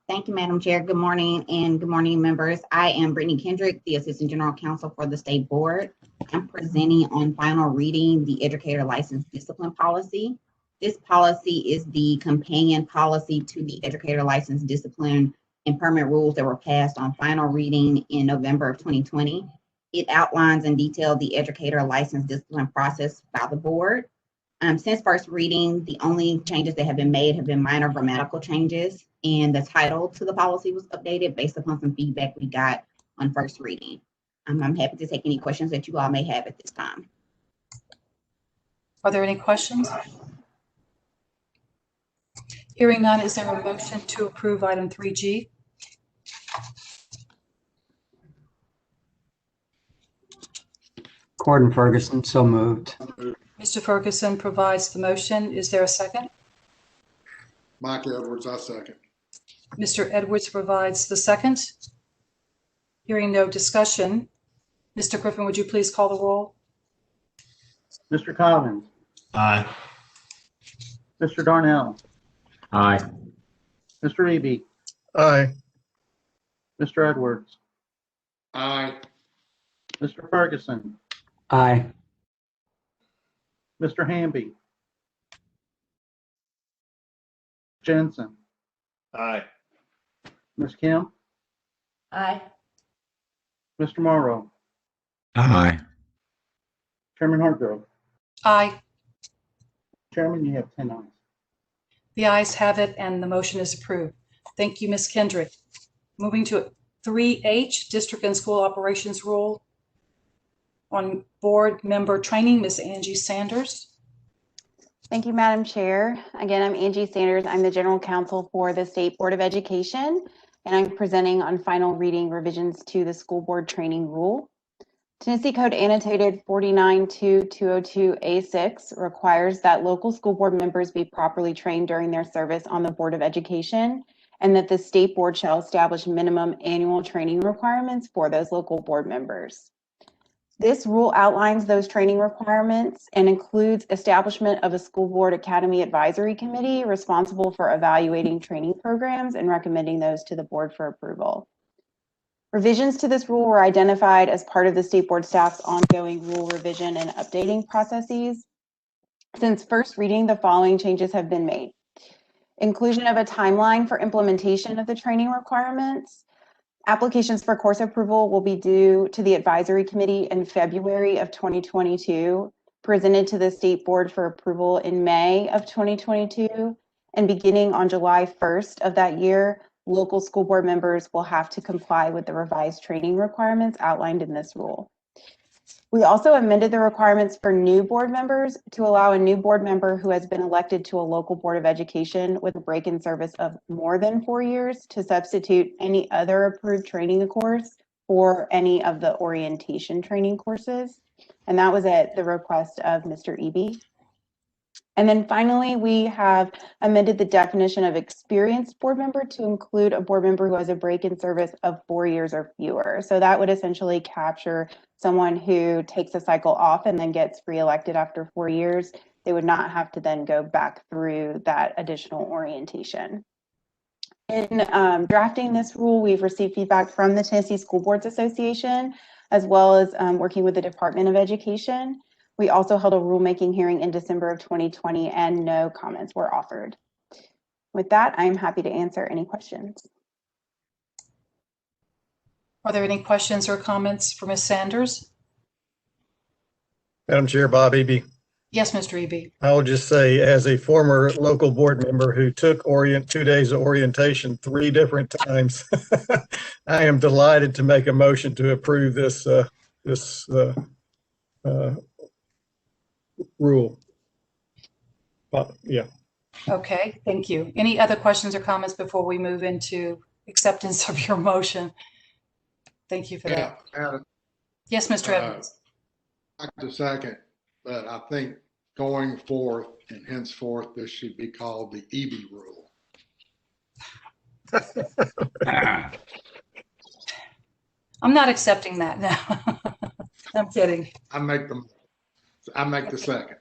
Thank you, Madam Chair. Good morning, and good morning, members. I am Brittany Kendrick, the Assistant General Counsel for the State Board. I'm presenting on final reading the educator license discipline policy. This policy is the companion policy to the educator license discipline and permanent rules that were passed on final reading in November of 2020. It outlines in detail the educator license discipline process by the board. Since first reading, the only changes that have been made have been minor grammatical changes, and the title to the policy was updated based upon some feedback we got on first reading. I'm happy to take any questions that you all may have at this time. Are there any questions? Hearing none, is there a motion to approve item 3G? Gordon Ferguson, so moved. Mr. Ferguson provides the motion. Is there a second? Mike Edwards, I second. Mr. Edwards provides the second. Hearing no discussion, Mr. Griffin, would you please call the roll? Mr. Collins, Aye. Mr. Darnell, Aye. Mr. Eby, Aye. Mr. Edwards, Aye. Mr. Ferguson, Aye. Mr. Hamby, Jensen, Aye. Ms. Kim, Aye. Mr. Morrow, Aye. Chairman Hargrove. Aye. Chairman, you have 10 ayes. The ayes have it, and the motion is approved. Thank you, Ms. Kendrick. Moving to 3H, District and School Operations Rule. On board member training, Ms. Angie Sanders. Thank you, Madam Chair. Again, I'm Angie Sanders. I'm the General Counsel for the State Board of Education, and I'm presenting on final reading revisions to the School Board Training Rule. Tennessee Code Annotated 492202A6 requires that local school board members be properly trained during their service on the Board of Education, and that the State Board shall establish minimum annual training requirements for those local board members. This rule outlines those training requirements and includes establishment of a School Board Academy Advisory Committee responsible for evaluating training programs and recommending those to the board for approval. Revisions to this rule were identified as part of the State Board staff's ongoing rule revision and updating processes. Since first reading, the following changes have been made. Inclusion of a timeline for implementation of the training requirements. Applications for course approval will be due to the advisory committee in February of 2022, presented to the State Board for approval in May of 2022, and beginning on July 1st of that year, local school board members will have to comply with the revised training requirements outlined in this rule. We also amended the requirements for new board members to allow a new board member who has been elected to a local board of education with a break in service of more than 4 years to substitute any other approved training course for any of the orientation training courses. And that was at the request of Mr. Eby. And then finally, we have amended the definition of experienced board member to include a board member who has a break in service of 4 years or fewer. So that would essentially capture someone who takes a cycle off and then gets reelected after 4 years. They would not have to then go back through that additional orientation. In drafting this rule, we've received feedback from the Tennessee School Boards Association, as well as working with the Department of Education. We also held a rulemaking hearing in December of 2020 and no comments were offered. With that, I'm happy to answer any questions. Are there any questions or comments for Ms. Sanders? Madam Chair, Bob Eby. Yes, Mr. Eby. I will just say, as a former local board member who took 2 days of orientation 3 different times, I am delighted to make a motion to approve this rule. Yeah. Okay, thank you. Any other questions or comments before we move into acceptance of your motion? Thank you for that. Adam, Yes, Mr. Evans. I have to second, but I think going forth and henceforth, this should be called the Eby rule. I'm not accepting that now. I'm kidding. I make the second.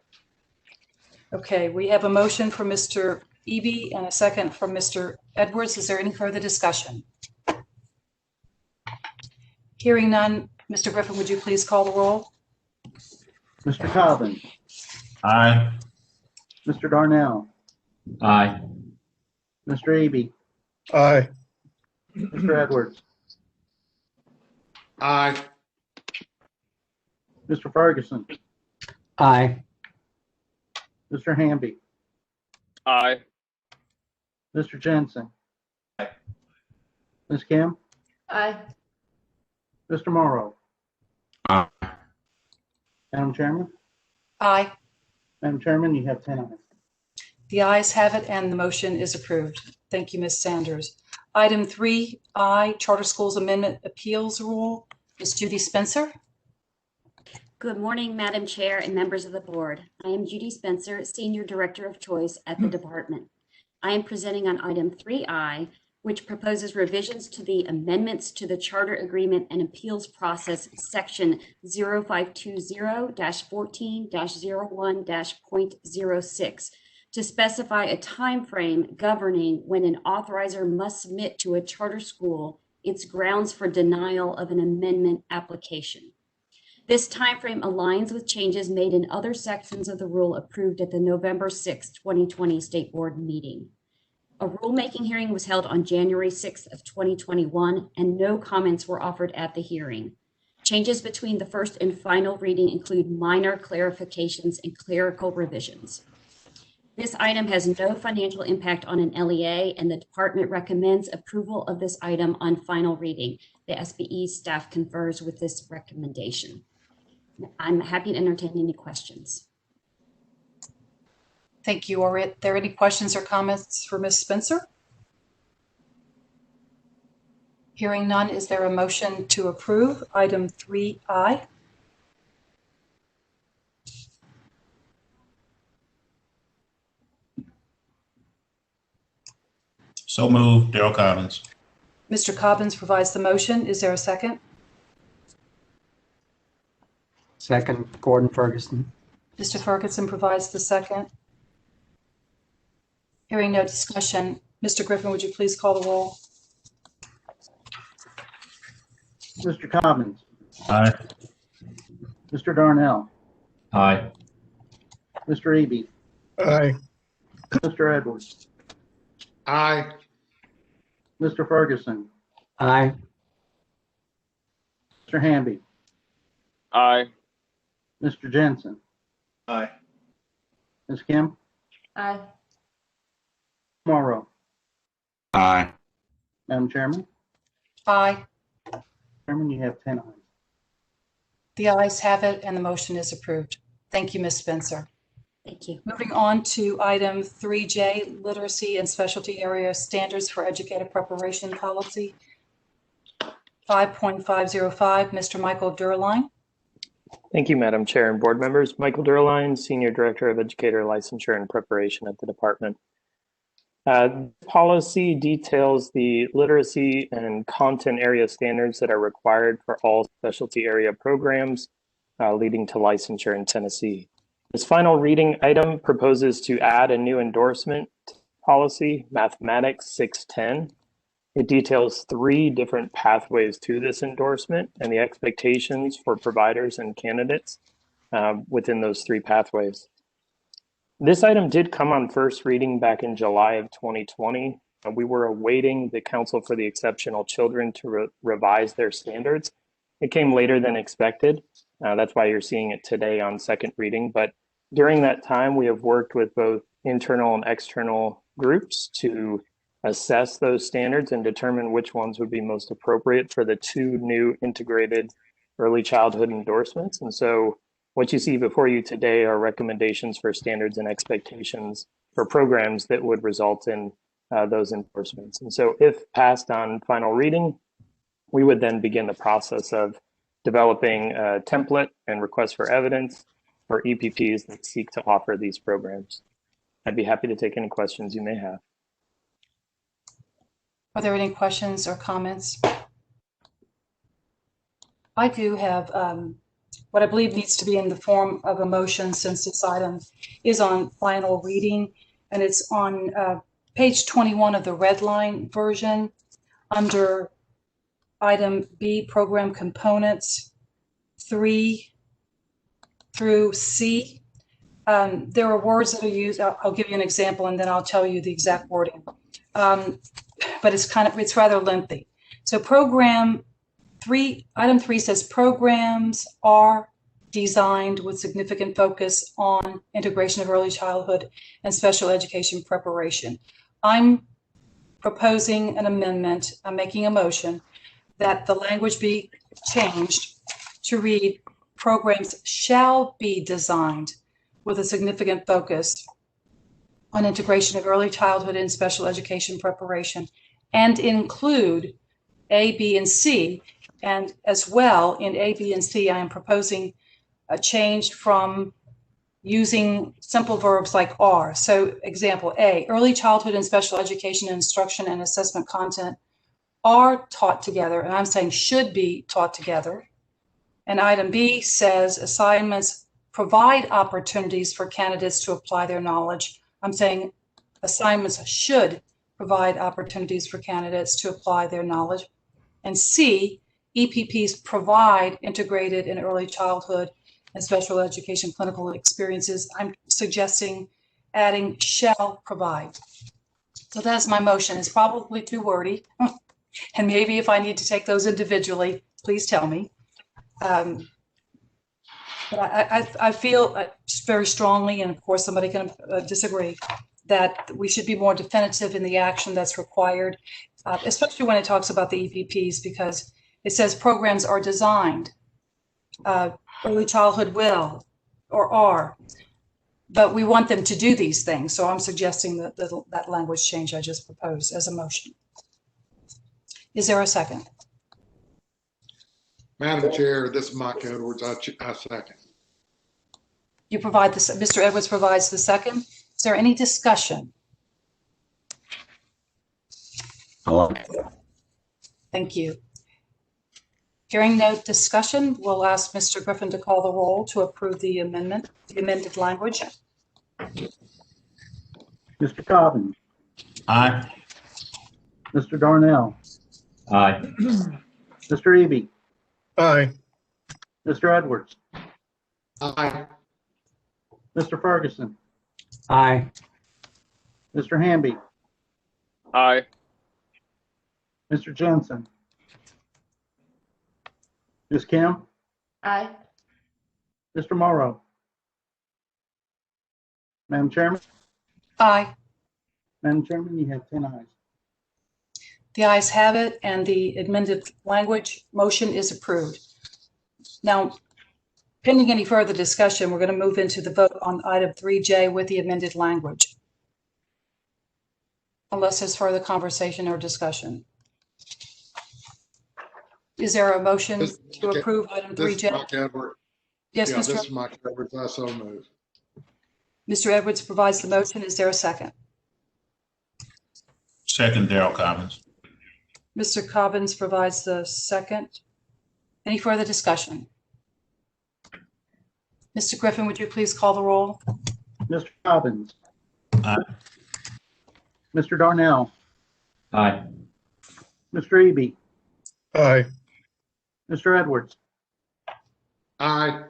Okay, we have a motion from Mr. Eby and a second from Mr. Edwards. Is there any further discussion? Hearing none, Mr. Griffin, would you please call the roll? Mr. Cobbins, Aye. Mr. Darnell, Aye. Mr. Eby, Aye. Mr. Edwards, Aye. Mr. Ferguson, Aye. Mr. Hamby, Aye. Mr. Jensen, Ms. Kim, Aye. Mr. Morrow. Aye. Madam Chairman? Aye. Madam Chairman, you have 10 ayes. The ayes have it and the motion is approved. Thank you, Ms. Sanders. Item 3I, Charter Schools Amendment Appeals Rule. Ms. Judy Spencer. Good morning, Madam Chair and members of the board. I am Judy Spencer, Senior Director of Choice at the department. I am presenting on item 3I, which proposes revisions to the amendments to the Charter Agreement and Appeals Process, Section 0520-14-01-.06, to specify a time frame governing when an authorizer must submit to a charter school its grounds for denial of an amendment application. This timeframe aligns with changes made in other sections of the rule approved at the November 6, 2020 State Board meeting. A rulemaking hearing was held on January 6th of 2021, and no comments were offered at the hearing. Changes between the first and final reading include minor clarifications and clerical revisions. This item has no financial impact on an LEA, and the department recommends approval of this item on final reading. The SBE staff confers with this recommendation. I'm happy to entertain any questions. Thank you. Are there any questions or comments for Ms. Spencer? Hearing none, is there a motion to approve item 3I? So moved. Daryl Cobbins. Mr. Cobbins provides the motion. Is there a second? Second, Gordon Ferguson. Mr. Ferguson provides the second. Hearing no discussion, Mr. Griffin, would you please call the roll? Mr. Cobbins, Aye. Mr. Darnell, Aye. Mr. Eby, Aye. Mr. Edwards, Aye. Mr. Ferguson, Aye. Mr. Hamby, Aye. Mr. Jensen, Aye. Ms. Kim, Aye. Morrow. Aye. Madam Chairman? Aye. Chairman, you have 10 ayes. The ayes have it and the motion is approved. Thank you, Ms. Spencer. Thank you. Moving on to item 3J, Literacy and Specialty Area Standards for Educator Preparation Policy. 5.505, Mr. Michael Durline. Thank you, Madam Chair and board members. Michael Durline, Senior Director of Educator Licensure and Preparation at the department. Policy details the literacy and content area standards that are required for all specialty area programs leading to licensure in Tennessee. This final reading item proposes to add a new endorsement policy, Mathematics 610. It details 3 different pathways to this endorsement and the expectations for providers and candidates within those 3 pathways. This item did come on first reading back in July of 2020. We were awaiting the Council for the Exceptional Children to revise their standards. It came later than expected. That's why you're seeing it today on second reading. But during that time, we have worked with both internal and external groups to assess those standards and determine which ones would be most appropriate for the 2 new integrated early childhood endorsements. And so what you see before you today are recommendations for standards and expectations for programs that would result in those endorsements. And so if passed on final reading, we would then begin the process of developing a template and request for evidence for EPPs that seek to offer these programs. I'd be happy to take any questions you may have. Are there any questions or comments? I do have what I believe needs to be in the form of a motion, since this item is on final reading, and it's on page 21 of the red line version under item B, program components 3 through C. There are words that are used. I'll give you an example and then I'll tell you the exact wording. But it's rather lengthy. So item 3 says programs are designed with significant focus on integration of early childhood and special education preparation. I'm proposing an amendment. I'm making a motion that the language be changed to read programs shall be designed with a significant focus on integration of early childhood and special education preparation and include A, B, and C. And as well in A, B, and C, I am proposing a change from using simple verbs like are. So example A, early childhood and special education instruction and assessment content are taught together, and I'm saying should be taught together. And item B says assignments provide opportunities for candidates to apply their knowledge. I'm saying assignments should provide opportunities for candidates to apply their knowledge. And C, EPPs provide integrated and early childhood and special education clinical experiences. I'm suggesting adding shall provide. So that's my motion. It's probably too wordy. And maybe if I need to take those individually, please tell me. But I feel very strongly, and of course somebody can disagree, that we should be more definitive in the action that's required, especially when it talks about the EPPs, because it says programs are designed, early childhood will or are, but we want them to do these things. So I'm suggesting that language change I just proposed as a motion. Is there a second? Madam Chair, this is Mike Edwards. I second. You provide this, Mr. Edwards provides the second. Is there any discussion? Hello. Thank you. Hearing no discussion, we'll ask Mr. Griffin to call the roll to approve the amendment, the amended language. Mr. Cobbins. Aye. Mr. Darnell. Aye. Mr. Eby. Aye. Mr. Edwards. Aye. Mr. Ferguson. Aye. Mr. Hamby. Aye. Mr. Jensen. Ms. Kim. Aye. Mr. Morrow. Madam Chairman. Aye. Madam Chairman, you have 10 ayes. The ayes have it, and the amended language motion is approved. Now, pending any further discussion, we're going to move into the vote on item 3J with the amended language. Unless there's further conversation or discussion. Is there a motion to approve item 3J? This is Mike Edwards. Yes, Yeah, Mr. this is Mike Edwards. I so move. Mr. Edwards provides the motion. Is there a second? Second, Darrell Cobbins. Mr. Cobbins provides the second. Any further discussion? Mr. Griffin, would you please call the roll? Mr. Cobbins. Aye. Mr. Darnell. Aye. Mr. Eby. Aye. Mr. Edwards. Aye.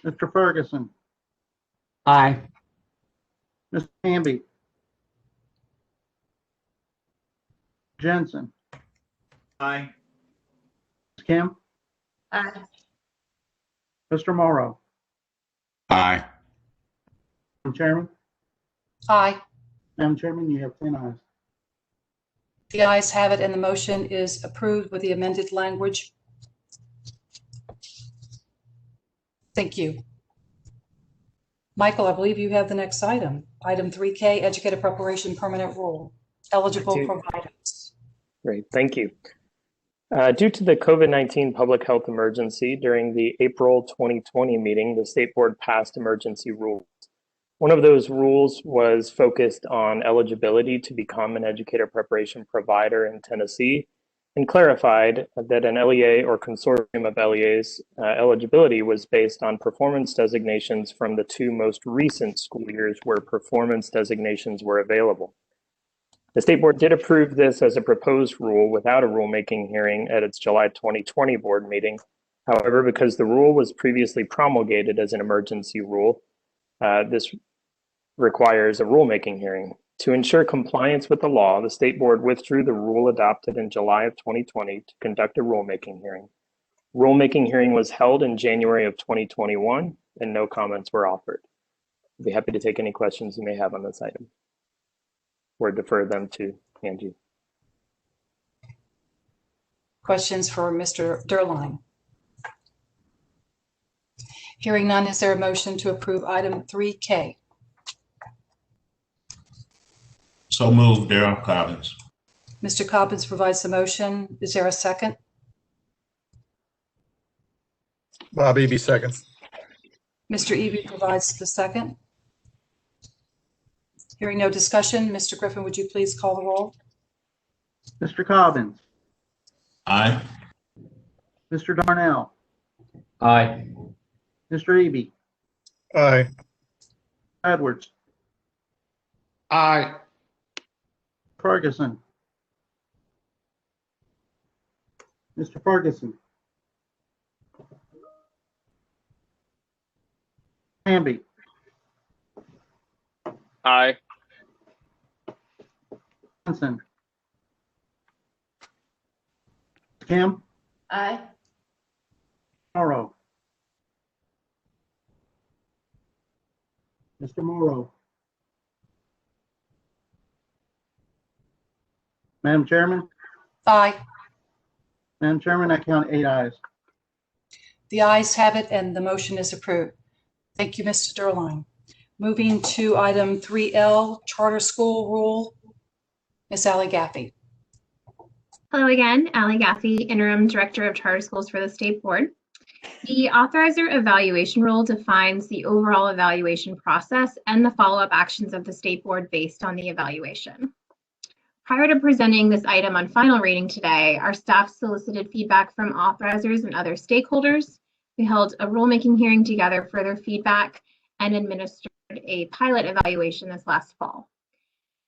Mr. Ferguson. Aye. Mr. Hamby. Jensen. Aye. Ms. Kim. Aye. Mr. Morrow. Aye. Madam Chairman. Aye. Madam Chairman, you have 10 ayes. The ayes have it, and the motion is approved with the amended language. Thank you. Michael, I believe you have the next item. Item 3K, Educator Preparation Permanent Rule. Eligible providers. Great, thank you. Due to the COVID-19 public health emergency, during the April 2020 meeting, the State Board passed emergency rules. One of those rules was focused on eligibility to become an educator preparation provider in Tennessee and clarified that an LEA or consortium of LEAs eligibility was based on performance designations from the 2 most recent school years where performance designations were available. The State Board did approve this as a proposed rule without a rulemaking hearing at its July 2020 board meeting. However, because the rule was previously promulgated as an emergency rule, this requires a rulemaking hearing. To ensure compliance with the law, the State Board withdrew the rule adopted in July of 2020 to conduct a rulemaking hearing. Rulemaking hearing was held in January of 2021 and no comments were offered. I'd be happy to take any questions you may have on this item or defer them to Angie. Questions for Mr. Durline? Hearing none, is there a motion to approve item 3K? So moved, Darrell Cobbins. Mr. Cobbins provides the motion. Is there a second? Bob Eby, second. Mr. Eby provides the second. Hearing no discussion, Mr. Griffin, would you please call the roll? Mr. Cobbins, Aye. Mr. Darnell, Aye. Mr. Eby, Aye. Edwards, Aye. Ferguson, Mr. Ferguson, Hamby, Aye. Johnson, Kim, Aye. Morrow, Mr. Morrow. Madam Chairman? Aye. Madam Chairman, I count 8 ayes. The ayes have it and the motion is approved. Thank you, Mr. Durline. Moving to item 3L, Charter School Rule. Ms. Allie Gaffey. Hello again, Allie Gaffey, Interim Director of Charter Schools for the State Board. The authorizer evaluation rule defines the overall evaluation process and the follow-up actions of the State Board based on the evaluation. Prior to presenting this item on final reading today, our staff solicited feedback from authorizers and other stakeholders. We held a rulemaking hearing to gather further feedback and administered a pilot evaluation this last fall.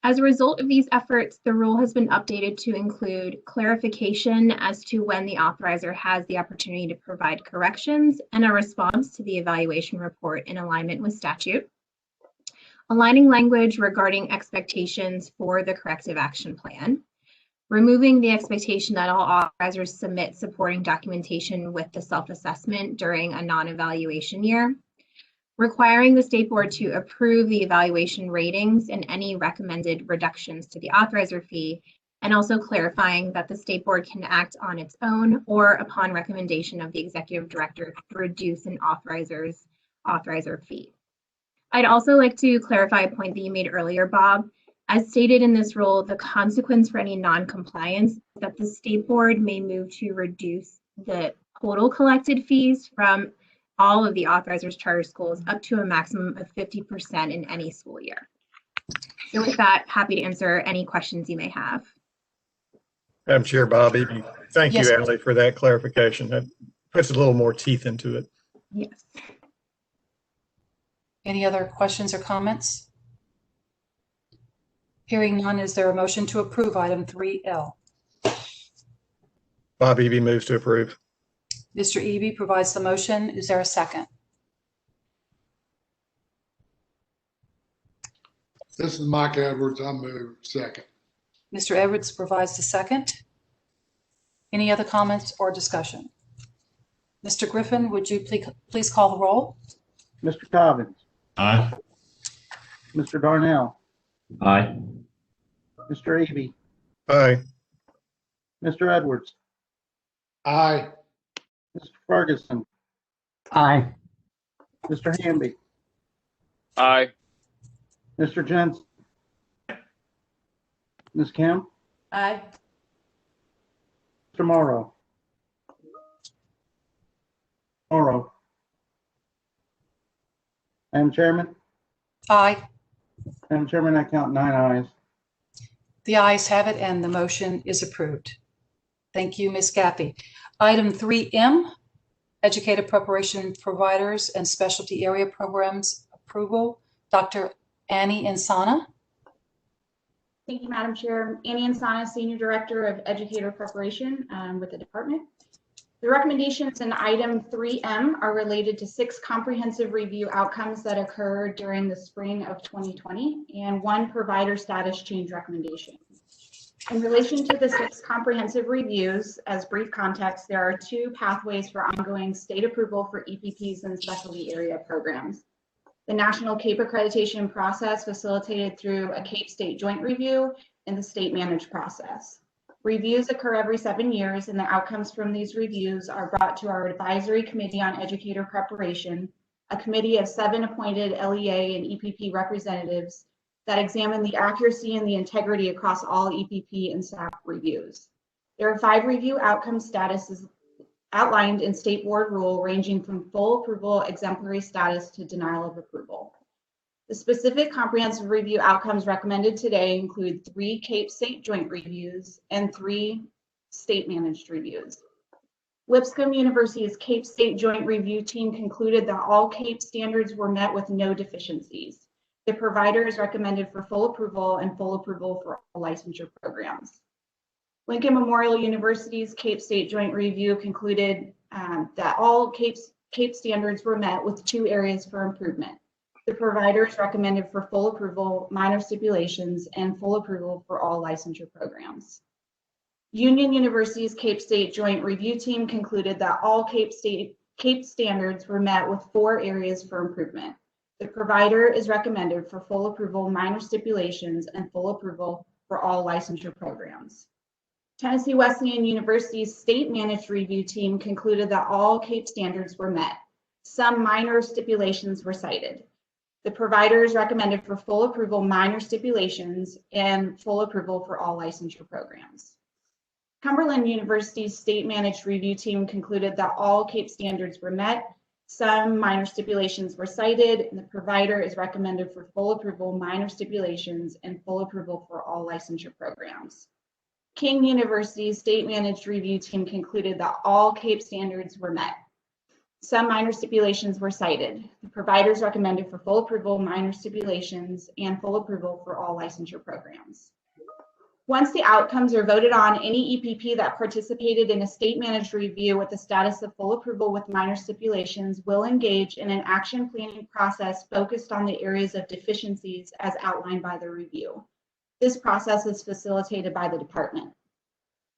As a result of these efforts, the rule has been updated to include clarification as to when the authorizer has the opportunity to provide corrections and a response to the evaluation report in alignment with statute. Aligning language regarding expectations for the corrective action plan, removing the expectation that all authorizers submit supporting documentation with the self-assessment during a non-evaluation year, requiring the State Board to approve the evaluation ratings and any recommended reductions to the authorizer fee, and also clarifying that the State Board can act on its own or upon recommendation of the Executive Director to reduce an authorizer fee. I'd also like to clarify a point that you made earlier, Bob. As stated in this rule, the consequence for any non-compliance is that the State Board may move to reduce the total collected fees from all of the authorizers' charter schools up to a maximum of 50% in any school year. So with that, happy to answer any questions you may have. Madam Chair, Bob Eby, thank Yes. you, Allie, for that clarification. That puts a little more teeth into it. Yes. Any other questions or comments? Hearing none, is there a motion to approve item 3L? Bob Eby moves to approve. Mr. Eby provides the motion. Is there a second? This is Mike Edwards. I move second. Mr. Edwards provides the second. Any other comments or discussion? Mr. Griffin, would you please call the roll? Mr. Cobbins, Aye. Mr. Darnell, Aye. Mr. Eby, Aye. Mr. Edwards, Aye. Mr. Ferguson, Aye. Mr. Hamby, Aye. Mr. Jensen, Ms. Kim, Aye. Mr. Morrow. Morrow. Madam Chairman? Aye. Madam Chairman, I count 9 ayes. The ayes have it and the motion is approved. Thank you, Ms. Gaffey. Item 3M, Educated Preparation Providers and Specialty Area Programs Approval. Dr. Annie Insana. Thank you, Madam Chair. Annie Insana, Senior Director of Educator Preparation with the department. The recommendations in item 3M are related to 6 comprehensive review outcomes that occurred during the spring of 2020 and 1 provider status change recommendation. In relation to the 6 comprehensive reviews, as brief context, there are 2 pathways for ongoing state approval for EPPs and specialty area programs. The National CAPE accreditation process facilitated through a CAPE state joint review and the state managed process. Reviews occur every 7 years, and the outcomes from these reviews are brought to our Advisory Committee on Educator Preparation, a committee of 7 appointed LEA and EPP representatives that examine the accuracy and the integrity across all EPP and SAP reviews. There are 5 review outcome statuses outlined in State Board rule ranging from full approval, exemplary status to denial of approval. The specific comprehensive review outcomes recommended today include 3 CAPE state joint reviews and 3 state managed reviews. Lipscomb University's CAPE state joint review team concluded that all CAPE standards were met with no deficiencies. The provider is recommended for full approval and full approval for all licensure programs. Lincoln Memorial University's CAPE state joint review concluded that all CAPE standards were met with 2 areas for improvement. The provider is recommended for full approval, minor stipulations, and full approval for all licensure programs. Union University's CAPE State Joint Review Team concluded that all CAPE standards were met with 4 areas for improvement. The provider is recommended for full approval, minor stipulations, and full approval for all licensure programs. Tennessee Wesleyan University's State Managed Review Team concluded that all CAPE standards were met. Some minor stipulations were cited. The provider is recommended for full approval, minor stipulations, and full approval for all licensure programs. Cumberland University's State Managed Review Team concluded that all CAPE standards were met. Some minor stipulations were cited, and the provider is recommended for full approval, minor stipulations, and full approval for all licensure programs. King University's State Managed Review Team concluded that all CAPE standards were met. Some minor stipulations were cited. The provider is recommended for full approval, minor stipulations, and full approval for all licensure programs. Once the outcomes are voted on, any EPP that participated in a state managed review with the status of full approval with minor stipulations will engage in an action planning process focused on the areas of deficiencies as outlined by the review. This process is facilitated by the department.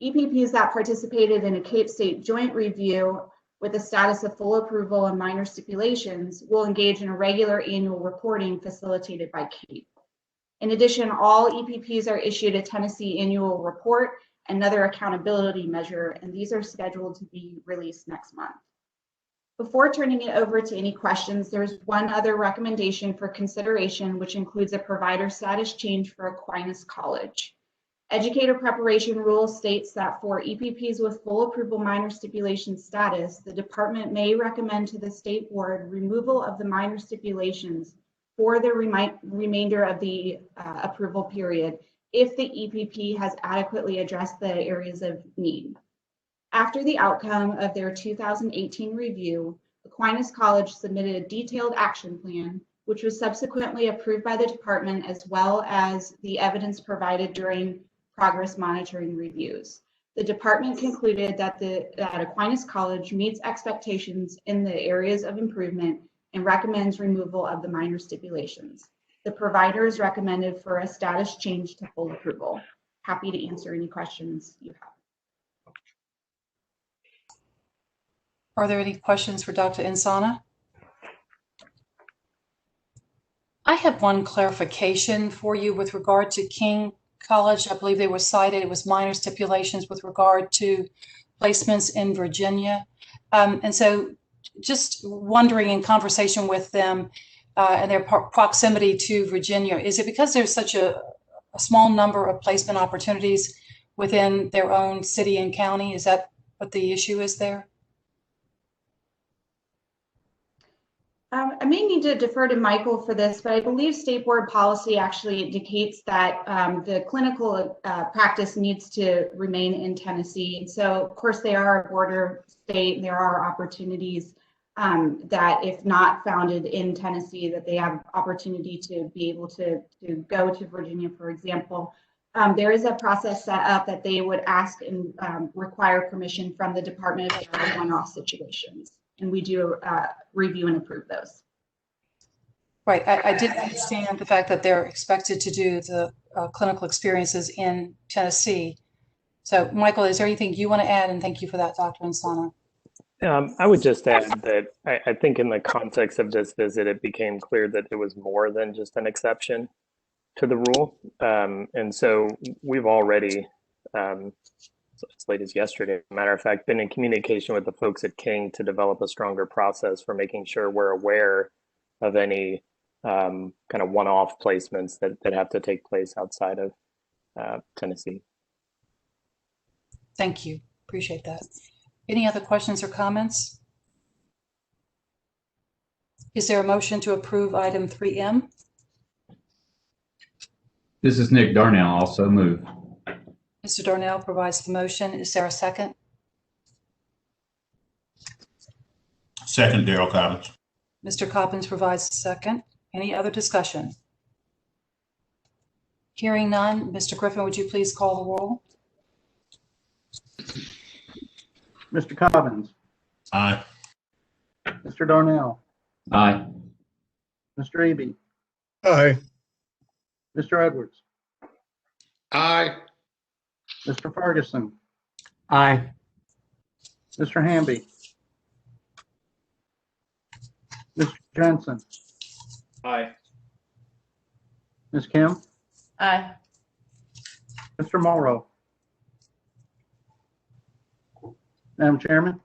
EPPs that participated in a CAPE state joint review with the status of full approval and minor stipulations will engage in a regular annual reporting facilitated by CAPE. In addition, all EPPs are issued a Tennessee annual report, another accountability measure, and these are scheduled to be released next month. Before turning it over to any questions, there's one other recommendation for consideration, which includes a provider status change for Aquinas College. Educator preparation rule states that for EPPs with full approval minor stipulation status, the department may recommend to the state board removal of the minor stipulations for the remainder of the approval period if the EPP has adequately addressed the areas of need. After the outcome of their 2018 review, Aquinas College submitted a detailed action plan, which was subsequently approved by the department, as well as the evidence provided during progress monitoring reviews. The department concluded that Aquinas College meets expectations in the areas of improvement and recommends removal of the minor stipulations. The provider is recommended for a status change to full approval. Happy to answer any questions you have. Are there any questions for Dr. Insana? I have one clarification for you with regard to King College. I believe they were cited. It was minor stipulations with regard to placements in Virginia. And so just wondering, in conversation with them and their proximity to Virginia, is it because there's such a small number of placement opportunities within their own city and county? Is that what the issue is there? I may need to defer to Michael for this, but I believe state board policy actually indicates that the clinical practice needs to remain in Tennessee. And so, of course, they are a border state, and there are opportunities that, if not founded in Tennessee, that they have opportunity to be able to go to Virginia, for example. There is a process set up that they would ask and require permission from the department if there are one-off situations. And we do review and approve those. Right. I did understand the fact that they're expected to do the clinical experiences in Tennessee. So, Michael, is there anything you want to add? And thank you for that, Dr. Insana. I would just add that I think in the context of this visit, it became clear that it was more than just an exception to the rule. And so we've already, as late as yesterday, as a matter of fact, been in communication with the folks at King to develop a stronger process for making sure we're aware of any kind of one-off placements that have to take place outside of Tennessee. Thank you. Appreciate that. Any other questions or comments? Is there a motion to approve item 3M? This is Nick Darnell, also move. Mr. Darnell provides the motion. Is there a second? Second, Daryl Cobbins. Mr. Coppins provides the second. Any other discussion? Hearing none, Mr. Griffin, would you please call the roll? Mr. Cobbins. Aye. Mr. Darnell. Aye. Mr. Eby. Aye. Mr. Edwards. Aye. Mr. Ferguson. Aye. Mr. Hamby. Mr. Jensen. Aye. Ms. Kim. Aye. Mr. Morrow. Madam Chairman.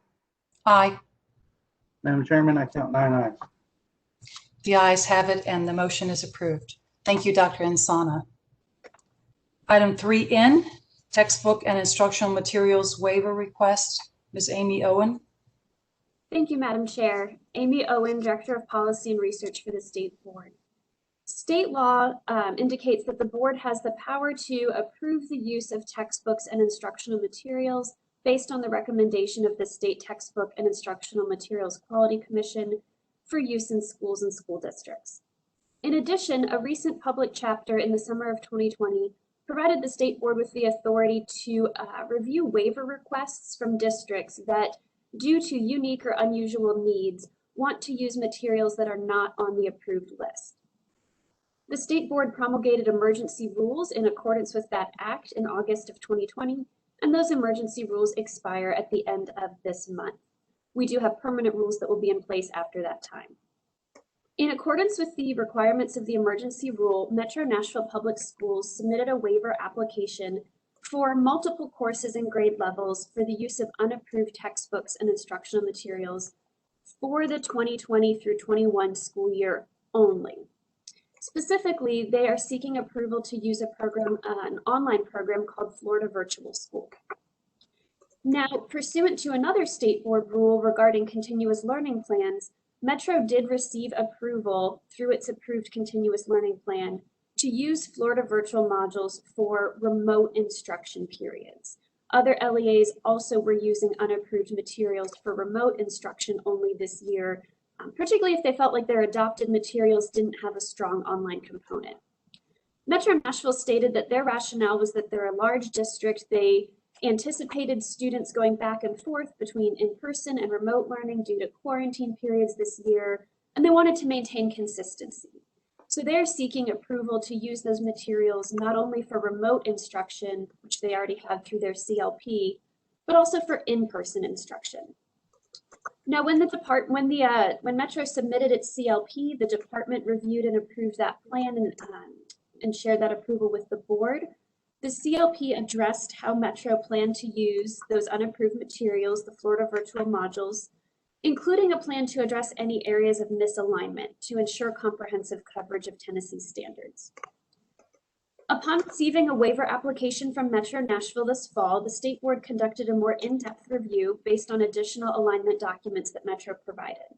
Aye. Madam Chairman, I count 9 ayes. The ayes have it and the motion is approved. Thank you, Dr. Insana. Item 3N, textbook and instructional materials waiver request. Ms. Amy Owen. Thank you, Madam Chair. Amy Owen, Director of Policy and Research for the State Board. State law indicates that the board has the power to approve the use of textbooks and instructional materials based on the recommendation of the State Textbook and Instructional Materials Quality Commission for use in schools and school districts. In addition, a recent public chapter in the summer of 2020 provided the State Board with the authority to review waiver requests from districts that, due to unique or unusual needs, want to use materials that are not on the approved list. The State Board promulgated emergency rules in accordance with that act in August of 2020, and those emergency rules expire at the end of this month. We do have permanent rules that will be in place after that time. In accordance with the requirements of the emergency rule, Metro Nashville Public Schools submitted a waiver application for multiple courses and grade levels for the use of unapproved textbooks and instructional materials for the 2020 through 21 school year only. Specifically, they are seeking approval to use a program, an online program called Florida Virtual School. Now, pursuant to another State Board rule regarding continuous learning plans, Metro did receive approval through its approved continuous learning plan to use Florida virtual modules for remote instruction periods. Other LEAs also were using unapproved materials for remote instruction only this year, particularly if they felt like their adopted materials didn't have a strong online component. Metro Nashville stated that their rationale was that they're a large district. They anticipated students going back and forth between in-person and remote learning due to quarantine periods this year, and they wanted to maintain consistency. So they're seeking approval to use those materials not only for remote instruction, which they already have through their CLP, but also for in-person instruction. Now, when Metro submitted its CLP, the department reviewed and approved that plan and shared that approval with the board. The CLP addressed how Metro planned to use those unapproved materials, the Florida virtual modules, including a plan to address any areas of misalignment to ensure comprehensive coverage of Tennessee standards. Upon receiving a waiver application from Metro Nashville this fall, the State Board conducted a more in-depth review based on additional alignment documents that Metro provided.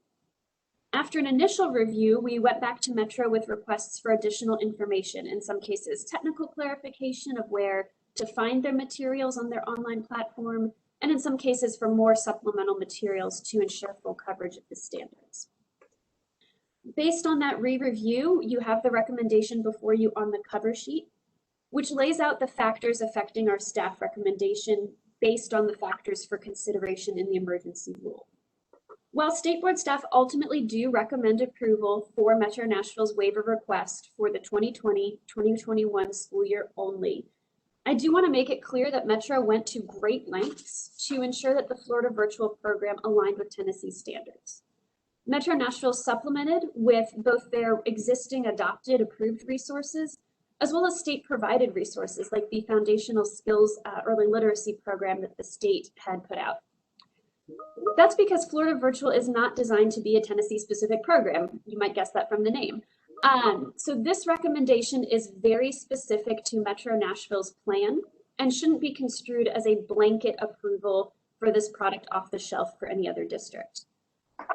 After an initial review, we went back to Metro with requests for additional information, in some cases technical clarification of where to find their materials on their online platform, and in some cases for more supplemental materials to ensure full coverage of the standards. Based on that re-review, you have the recommendation before you on the cover sheet. which lays out the factors affecting our staff recommendation based on the factors for consideration in the emergency rule. While State Board staff ultimately do recommend approval for Metro Nashville's waiver request for the 2020-2021 school year only, I do want to make it clear that Metro went to great lengths to ensure that the Florida virtual program aligned with Tennessee standards. Metro Nashville supplemented with both their existing adopted approved resources, as well as state provided resources like the Foundational Skills Early Literacy program that the state had put out. That's because Florida Virtual is not designed to be a Tennessee specific program. You might guess that from the name. So this recommendation is very specific to Metro Nashville's plan and shouldn't be construed as a blanket approval for this product off the shelf for any other district.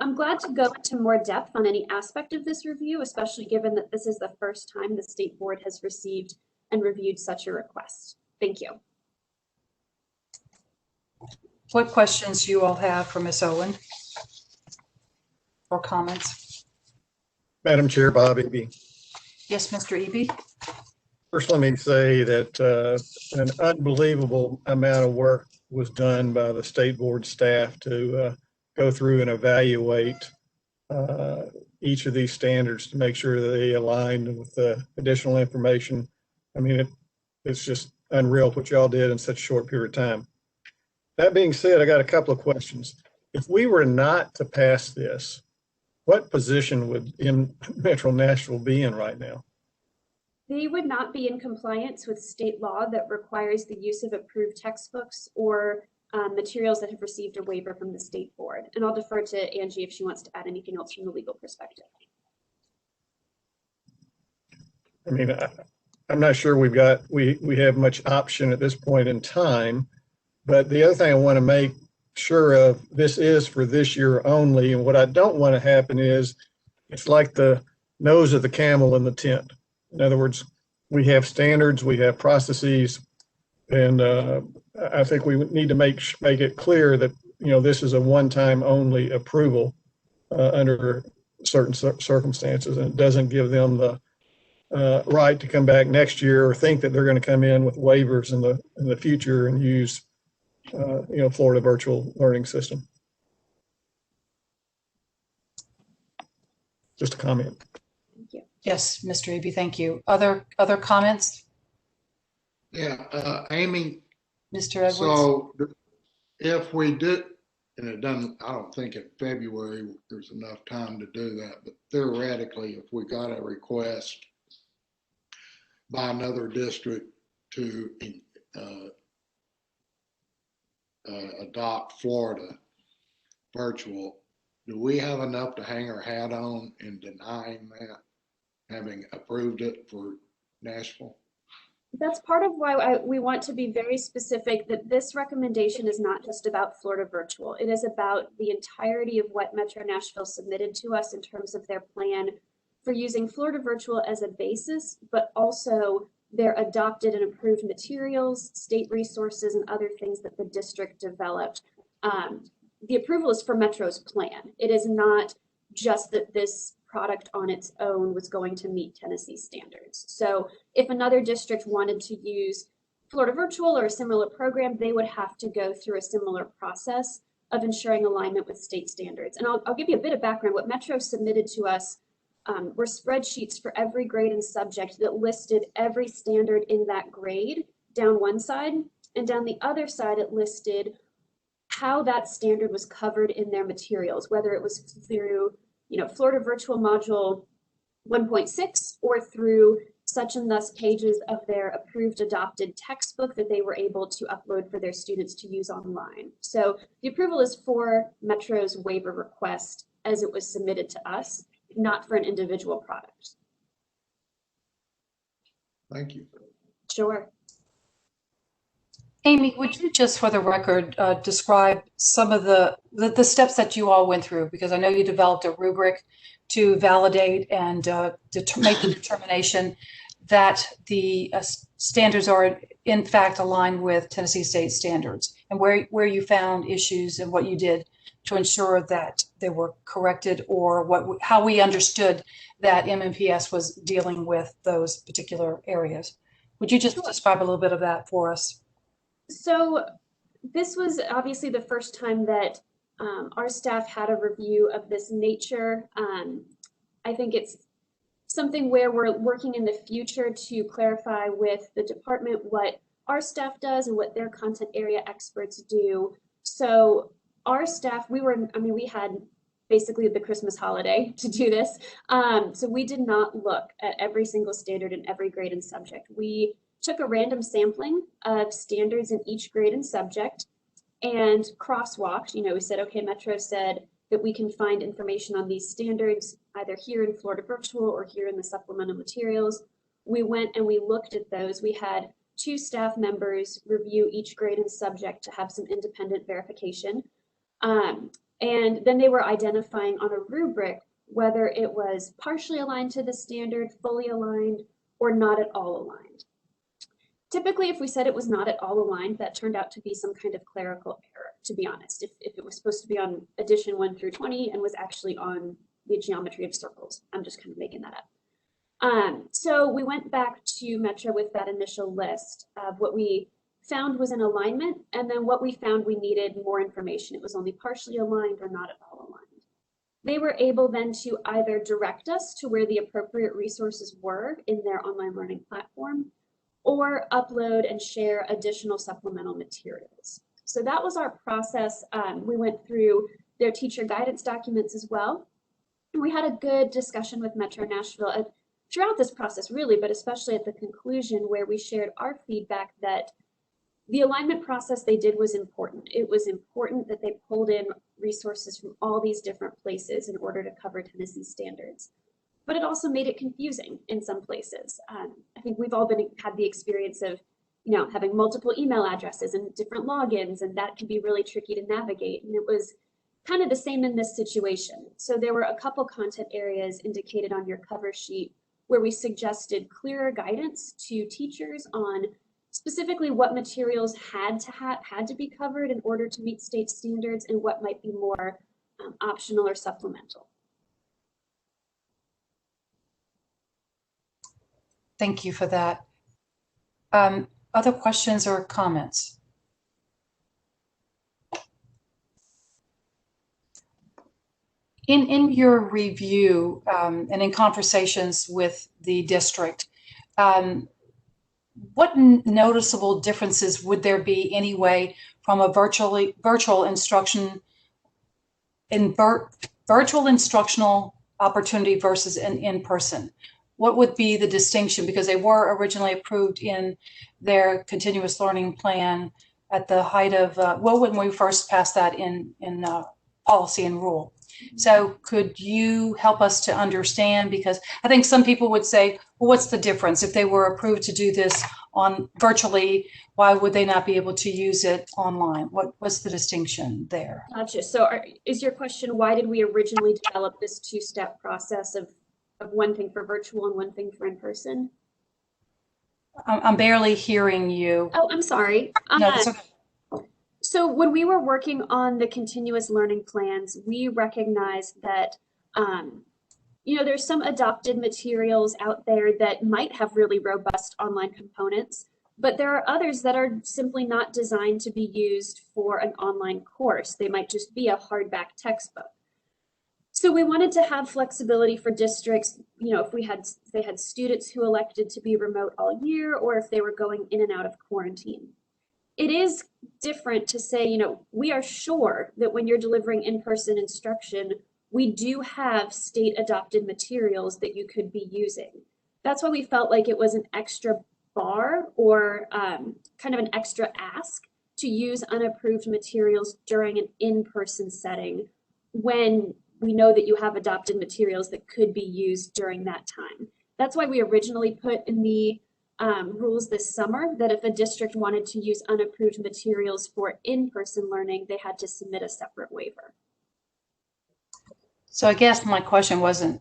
I'm glad to go into more depth on any aspect of this review, especially given that this is the first time the State Board has received and reviewed such a request. Thank you. What questions do you all have for Ms. Owen or comments? Madam Chair, Bob Eby. Yes, Mr. Eby. First, let me say that an unbelievable amount of work was done by the State Board staff to go through and evaluate each of these standards to make sure that they aligned with the additional information. I mean, it's just unreal what y'all did in such a short period of time. That being said, I got a couple of questions. If we were not to pass this, what position would Metro Nashville be in right now? They would not be in compliance with state law that requires the use of approved textbooks or materials that have received a waiver from the State Board. And I'll defer to Angie if she wants to add anything else from the legal perspective. I mean, I'm not sure we have much option at this point in time, but the other thing I want to make sure of, this is for this year only. And what I don't want to happen is it's like the nose of the camel in the tent. In other words, we have standards, we have processes, and I think we need to make it clear that, you know, this is a one-time only approval under certain circumstances, and it doesn't give them the right to come back next year or think that they're going to come in with waivers in the future and use you know, Florida virtual learning system. Just a comment. Thank you. Yes, Mr. Eby, thank you. Other comments? Yeah, Amy. Mr. Edwards. So if we did, and it doesn't, I don't think in February there's enough time to do that, but theoretically, if we got a request by another district to adopt Florida virtual, do we have enough to hang our hat on in denying that, having approved it for Nashville? That's part of why we want to be very specific that this recommendation is not just about Florida virtual. It is about the entirety of what Metro Nashville submitted to us in terms of their plan for using Florida virtual as a basis, but also their adopted and approved materials, state resources, and other things that the district developed. The approval is for Metro's plan. It is not just that this product on its own was going to meet Tennessee standards. So if another district wanted to use Florida virtual or a similar program, they would have to go through a similar process of ensuring alignment with state standards. And I'll give you a bit of background. What Metro submitted to us were spreadsheets for every grade and subject that listed every standard in that grade down one side, and down the other side it listed how that standard was covered in their materials, whether it was through, you know, Florida virtual module 1.6 or through such and thus pages of their approved adopted textbook that they were able to upload for their students to use online. So the approval is for Metro's waiver request as it was submitted to us, not for an individual product. Thank you. Sure. Amy, would you just for the record describe some of the steps that you all went through? Because I know you developed a rubric to validate and make the determination that the standards are in fact aligned with Tennessee state standards, and where you found issues and what you did to ensure that they were corrected, or how we understood that MNPS was dealing with those particular areas. Would you just describe a little bit of that for us? So this was obviously the first time that our staff had a review of this nature. I think it's something where we're working in the future to clarify with the department what our staff does and what their content area experts do. So our staff, we had basically the Christmas holiday to do this. So we did not look at every single standard in every grade and subject. We took a random sampling of standards in each grade and subject and crosswalked. We said, okay, Metro said that we can find information on these standards either here in Florida Virtual or here in the supplemental materials. We went and we looked at those. We had 2 staff members review each grade and subject to have some independent verification. And then they were identifying on a rubric whether it was partially aligned to the standard, fully aligned, or not at all aligned. Typically, if we said it was not at all aligned, that turned out to be some kind of clerical error, to be honest. If it was supposed to be on edition 1 through 20 and was actually on the geometry of circles, I'm just kind of making that up. So we went back to Metro with that initial list of what we found was an alignment, and then what we found we needed more information. It was only partially aligned or not at all aligned. They were able then to either direct us to where the appropriate resources were in their online learning platform, or upload and share additional supplemental materials. So that was our process. We went through their teacher guidance documents as well. And we had a good discussion with Metro Nashville throughout this process, really, but especially at the conclusion where we shared our feedback that the alignment process they did was important. It was important that they pulled in resources from all these different places in order to cover Tennessee standards. But it also made it confusing in some places. I think we've all had the experience of, having multiple email addresses and different logins, and that can be really tricky to navigate. And it was kind of the same in this situation. So there were a couple content areas indicated on your cover sheet where we suggested clearer guidance to teachers on specifically what materials had to be covered in order to meet state standards and what might be more optional or supplemental. Thank you for that. Other questions or comments? In your review and in conversations with the district, what noticeable differences would there be anyway from a virtual instructional opportunity versus an in-person? What would be the distinction? Because they were originally approved in their continuous learning plan at the height of, when we first passed that in policy and rule. So could you help us to understand? Because I think some people would say, well, what's the difference? If they were approved to do this on virtually, why would they not be able to use it online? What's the distinction there? Gotcha. So is your question, why did we originally develop this 2-step process of one thing for virtual and one thing for in-person? I'm barely hearing you. Oh, I'm sorry. No, that's okay. So when we were working on the continuous learning plans, we recognized that, there's some adopted materials out there that might have really robust online components, but there are others that are simply not designed to be used for an online course. They might just be a hardback textbook. So we wanted to have flexibility for districts, if they had students who elected to be remote all year, or if they were going in and out of quarantine. It is different to say, we are sure that when you're delivering in-person instruction, we do have state adopted materials that you could be using. That's why we felt like it was an extra bar or kind of an extra ask to use unapproved materials during an in-person setting when we know that you have adopted materials that could be used during that time. That's why we originally put in the rules this summer that if a district wanted to use unapproved materials for in-person learning, they had to submit a separate waiver. So I guess my question wasn't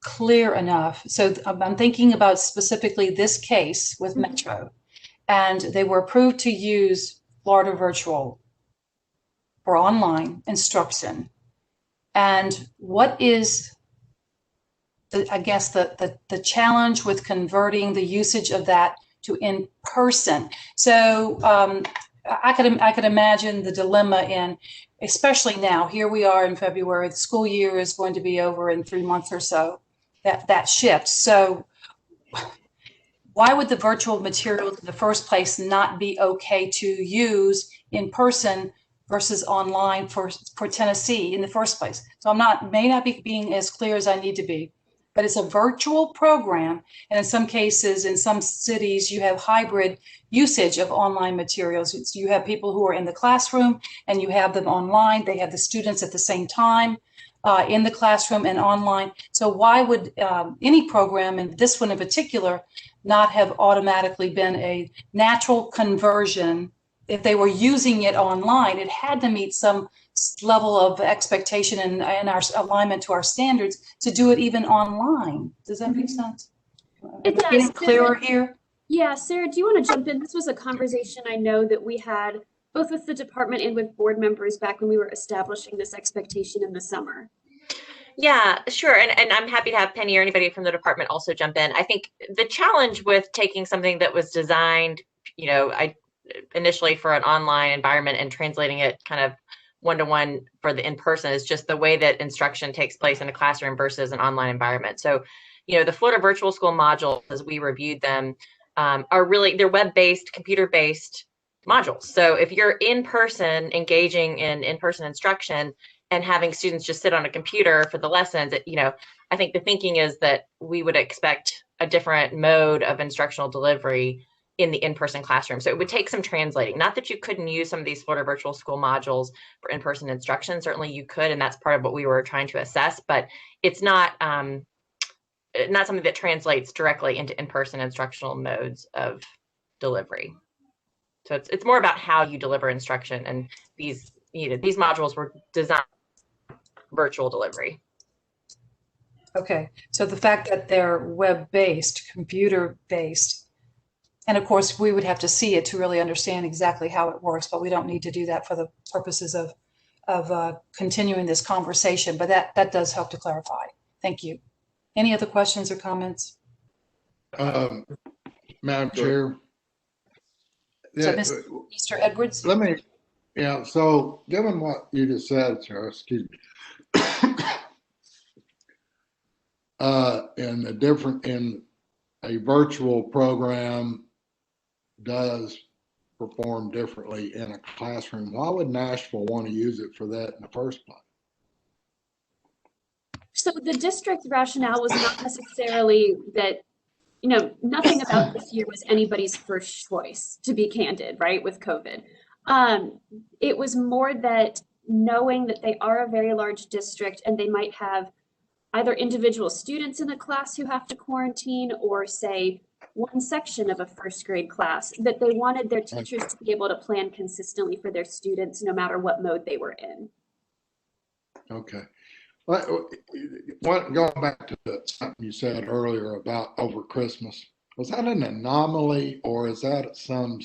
clear enough. So I'm thinking about specifically this case with Metro, and they were approved to use Florida Virtual for online instruction. And what is, I guess, the challenge with converting the usage of that to in person. So I could imagine the dilemma in, especially now, here we are in February, the school year is going to be over in 3 months or so, that shift. So why would the virtual materials in the first place not be okay to use in person versus online for Tennessee in the first place? So may not be being as clear as I need to be, but it's a virtual program. And in some cases, in some cities, you have hybrid usage of online materials. You have people who are in the classroom and you have them online. They have the students at the same time in the classroom and online. So why would any program, and this one in particular, not have automatically been a natural conversion? If they were using it online, it had to meet some level of expectation and our alignment to our standards to do it even online. Does that make sense? It does. Getting clearer here? Yeah, Sarah, do you want to jump in? This was a conversation I know that we had both with the department and with board members back when we were establishing this expectation in the summer. Yeah, sure. And I'm happy to have Penny or anybody from the department also jump in. I think the challenge with taking something that was designed, initially for an online environment and translating it kind of one-to-one for the in-person is just the way that instruction takes place in a classroom versus an online environment. So, the Florida Virtual School modules, as we reviewed them, they're web-based, computer-based modules. So if you're in person engaging in in-person instruction and having students just sit on a computer for the lessons, I think the thinking is that we would expect a different mode of instructional delivery in the in-person classroom. So it would take some translating. Not that you couldn't use some of these Florida Virtual School modules for in-person instruction. Certainly you could, and that's part of what we were trying to assess, but it's not something that translates directly into in-person instructional modes of delivery. So it's more about how you deliver instruction, and these modules were designed for virtual delivery. Okay, so the fact that they're web-based, computer-based, and of course, we would have to see it to really understand exactly how it works, but we don't need to do that for the purposes of continuing this conversation. But that does help to clarify. Thank you. Any other questions or comments? Madam Chair. So, Mr. Edwards? So given what you just said, sir, excuse me, in a virtual program does perform differently in a classroom. Why would Nashville want to use it for that in the first place? So the district's rationale was not necessarily that, nothing about this year was anybody's first choice, to be candid, right, with COVID. It was more that knowing that they are a very large district and they might have either individual students in a class who have to quarantine or say one section of a first grade class, that they wanted their teachers to be able to plan consistently for their students no matter what mode they were in. Okay. Going back to something you said earlier about over Christmas, was that an anomaly or is that some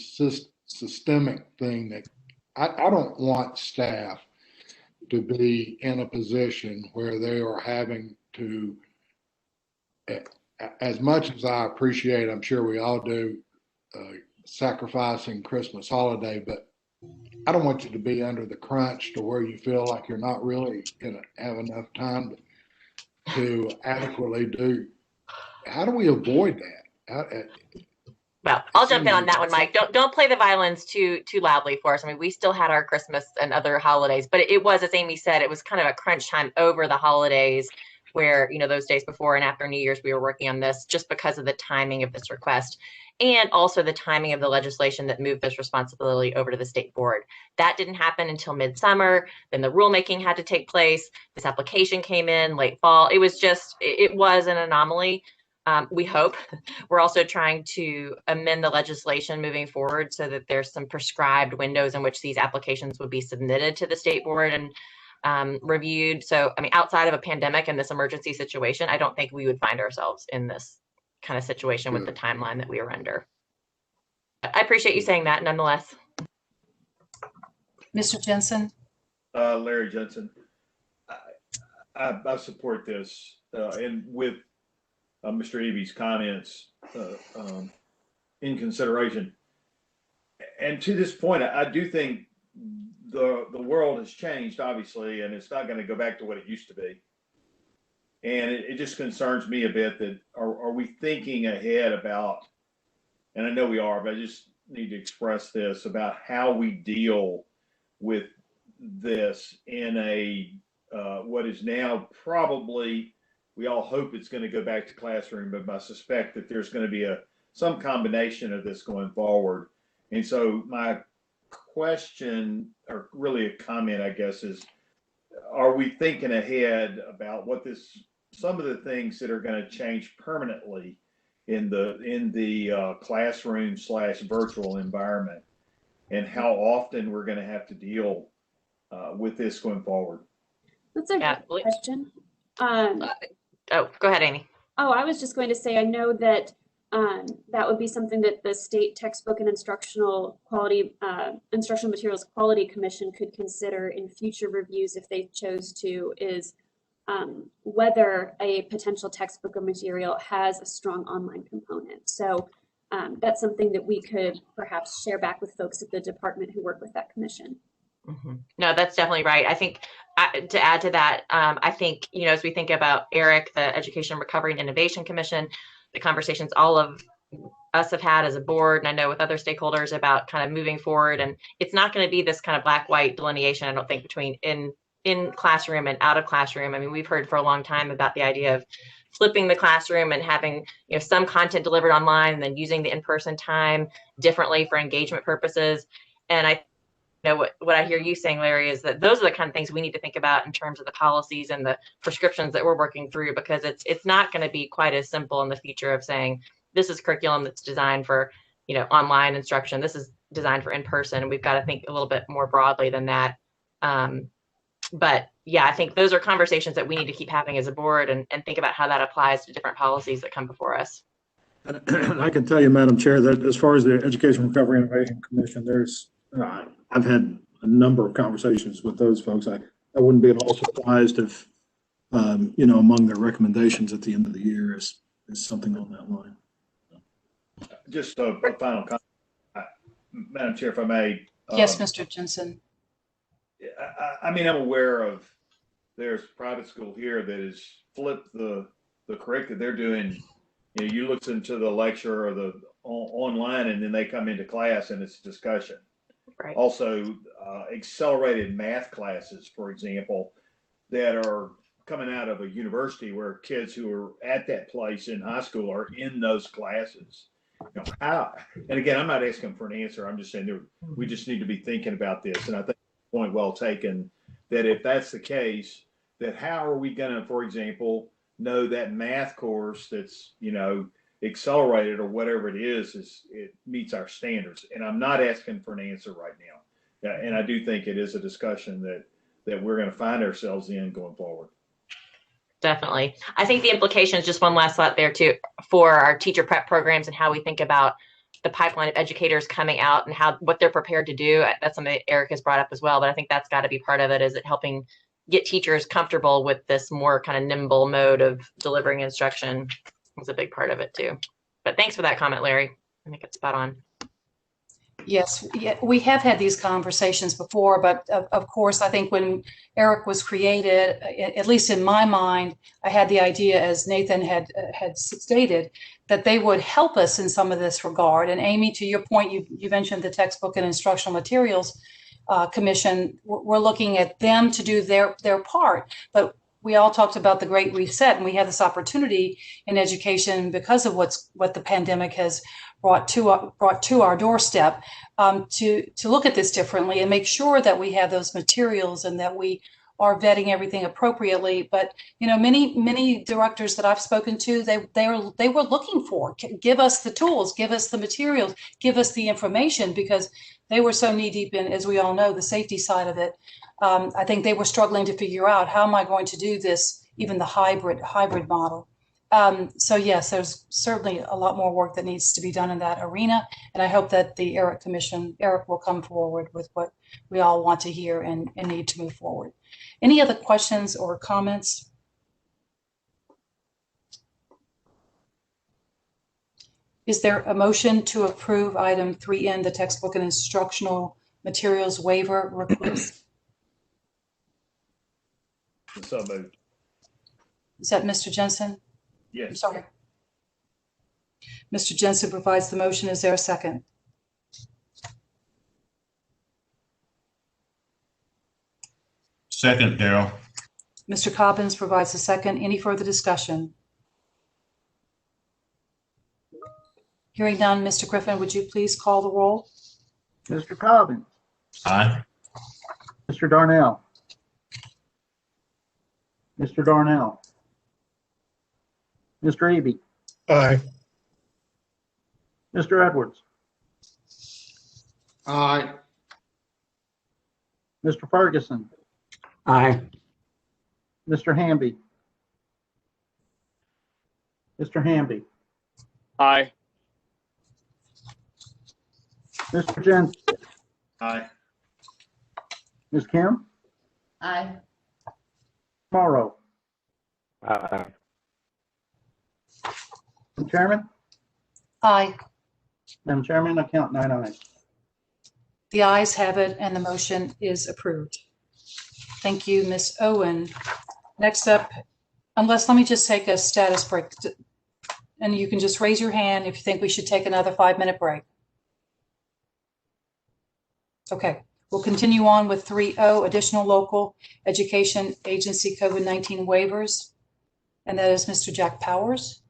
systemic thing that I don't want staff to be in a position where they are having to, as much as I appreciate, I'm sure we all do, sacrificing Christmas holiday, but I don't want you to be under the crunch to where you feel like you're not really going to have enough time to adequately do. How do we avoid that? Well, I'll jump in on that one, Mike. Don't play the violins too loudly for us. I mean, we still had our Christmas and other holidays, but it was, as Amy said, it was kind of a crunch time over the holidays where, those days before and after New Year's, we were working on this just because of the timing of this request and also the timing of the legislation that moved this responsibility over to the state board. That didn't happen until midsummer. Then the rulemaking had to take place. This application came in late fall. It was an anomaly. We hope. We're also trying to amend the legislation moving forward so that there's some prescribed windows in which these applications would be submitted to the state board and reviewed. So, outside of a pandemic and this emergency situation, I don't think we would find ourselves in this kind of situation with the timeline that we are under. I appreciate you saying that nonetheless. Mr. Jensen? Larry Jensen. I support this and with Mr. Eby's comments, in consideration. And to this point, I do think the world has changed, obviously, and it's not going to go back to what it used to be. And it just concerns me a bit that are we thinking ahead about, and I know we are, but I just need to express this about how we deal with this in a what is now probably, we all hope it's going to go back to classroom, but I suspect that there's going to be some combination of this going forward. And so my question, or really a comment, I guess, is, are we thinking ahead about some of the things that are going to change permanently in the classroom / virtual environment, and how often we're going to have to deal with this going forward? That's a good question. Oh, go ahead, Amy. Oh, I was just going to say, I know that that would be something that the State Textbook and Instructional Materials Quality Commission could consider in future reviews if they chose to, is whether a potential textbook or material has a strong online component. So that's something that we could perhaps share back with folks at the department who work with that commission. Mm-hmm. No, that's definitely right. I think to add to that, I think, as we think about ERIC, the Education Recovery and Innovation Commission, the conversations all of us have had as a board, and I know with other stakeholders, about kind of moving forward. And it's not going to be this kind of black-white delineation, I don't think, between in classroom and out of classroom. I mean, we've heard for a long time about the idea of flipping the classroom and having some content delivered online and then using the in-person time differently for engagement purposes. And I what I hear you saying, Larry, is that those are the kind of things we need to think about in terms of the policies and the prescriptions that we're working through, because it's not going to be quite as simple in the future of saying this is curriculum that's designed for online instruction, this is designed for in-person. We've got to think a little bit more broadly than that. But yeah, I think those are conversations that we need to keep having as a board, and think about how that applies to different policies that come before us. I can tell you, Madam Chair, that as far as the Education Recovery and Innovation Commission, I've had a number of conversations with those folks. I wouldn't be at all surprised if, among their recommendations at the end of the year is something on that line. Just a final comment, Madam Chair, if I may. Yes, Mr. Jensen. I mean, I'm aware of there's private school here that has flipped the curriculum. They're doing, you listen to the lecture or the online, and then they come into class and it's discussion. Right. Also, accelerated math classes, for example, that are coming out of a university where kids who are at that place in high school are in those classes. How? And again, I'm not asking for an answer. I'm just saying we just need to be thinking about this. And I think point well taken, that if that's the case, that how are we going to, for example, know that math course that's accelerated or whatever it is it meets our standards? And I'm not asking for an answer right now. And I do think it is a discussion that we're going to find ourselves in going forward. Definitely. I think the implications, just one last thought there too, for our teacher prep programs and how we think about the pipeline of educators coming out and what they're prepared to do. That's something that Eric has brought up as well, but I think that's got to be part of it, is it helping get teachers comfortable with this more kind of nimble mode of delivering instruction is a big part of it too. But thanks for that comment, Larry. I think it's spot on. Yes, we have had these conversations before, but of course, I think when ERIC was created, at least in my mind, I had the idea, as Nathan had stated, that they would help us in some of this regard. And Amy, to your point, you mentioned the Textbook and Instructional Materials Commission. We're looking at them to do their part, but we all talked about the Great Reset, and we have this opportunity in education because of what the pandemic has brought to our doorstep, to look at this differently and make sure that we have those materials and that we are vetting everything appropriately. But many directors that I've spoken to, they were looking for, give us the tools, give us the materials, give us the information, because they were so knee deep in, as we all know, the safety side of it. I think they were struggling to figure out, how am I going to do this, even the hybrid model. So yes, there's certainly a lot more work that needs to be done in that arena. And I hope that the ERIC will come forward with what we all want to hear and need to move forward. Any other questions or comments? Is there a motion to approve item 3N, the textbook and instructional materials waiver request? So moved. Is that Mr. Jensen? I'm Yes. sorry. Mr. Jensen provides the motion. Is there a second? Second, Darrell. Mr. Cobbins provides the second. Any further discussion? Hearing none, Mr. Griffin, would you please call the roll? Mr. Cobbins, Aye. Mr. Darnell, Mr. Darnell, Mr. Eby, Aye. Mr. Edwards, Aye. Mr. Ferguson, Aye. Mr. Hamby, Mr. Hamby, Aye. Mr. Jensen, Aye. Ms. Kim, Aye. Morrow, Aye. Madam Chairman, Aye. Madam Chairman, I count 9 ayes. The ayes have it, and the motion is approved. Thank you, Ms. Owen. Next up, let me just take a status break, and you can just raise your hand if you think we should take another 5-minute break. Okay, we'll continue on with 3O, additional local education agency COVID-19 waivers, and that is Mr. Jack Powers.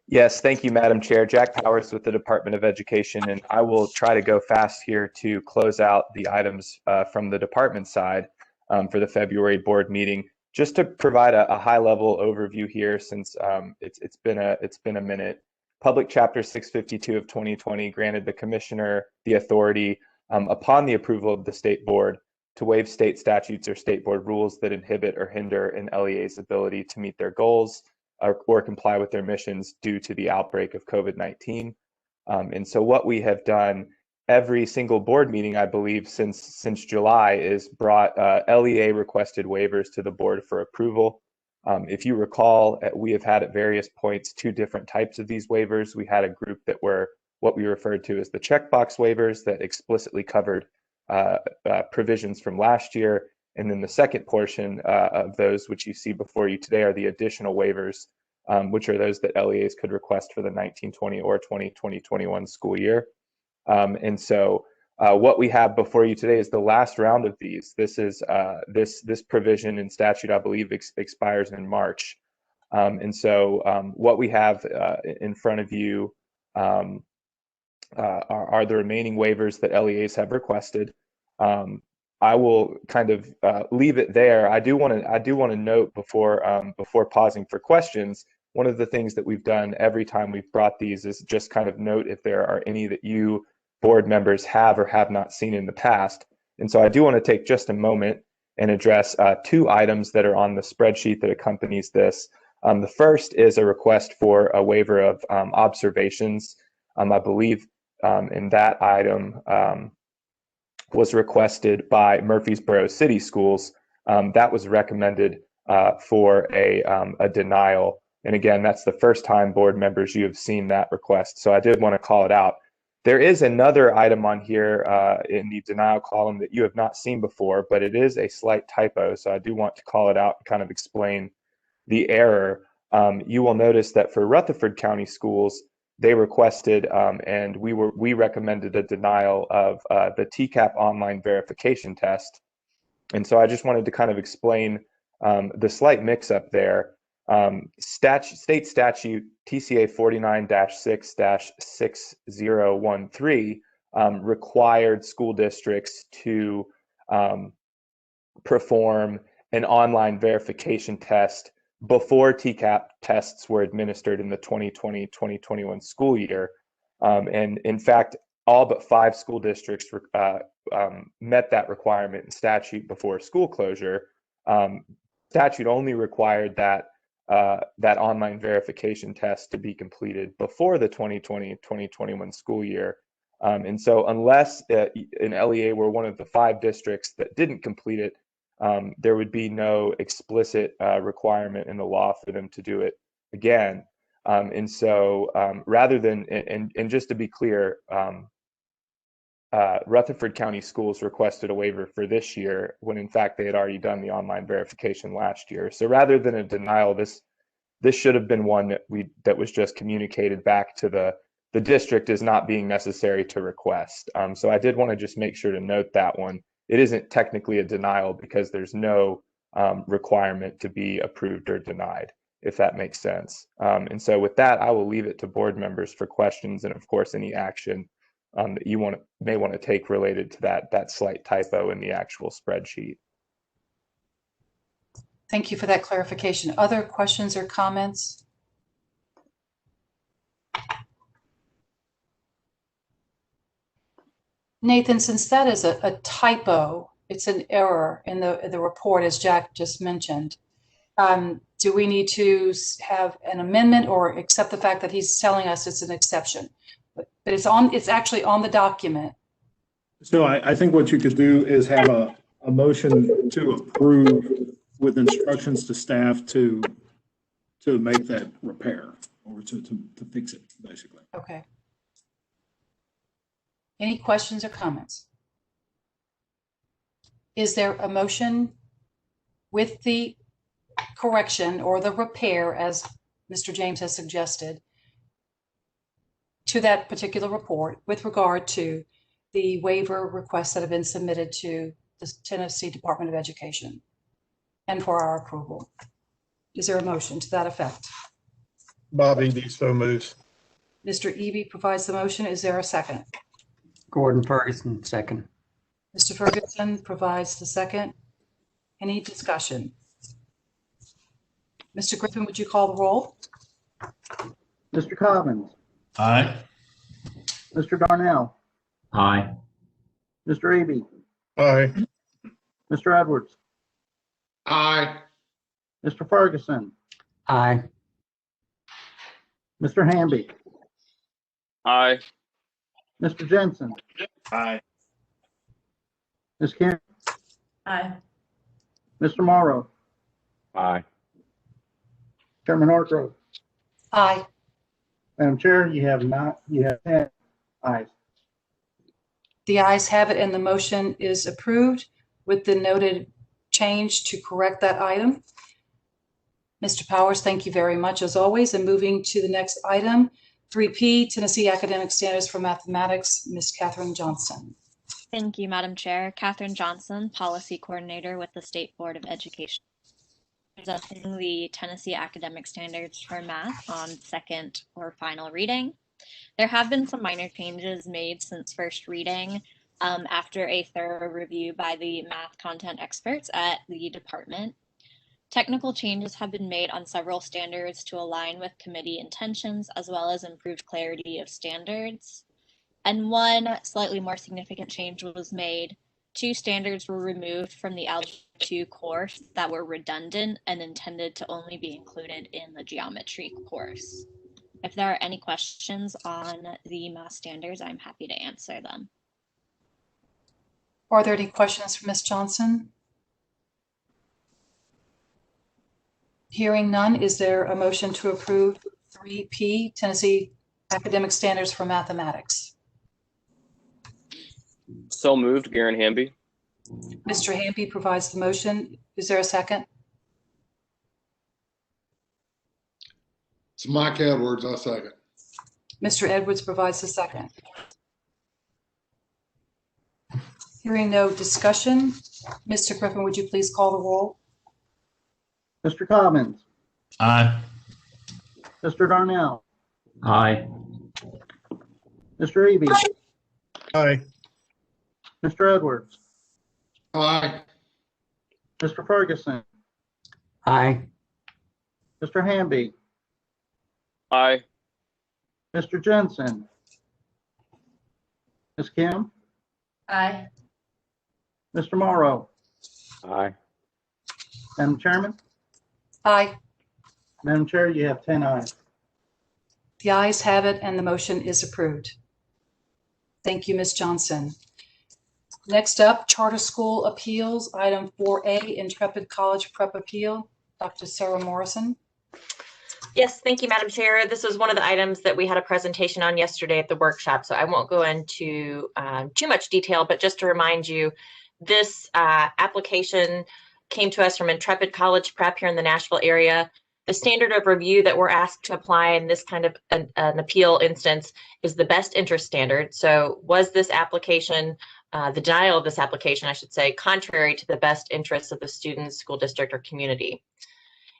Yes, thank you, Madam Chair. Jack Powers with the Department of Education, and I will try to go fast here to close out the items from the department side for the February board meeting. Just to provide a high-level overview here, since it's been a minute. Public Chapter 652 of 2020 granted the Commissioner the authority, upon the approval of the State Board, to waive state statutes or State Board rules that inhibit or hinder an LEA's ability to meet their goals or comply with their missions due to the outbreak of COVID-19. And so what we have done every single board meeting, I believe, since July, is brought LEA requested waivers to the board for approval. If you recall, we have had at various points 2 different types of these waivers. We had a group that were what we referred to as the checkbox waivers that explicitly covered provisions from last year. And then the second portion of those, which you see before you today, are the additional waivers, which are those that LEAs could request for the 1920 or 2020-2021 school year. And so what we have before you today is the last round of these. This is this provision in statute, I believe, expires in March. And so what we have in front of you are the remaining waivers that LEAs have requested. I will kind of leave it there. I do want to note before pausing for questions. One of the things that we've done every time we've brought these is just kind of note if there are any that you board members have or have not seen in the past. And so I do want to take just a moment and address 2 items that are on the spreadsheet that accompanies this. The first is a request for a waiver of observations. I believe in that item was requested by Murfreesboro City Schools. That was recommended for a denial. And again, that's the first time board members you have seen that request. So I did want to call it out. There is another item on here in the denial column that you have not seen before, but it is a slight typo. So I do want to call it out and kind of explain the error. You will notice that for Rutherford County Schools, they requested and we recommended a denial of the TCAP online verification test. And so I just wanted to kind of explain the slight mix-up there. State statute TCA 49-6-6013 required school districts to perform an online verification test before TCAP tests were administered in the 2020-2021 school year. And in fact, all but 5 school districts met that requirement in statute before school closure. Statute only required that online verification test to be completed before the 2020-2021 school year. And so unless an LEA were one of the 5 districts that didn't complete it, there would be no explicit requirement in the law for them to do it again. And so rather than, and just to be clear, Rutherford County Schools requested a waiver for this year when in fact they had already done the online verification last year. So rather than a denial, this should have been one that was just communicated back to the district as not being necessary to request. So I did want to just make sure to note that one. It isn't technically a denial because there's no requirement to be approved or denied, if that makes sense. And so with that, I will leave it to board members for questions and of course any action that you may want to take related to that slight typo in the actual spreadsheet. Thank you for that clarification. Other questions or comments? Nathan, since that is a typo, it's an error in the report, as Jack just mentioned. Do we need to have an amendment or accept the fact that he's telling us it's an exception? But it's actually on the document. So I think what you could do is have a motion to approve with instructions to staff to make that repair or to fix it, basically. Okay. Any questions or comments? Is there a motion with the correction or the repair, as Mr. James has suggested, to that particular report with regard to the waiver requests that have been submitted to the Tennessee Department of Education and for our approval? Is there a motion to that effect? Bob Eby so moves. Mr. Eby provides the motion. Is there a second? Gordon Ferguson, second. Mr. Ferguson provides the second. Any discussion? Mr. Griffin, would you call the roll? Mr. Cobbins, Aye. Mr. Darnell, Aye. Mr. Eby, Aye. Mr. Edwards, Aye. Mr. Ferguson, Aye. Mr. Hamby, Aye. Mr. Jensen, Aye. Ms. Kim, Aye. Mr. Morrow, Aye. Chairman Hargrove. Aye. Madam Chair, you have 10 ayes. The ayes have it and the motion is approved with the noted change to correct that item. Mr. Powers, thank you very much as always. And moving to the next item, 3P, Tennessee Academic Standards for Mathematics, Ms. Catherine Johnson. Thank you, Madam Chair. Catherine Johnson, Policy Coordinator with the State Board of Education. Presenting the Tennessee Academic Standards for Math on second or final reading. There have been some minor changes made since first reading after a thorough review by the math content experts at the department. Technical changes have been made on several standards to align with committee intentions, as well as improved clarity of standards. And one slightly more significant change was made. 2 standards were removed from the Algebra 2 course that were redundant and intended to only be included in the geometry course. If there are any questions on the math standards, I'm happy to answer them. Are there any questions for Ms. Johnson? Hearing none, is there a motion to approve 3P, Tennessee Academic Standards for Mathematics? So moved, Garen Hamby. Mr. Hamby provides the motion. Is there a second? It's Mike Edwards, I second. Mr. Edwards provides the second. Hearing no discussion, Mr. Griffin, would you please call the roll? Mr. Cobbins, Aye. Mr. Darnell, Aye. Mr. Eby, Aye. Mr. Edwards, Aye. Mr. Ferguson, Aye. Mr. Hamby, Aye. Mr. Jensen, Ms. Kim, Aye. Mr. Morrow. Aye. Madam Chairman, Aye. Madam Chair, you have 10 ayes. The ayes have it and the motion is approved. Thank you, Ms. Johnson. Next up, Charter School Appeals, item 4A, Intrepid College Prep Appeal. Dr. Sarah Morrison. Yes, thank you, Madam Chair. This was one of the items that we had a presentation on yesterday at the workshop, so I won't go into too much detail, but just to remind you, this application came to us from Intrepid College Prep here in the Nashville area. The standard of review that we're asked to apply in this kind of an appeal instance is the best interest standard. So was this application, the denial of this application, I should say, contrary to the best interests of the students, school district, or community?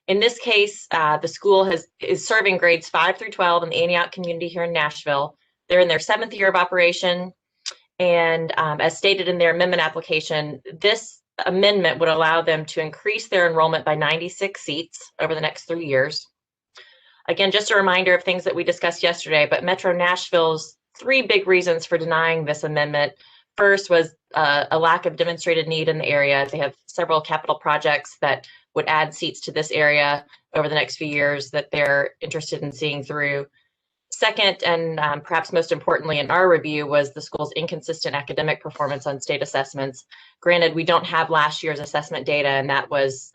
In this case, the school is serving grades 5 through 12 in the Antioch community here in Nashville. They're in their 7th year of operation. And as stated in their amendment application, this amendment would allow them to increase their enrollment by 96 seats over the next 3 years. Again, just a reminder of things that we discussed yesterday, but Metro Nashville's 3 big reasons for denying this amendment. First was a lack of demonstrated need in the area. They have several capital projects that would add seats to this area over the next few years that they're interested in seeing through. Second, and perhaps most importantly in our review, was the school's inconsistent academic performance on state assessments. Granted, we don't have last year's assessment data, and that was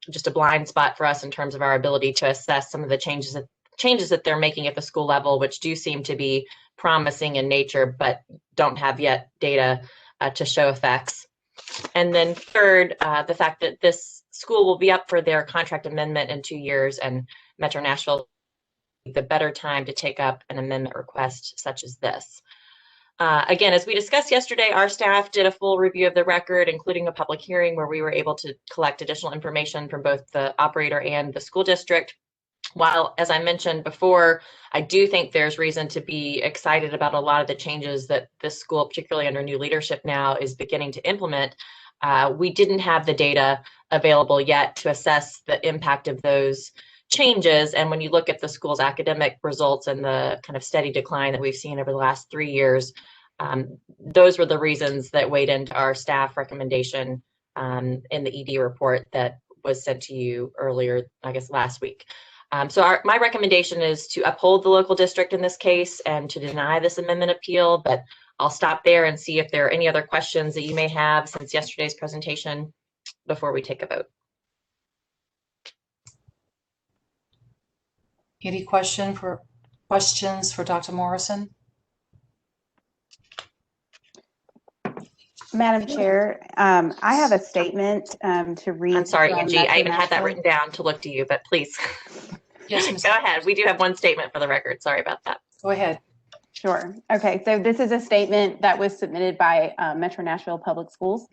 just a blind spot for us in terms of our ability to assess some of the changes that they're making at the school level, which do seem to be promising in nature, but don't have yet data to show effects. And then third, the fact that this school will be up for their contract amendment in 2 years, and Metro Nashville the better time to take up an amendment request such as this. Again, as we discussed yesterday, our staff did a full review of the record, including a public hearing where we were able to collect additional information from both the operator and the school district. While, as I mentioned before, I do think there's reason to be excited about a lot of the changes that this school, particularly under new leadership now, is beginning to implement, we didn't have the data available yet to assess the impact of those changes. And when you look at the school's academic results and the kind of steady decline that we've seen over the last 3 years, those were the reasons that weighed into our staff recommendation in the ED report that was sent to you earlier, I guess last week. So my recommendation is to uphold the local district in this case and to deny this amendment appeal, but I'll stop there and see if there are any other questions that you may have since yesterday's presentation before we take a vote. Any questions for Dr. Morrison? Madam Chair, I have a statement to read. I'm sorry, from Angie, Metro I even had that Nashville. written down to look to you, but please. Yes, Ms. Go ahead. We do have one statement for the record. Sorry about that. Go ahead. Sure. Okay, so this is a statement that was submitted by Metro Nashville Public Schools.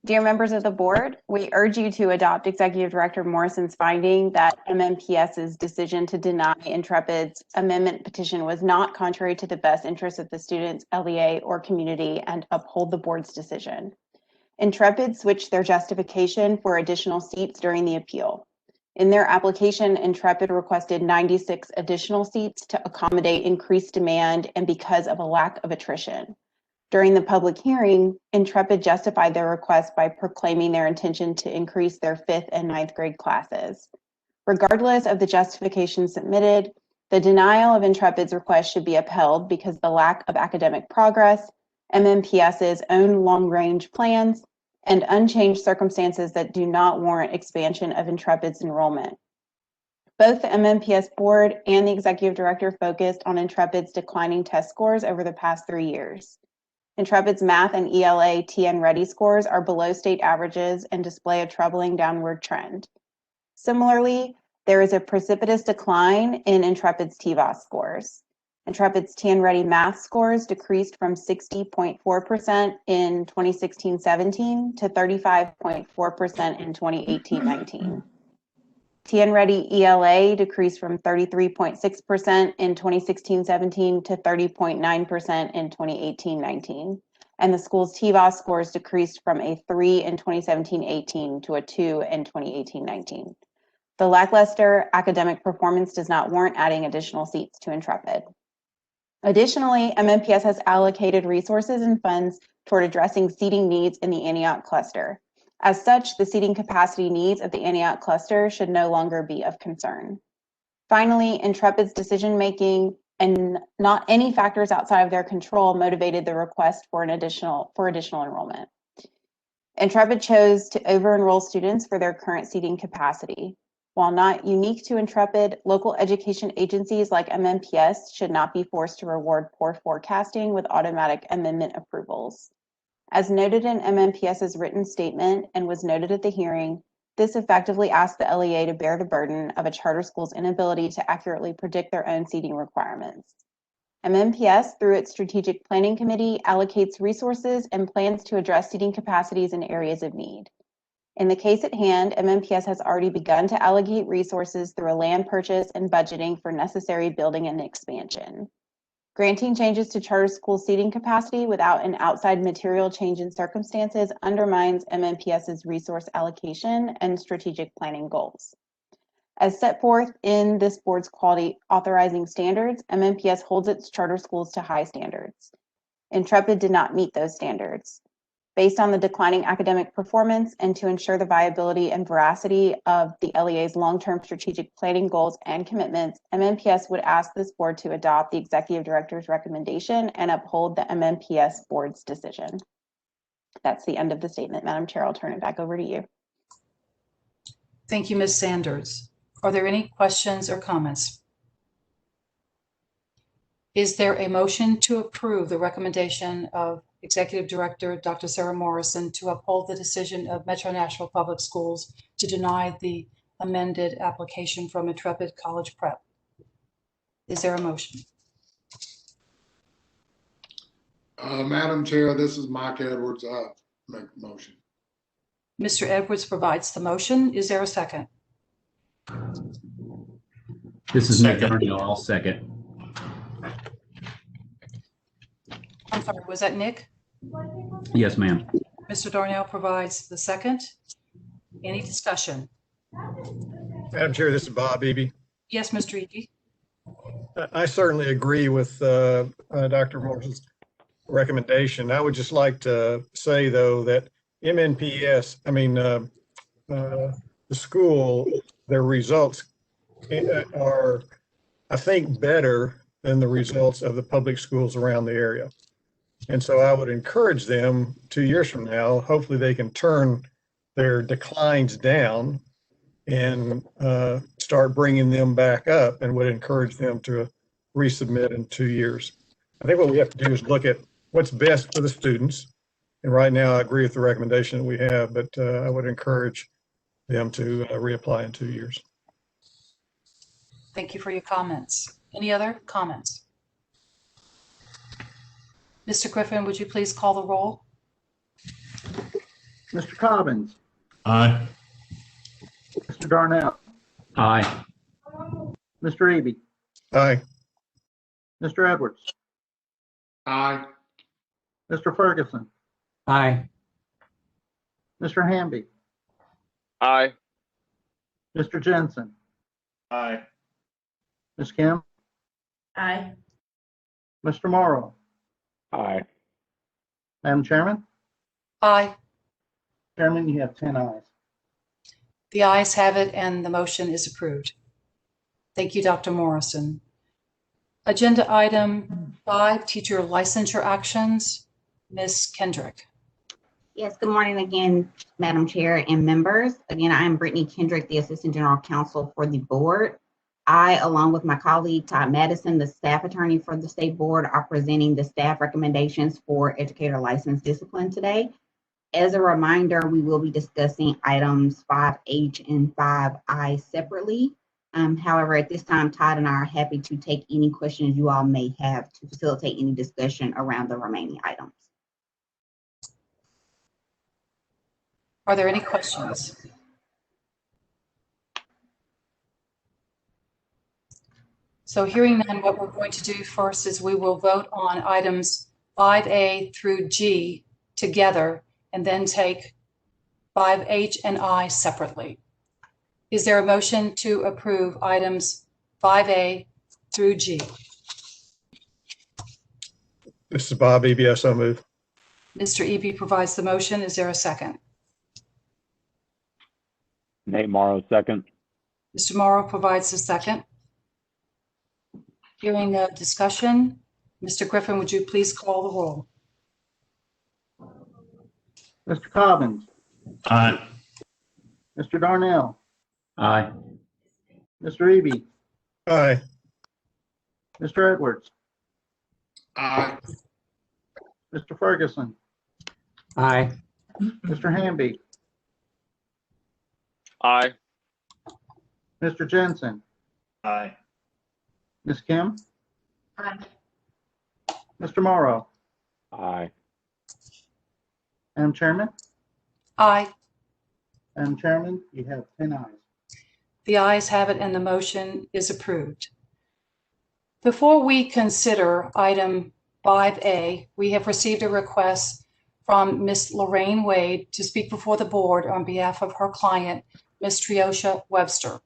Dear members of the board, we urge you to adopt Executive Director Morrison's finding that MMPS's decision to deny Intrepid's amendment petition was not contrary to the best interests of the students, LEA, or community, and uphold the board's decision. Intrepid switched their justification for additional seats during the appeal. In their application, Intrepid requested 96 additional seats to accommodate increased demand and because of a lack of attrition. During the public hearing, Intrepid justified their request by proclaiming their intention to increase their 5th and 9th grade classes. Regardless of the justification submitted, the denial of Intrepid's request should be upheld because the lack of academic progress, MMPS's own long-range plans, and unchanged circumstances that do not warrant expansion of Intrepid's enrollment. Both the MMPS board and the executive director focused on Intrepid's declining test scores over the past 3 years. Intrepid's math and ELA TN Ready scores are below state averages and display a troubling downward trend. Similarly, there is a precipitous decline in Intrepid's TVOS scores. Intrepid's TN Ready math scores decreased from 60.4% in 2016-17 to 35.4% in 2018-19. TN Ready ELA decreased from 33.6% in 2016-17 to 30.9% in 2018-19. And the school's TVOS scores decreased from a 3 in 2017-18 to a 2 in 2018-19. The lackluster academic performance does not warrant adding additional seats to Intrepid. Additionally, MMPS has allocated resources and funds toward addressing seating needs in the Antioch cluster. As such, the seating capacity needs of the Antioch cluster should no longer be of concern. Finally, Intrepid's decision-making and not any factors outside of their control motivated the request for additional enrollment. Intrepid chose to over-enroll students for their current seating capacity. While not unique to Intrepid, local education agencies like MMPS should not be forced to reward poor forecasting with automatic amendment approvals. As noted in MMPS's written statement and was noted at the hearing, this effectively asks the LEA to bear the burden of a charter school's inability to accurately predict their own seating requirements. MMPS, through its Strategic Planning Committee, allocates resources and plans to address seating capacities in areas of need. In the case at hand, MMPS has already begun to allocate resources through a land purchase and budgeting for necessary building and expansion. Granting changes to charter school seating capacity without an outside material change in circumstances undermines MMPS's resource allocation and strategic planning goals. As set forth in this board's quality authorizing standards, MMPS holds its charter schools to high standards. Intrepid did not meet those standards. Based on the declining academic performance and to ensure the viability and veracity of the LEA's long-term strategic planning goals and commitments, MMPS would ask this board to adopt the executive director's recommendation and uphold the MMPS board's decision. That's the end of the statement. Madam Chair, I'll turn it back over to you. Thank you, Ms. Sanders. Are there any questions or comments? Is there a motion to approve the recommendation of Executive Director Dr. Sarah Morrison to uphold the decision of Metro Nashville Public Schools to deny the amended application from Intrepid College Prep? Is there a motion? Madam Chair, this is Mike Edwards. Make the motion. Mr. Edwards provides the motion. Is there a second? This is Nick Darnell. I'll second. I'm sorry, was that Nick? Yes, ma'am. Mr. Darnell provides the second. Any discussion? Madam Chair, this is Bob Eby. Yes, Mr. Eby. I certainly agree with Dr. Morrison's recommendation. I would just like to say, though, that MNPS, the school, their results are, I think, better than the results of the public schools around the area. And so I would encourage them 2 years from now, hopefully they can turn their declines down and start bringing them back up, and would encourage them to resubmit in 2 years. I think what we have to do is look at what's best for the students. And right now I agree with the recommendation that we have, but I would encourage them to reapply in 2 years. Thank you for your comments. Any other comments? Mr. Griffin, would you please call the roll? Mr. Cobbins. Aye. Mr. Darnell. Aye. Mr. Eby. Aye. Mr. Edwards. Aye. Mr. Ferguson. Aye. Mr. Hamby. Aye. Mr. Jensen. Aye. Ms. Kim. Aye. Mr. Morrow. Aye. Madam Chairman. Aye. Chairman, you have 10 ayes. The ayes have it and the motion is approved. Thank you, Dr. Morrison. Agenda item 5, teacher licensure actions. Ms. Kendrick. Yes, good morning again, Madam Chair and members. Again, I am Brittany Kendrick, the Assistant General Counsel for the board. I, along with my colleague Todd Madison, the staff attorney for the state board, are presenting the staff recommendations for educator license discipline today. As a reminder, we will be discussing items 5H and 5I separately. However, at this time, Todd and I are happy to take any questions you all may have to facilitate any discussion around the remaining items. Are there any questions? So hearing none, what we're going to do first is we will vote on items 5A through G together and then take 5H and I separately. Is there a motion to approve items 5A through G? This is Bob Eby. I so move. Mr. Eby provides the motion. Is there a second? Nate Morrow, second. Mr. Morrow provides the second. Hearing no discussion, Mr. Griffin, would you please call the roll? Mr. Cobbins. Aye. Mr. Darnell. Aye. Mr. Eby, Aye. Mr. Edwards, Aye. Mr. Ferguson, Aye. Mr. Hamby, Aye. Mr. Jensen, Aye. Ms. Kim, Aye. Mr. Morrow. Aye. Madam Chairman? Aye. Madam Chairman, you have 10 ayes. The ayes have it and the motion is approved. Before we consider item 5A, we have received a request from Ms. Lorraine Wade to speak before the board on behalf of her client, Ms. Triosha Webster.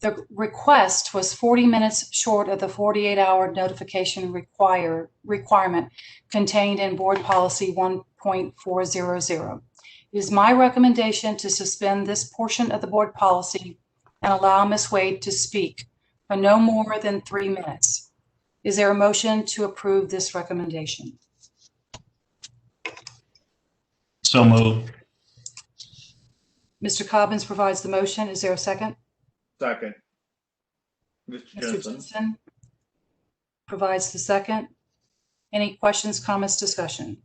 The request was 40 minutes short of the 48-hour notification requirement contained in Board Policy 1.400. It is my recommendation to suspend this portion of the board policy and allow Ms. Wade to speak for no more than 3 minutes. Is there a motion to approve this recommendation? So moved. Mr. Cobbins provides the motion. Is there a second? Second. Mr. Mr. Jensen. Jensen provides the second. Any questions, comments, discussion?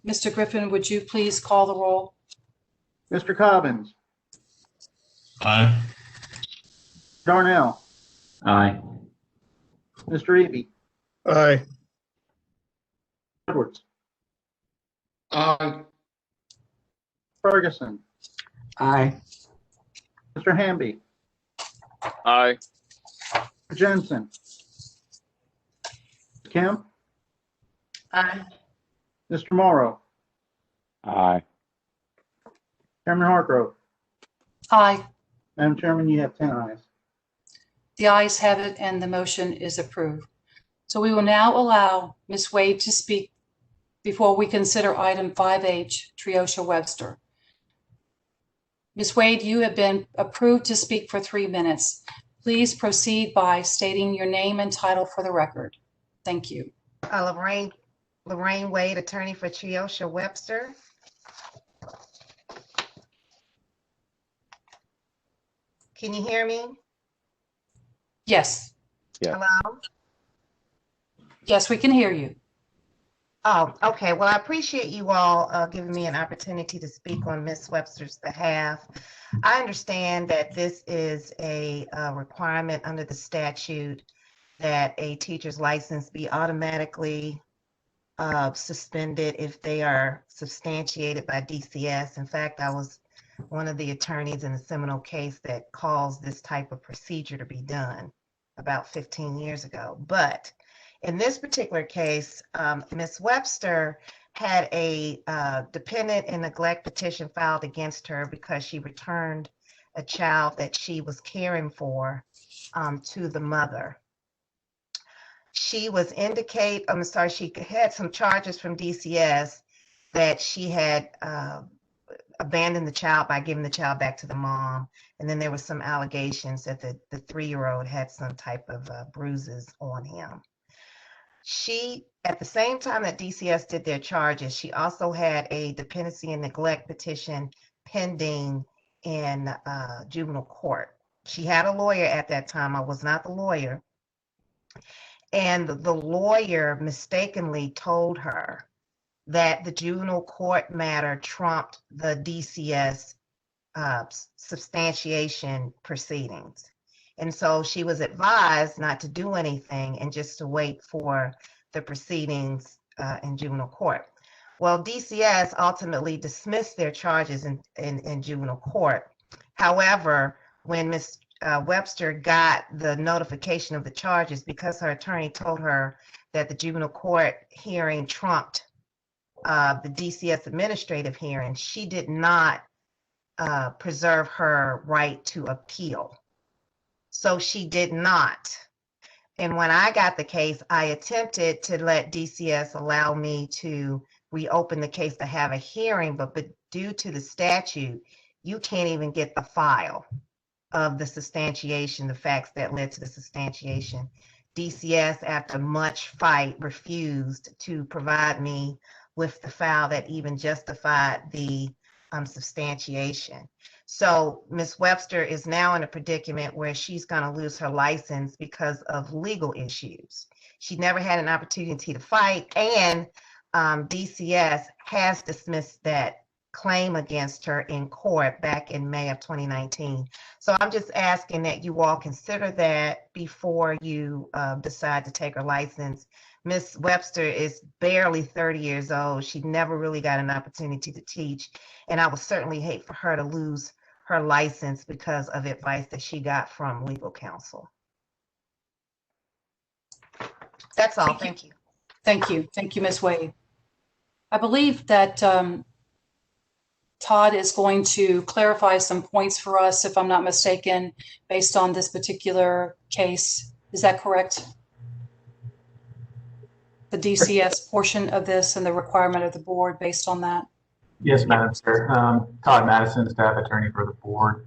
Mr. Griffin, would you please call the roll? Mr. Cobbins, Aye. Darnell, Aye. Mr. Eby, Aye. Edwards, Aye. Ferguson, Aye. Mr. Hamby, Aye. Mr. Jensen, Kim, Aye. Mr. Morrow, Aye. Chairman Hargrove. Aye. Madam Chairman, you have 10 ayes. The ayes have it and the motion is approved. So we will now allow Ms. Wade to speak before we consider item 5H, Triosha Webster. Ms. Wade, you have been approved to speak for 3 minutes. Please proceed by stating your name and title for the record. Thank you. Lorraine Wade, attorney for Triosha Webster. Can you hear me? Yes. Yes. Hello? Yes, we can hear you. Oh, okay. Well, I appreciate you all giving me an opportunity to speak on Ms. Webster's behalf. I understand that this is a requirement under the statute that a teacher's license be automatically suspended if they are substantiated by DCS. In fact, I was one of the attorneys in the Seminole case that caused this type of procedure to be done about 15 years ago. But in this particular case, Ms. Webster had a dependent and neglect petition filed against her because she returned a child that she was caring for to the mother. She had some charges from DCS that she had abandoned the child by giving the child back to the mom. And then there was some allegations that the 3-year-old had some type of bruises on him. She, at the same time that DCS did their charges, she also had a dependency and neglect petition pending in juvenile court. She had a lawyer at that time. I was not the lawyer. And the lawyer mistakenly told her that the juvenile court matter trumped the DCS substantiation proceedings. And so she was advised not to do anything and just to wait for the proceedings in juvenile court. Well, DCS ultimately dismissed their charges in juvenile court. However, when Ms. Webster got the notification of the charges, because her attorney told her that the juvenile court hearing trumped the DCS administrative hearing, she did not preserve her right to appeal. So she did not. And when I got the case, I attempted to let DCS allow me to reopen the case to have a hearing, but due to the statute, you can't even get the file of the substantiation, the facts that led to the substantiation. DCS, after much fight, refused to provide me with the file that even justified the substantiation. So Ms. Webster is now in a predicament where she's going to lose her license because of legal issues. She never had an opportunity to fight, and DCS has dismissed that claim against her in court back in May of 2019. So I'm just asking that you all consider that before you decide to take her license. Ms. Webster is barely 30 years old. She never really got an opportunity to teach, and I would certainly hate for her to lose her license because of advice that she got from legal counsel. That's all. Thank you. Thank you. Thank you, Ms. Wade. I believe that Todd is going to clarify some points for us, if I'm not mistaken, based on this particular case. Is that correct? The DCS portion of this and the requirement of the board based on that? Yes, Madam Chair. Todd Madison, staff attorney for the board.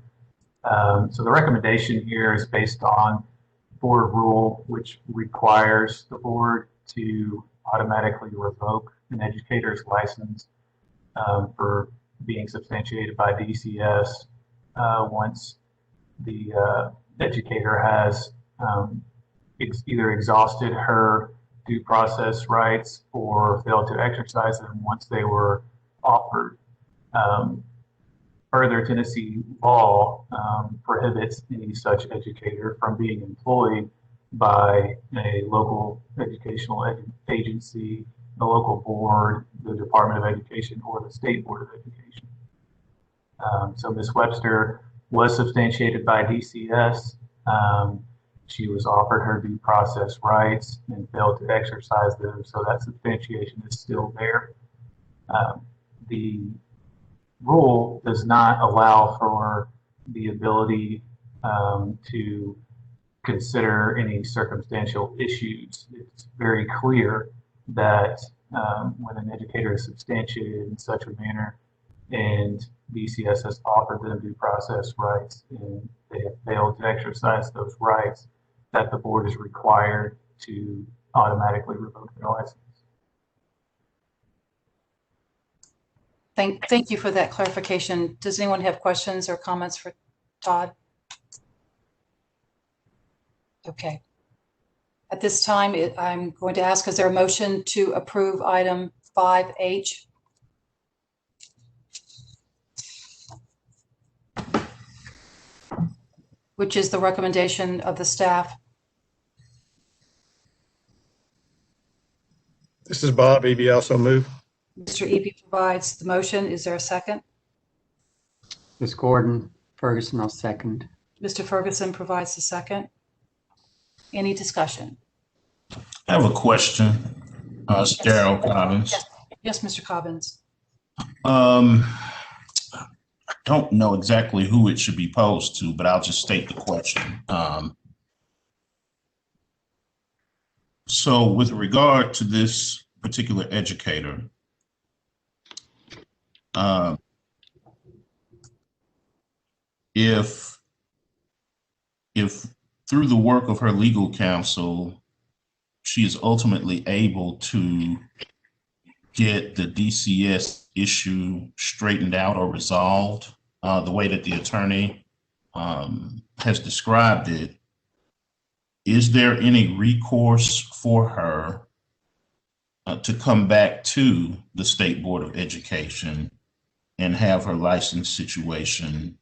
So the recommendation here is based on board rule, which requires the board to automatically revoke an educator's license for being substantiated by DCS once the educator has either exhausted her due process rights or failed to exercise them once they were offered. Further, Tennessee law prohibits any such educator from being employed by a local educational agency, the local board, the Department of Education, or the State Board of Education. So Ms. Webster was substantiated by DCS. She was offered her due process rights and failed to exercise them, so that substantiation is still there. The rule does not allow for the ability to consider any circumstantial issues. It's very clear that when an educator is substantiated in such a manner and DCS has offered them due process rights and they have failed to exercise those rights, that the board is required to automatically revoke their license. Thank you for that clarification. Does anyone have questions or comments for Todd? Okay. At this time, I'm going to ask, is there a motion to approve item 5H? Which is the recommendation of the staff. This is Bob Eby, also move. Mr. Eby provides the motion. Is there a second? Ms. Gordon Ferguson, I'll second. Mr. Ferguson provides the second. Any discussion? I have a question. It's Daryl Cobbins. Yes, Mr. Cobbins. I don't know exactly who it should be posed to, but I'll just state the question. So with regard to this particular educator, if through the work of her legal counsel, she is ultimately able to get the DCS issue straightened out or resolved the way that the attorney has described it, is there any recourse for her to come back to the State Board of Education and have her license situation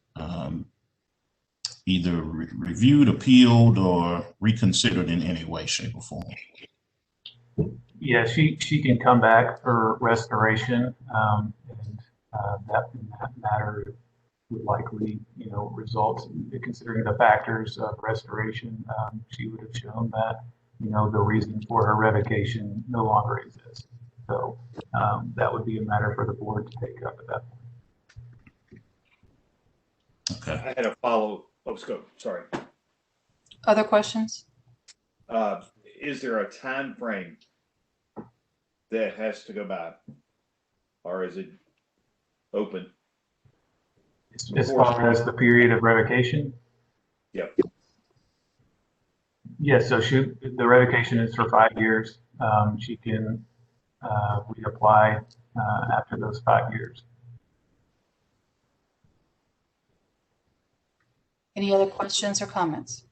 either reviewed, appealed, or reconsidered in any way, shape, or form? Yeah, she can come back for restoration, and that matter would likely, result in considering the factors of restoration. She would have shown that, the reason for her revocation no longer exists. So that would be a matter for the board to take up at that point. Okay. I had a follow. Oh, scope. Sorry. Other questions? Is there a time frame that has to go by, or is it open? As far as the period of revocation? Yep. Yes, so the revocation is for 5 years. She can reapply after those 5 years. Any other questions or comments?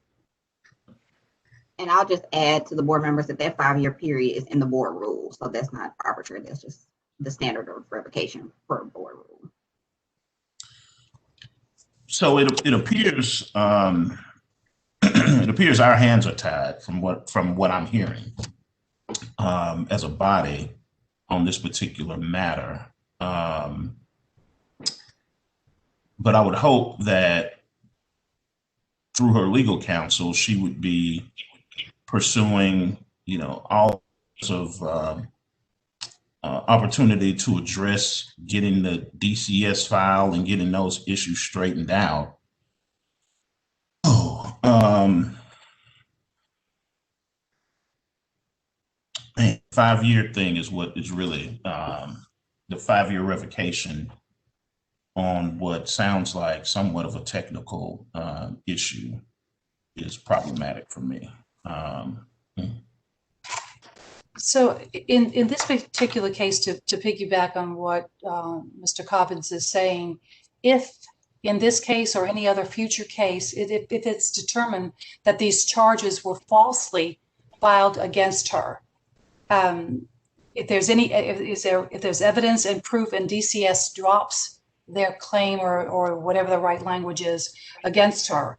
And I'll just add to the board members that 5-year period is in the board rule. So that's not arbitrary. That's just the standard of revocation for a board rule. So it appears it appears our hands are tied from what I'm hearing as a body on this particular matter. But I would hope that through her legal counsel, she would be pursuing, all sorts of opportunity to address getting the DCS file and getting those issues straightened out. Man, 5-year thing is what is really the 5-year revocation on what sounds like somewhat of a technical issue is problematic for me. So in this particular case, to piggyback on what Mr. Cobbins is saying, if in this case or any other future case, if it's determined that these charges were falsely filed against her, if there's evidence and proof and DCS drops their claim or whatever the right language is against her,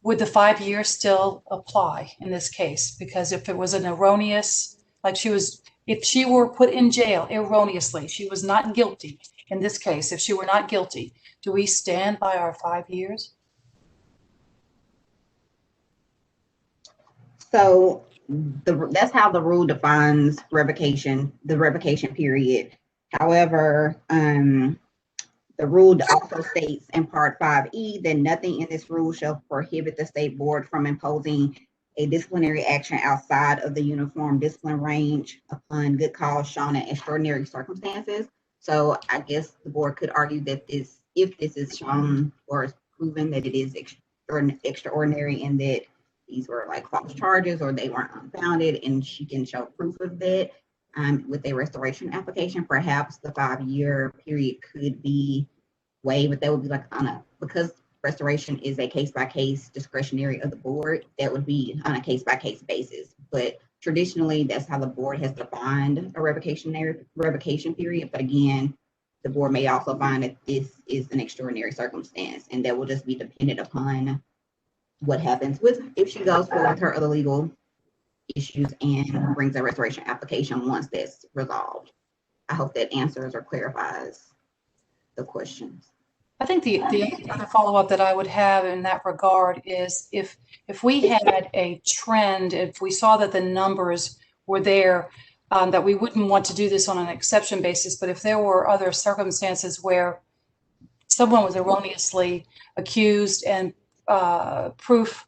would the 5 years still apply in this case? Because if it was an erroneous, if she were put in jail erroneously, she was not guilty in this case, if she were not guilty, do we stand by our 5 years? So that's how the rule defines revocation, the revocation period. However, the rule also states in Part 5E that nothing in this rule shall prohibit the state board from imposing a disciplinary action outside of the uniform discipline range upon good cause shown in extraordinary circumstances. So I guess the board could argue that if this is shown or is proven that it is extraordinary and that these were like false charges or they weren't unfounded, and she can show proof of that with a restoration application, perhaps the 5-year period could be waived, but that would be like because restoration is a case-by-case discretionary of the board, that would be on a case-by-case basis. But traditionally, that's how the board has defined a revocation period. But again, the board may also find that this is an extraordinary circumstance, and that will just be dependent upon what happens if she goes forward with her other legal issues and brings a restoration application once that's resolved. I hope that answers or clarifies the questions. I think the other follow-up that I would have in that regard is if we had a trend, if we saw that the numbers were there, that we wouldn't want to do this on an exception basis, but if there were other circumstances where someone was erroneously accused and proof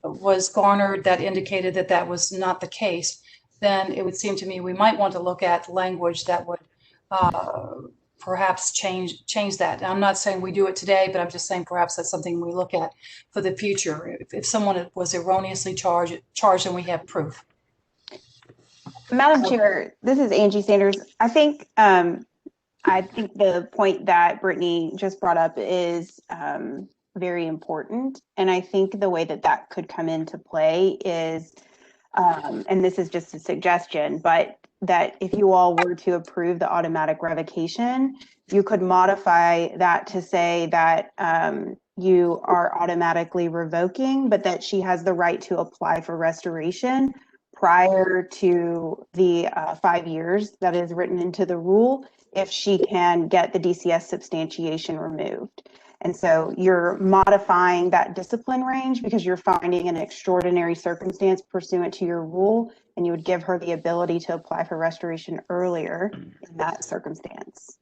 was garnered that indicated that that was not the case, then it would seem to me we might want to look at language that would perhaps change that. And I'm not saying we do it today, but I'm just saying perhaps that's something we look at for the future. If someone was erroneously charged and we have proof. Madam Chair, this is Angie Sanders. I think the point that Brittany just brought up is very important. And I think the way that could come into play is, and this is just a suggestion, but that if you all were to approve the automatic revocation, you could modify that to say that you are automatically revoking, but that she has the right to apply for restoration prior to the 5 years that is written into the rule if she can get the DCS substantiation removed. And so you're modifying that discipline range because you're finding an extraordinary circumstance pursuant to your rule, and you would give her the ability to apply for restoration earlier in that circumstance.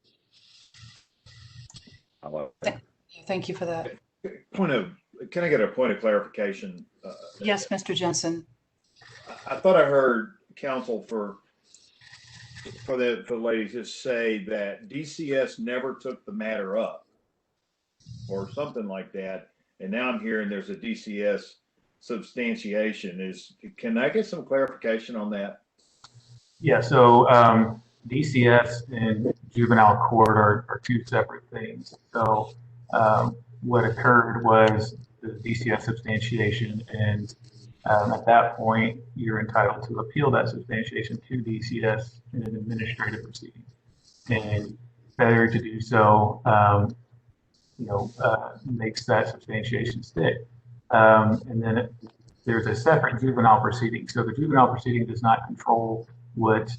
Thank you for that. Can I get a point of clarification? Yes, Mr. Jensen. I thought I heard counsel for the ladies just say that DCS never took the matter up or something like that. And now I'm hearing there's a DCS substantiation. Can I get some clarification on that? Yeah, so DCS and juvenile court are two separate things. So what occurred was the DCS substantiation, and at that point, you're entitled to appeal that substantiation to DCS in an administrative proceeding. And failure to do so, makes that substantiation stick. And then there's a separate juvenile proceeding. So the juvenile proceeding does not control what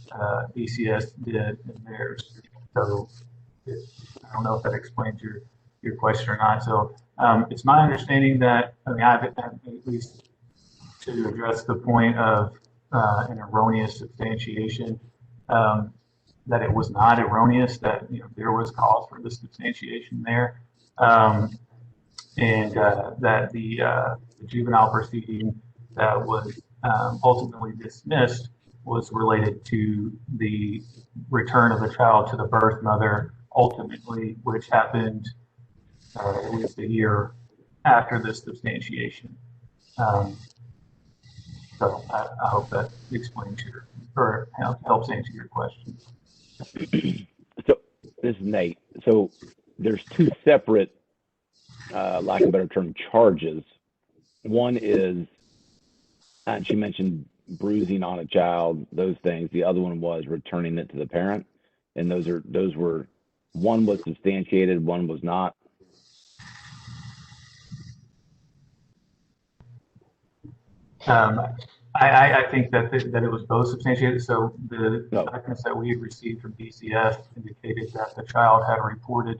DCS did in theirs. So I don't know if that explains your question or not. So it's my understanding that, I've at least to address the point of an erroneous substantiation, that it was not erroneous, that there was cause for the substantiation there, and that the juvenile proceeding that was ultimately dismissed was related to the return of the child to the birth mother, ultimately, which happened at least a year after this substantiation. So I hope that explains or helps answer your question. So this is Nate. So there's two separate, lack of a better term, charges. One is, and she mentioned bruising on a child, those things. The other one was returning it to the parent, and those were one was substantiated, one was not. I think that it was both substantiated. So the documents that we had received from DCS indicated that the child had reported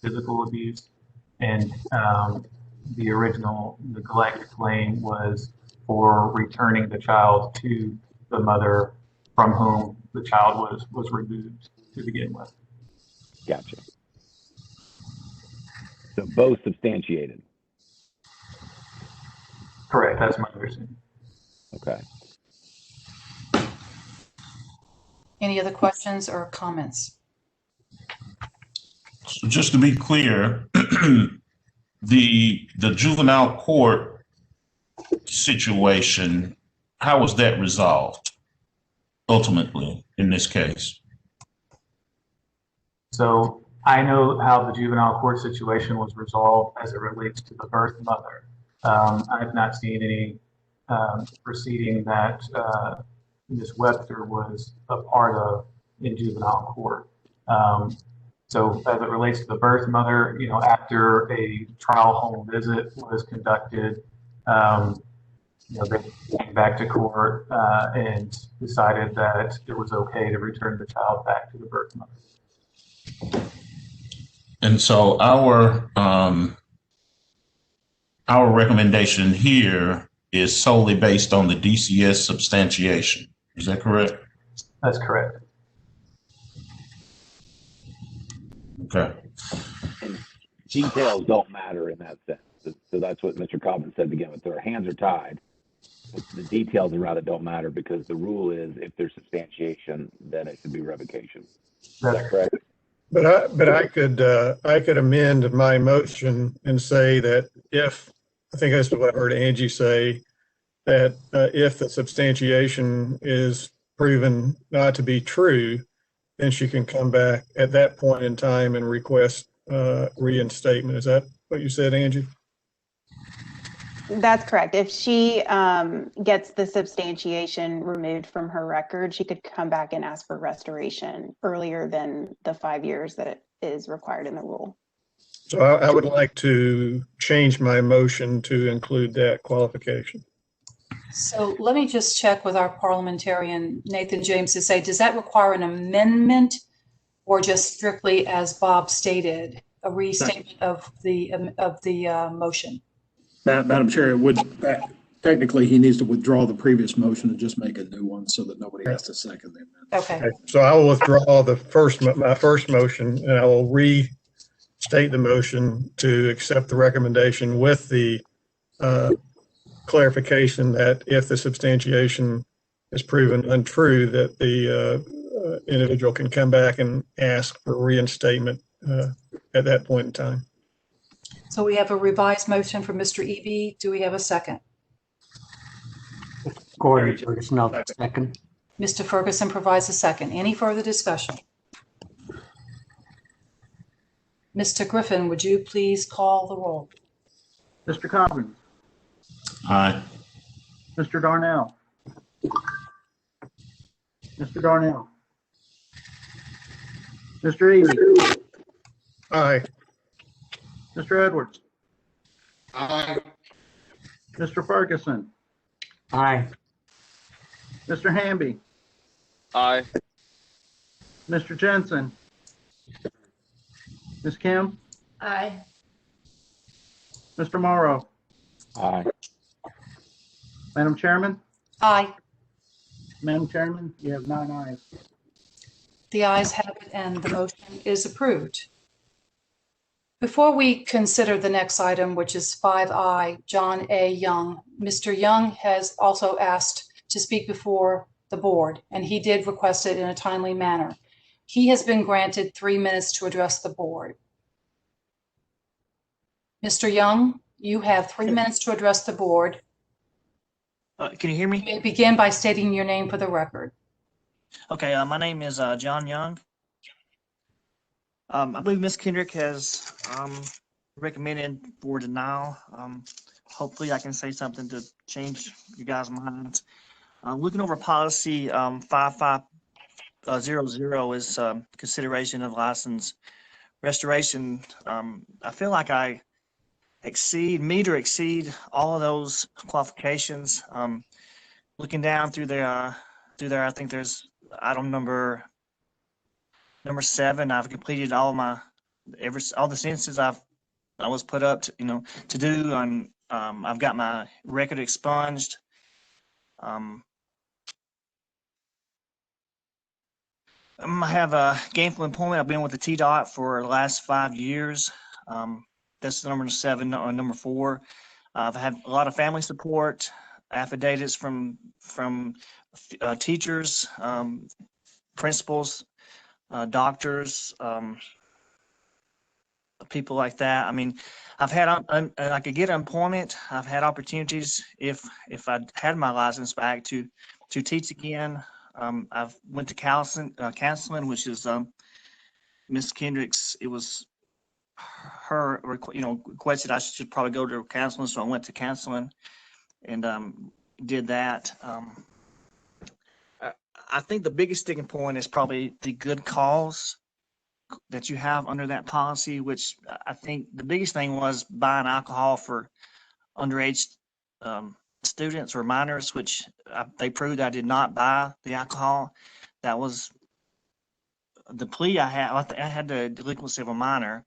physical abuse, and the original neglect claim was for returning the child to the mother from whom the child was removed to begin with. Gotcha. So both substantiated. Correct. That's my understanding. Okay. Any other questions or comments? So just to be clear, the juvenile court situation, how was that resolved ultimately in this case? So I know how the juvenile court situation was resolved as it relates to the birth mother. I have not seen any proceeding that Ms. Webster was a part of in juvenile court. So as it relates to the birth mother, after a trial home visit was conducted, they came back to court and decided that it was okay to return the child back to the birth mother. And so our recommendation here is solely based on the DCS substantiation. Is that correct? That's correct. Okay. And details don't matter in that sense. So that's what Mr. Cobbin said to begin with. Their hands are tied. But the details around it don't matter because the rule is if there's substantiation, then it should be revocation. Is that correct? But I could amend my motion and say that if, I think that's what I heard Angie say, that if the substantiation is proven not to be true, then she can come back at that point in time and request reinstatement. Is that what you said, Angie? That's correct. If she gets the substantiation removed from her record, she could come back and ask for restoration earlier than the 5 years that it is required in the rule. So I would like to change my motion to include that qualification. So let me just check with our parliamentarian, Nathan James, to say, does that require an amendment or just strictly, as Bob stated, a restatement of the motion? Madam Chair, it would technically he needs to withdraw the previous motion and just make a new one so that nobody has to second the amendment. Okay. So I will withdraw my first motion, and I will restate the motion to accept the recommendation with the clarification that if the substantiation is proven untrue, that the individual can come back and ask for reinstatement at that point in time. So we have a revised motion from Mr. Eby. Do we have a second? Gordon Ferguson, second. Mr. Ferguson provides a second. Any further discussion? Mr. Griffin, would you please call the roll? Mr. Cobbins, Aye. Mr. Darnell, Mr. Darnell, Mr. Eby, Aye. Mr. Edwards, Aye. Mr. Ferguson, Aye. Mr. Hamby, Aye. Mr. Jensen, Ms. Kim, Aye. Mr. Morrow, Aye. Madam Chairman, Aye. Madam Chairman, you have 9 ayes. The ayes have it, and the motion is approved. Before we consider the next item, which is 5I, John A. Young, Mr. Young has also asked to speak before the board, and he did request it in a timely manner. He has been granted 3 minutes to address the board. Mr. Young, you have 3 minutes to address the board. Can you hear me? You may begin by stating your name for the record. Okay, my name is John Young. I believe Ms. Kendrick has recommended for denial. Hopefully I can say something to change you guys' minds. Looking over policy 5500 is consideration of license restoration. I feel like I meet or exceed all of those qualifications. Looking down through there, I think there's item number 7. I've completed all the sentences I was put up to to do, and I've got my record expunged. I have a gainful employment. I've been with the TDOT for the last 5 years. That's number 7. Number 4, I've had a lot of family support, affidavits from teachers, principals, doctors, people like that. I mean, I've had I could get employment. I've had opportunities if I had my license back to teach again. I've went to counseling, which is Miss Kendrick's. It was her requested I should probably go to counseling, so I went to counseling and did that. I think the biggest sticking point is probably the good cause that you have under that policy, which I think the biggest thing was buying alcohol for underage students or minors, which they proved I did not buy the alcohol. That was the plea I had. I had the delinquency of a minor,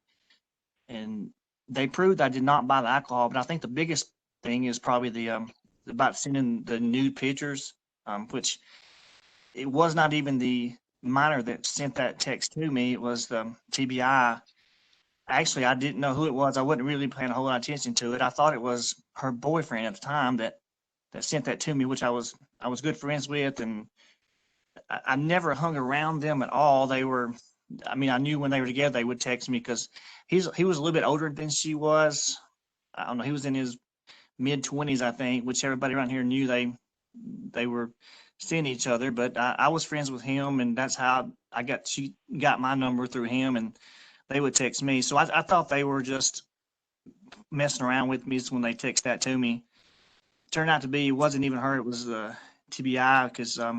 and they proved I did not buy the alcohol. But I think the biggest thing is probably the about sending the nude pictures, which it was not even the minor that sent that text to me. It was the TBI. Actually, I didn't know who it was. I wasn't really paying a whole lot of attention to it. I thought it was her boyfriend at the time that sent that to me, which I was good friends with, and I never hung around them at all. They were, I mean, I knew when they were together they would text me because he was a little bit older than she was. I don't know. He was in his mid-20s, I think, which everybody around here knew they were seeing each other. But I was friends with him, and that's how she got my number through him, and they would text me. So I thought they were just messing around with me when they text that to me. Turned out to be, it wasn't even her. It was the TBI because I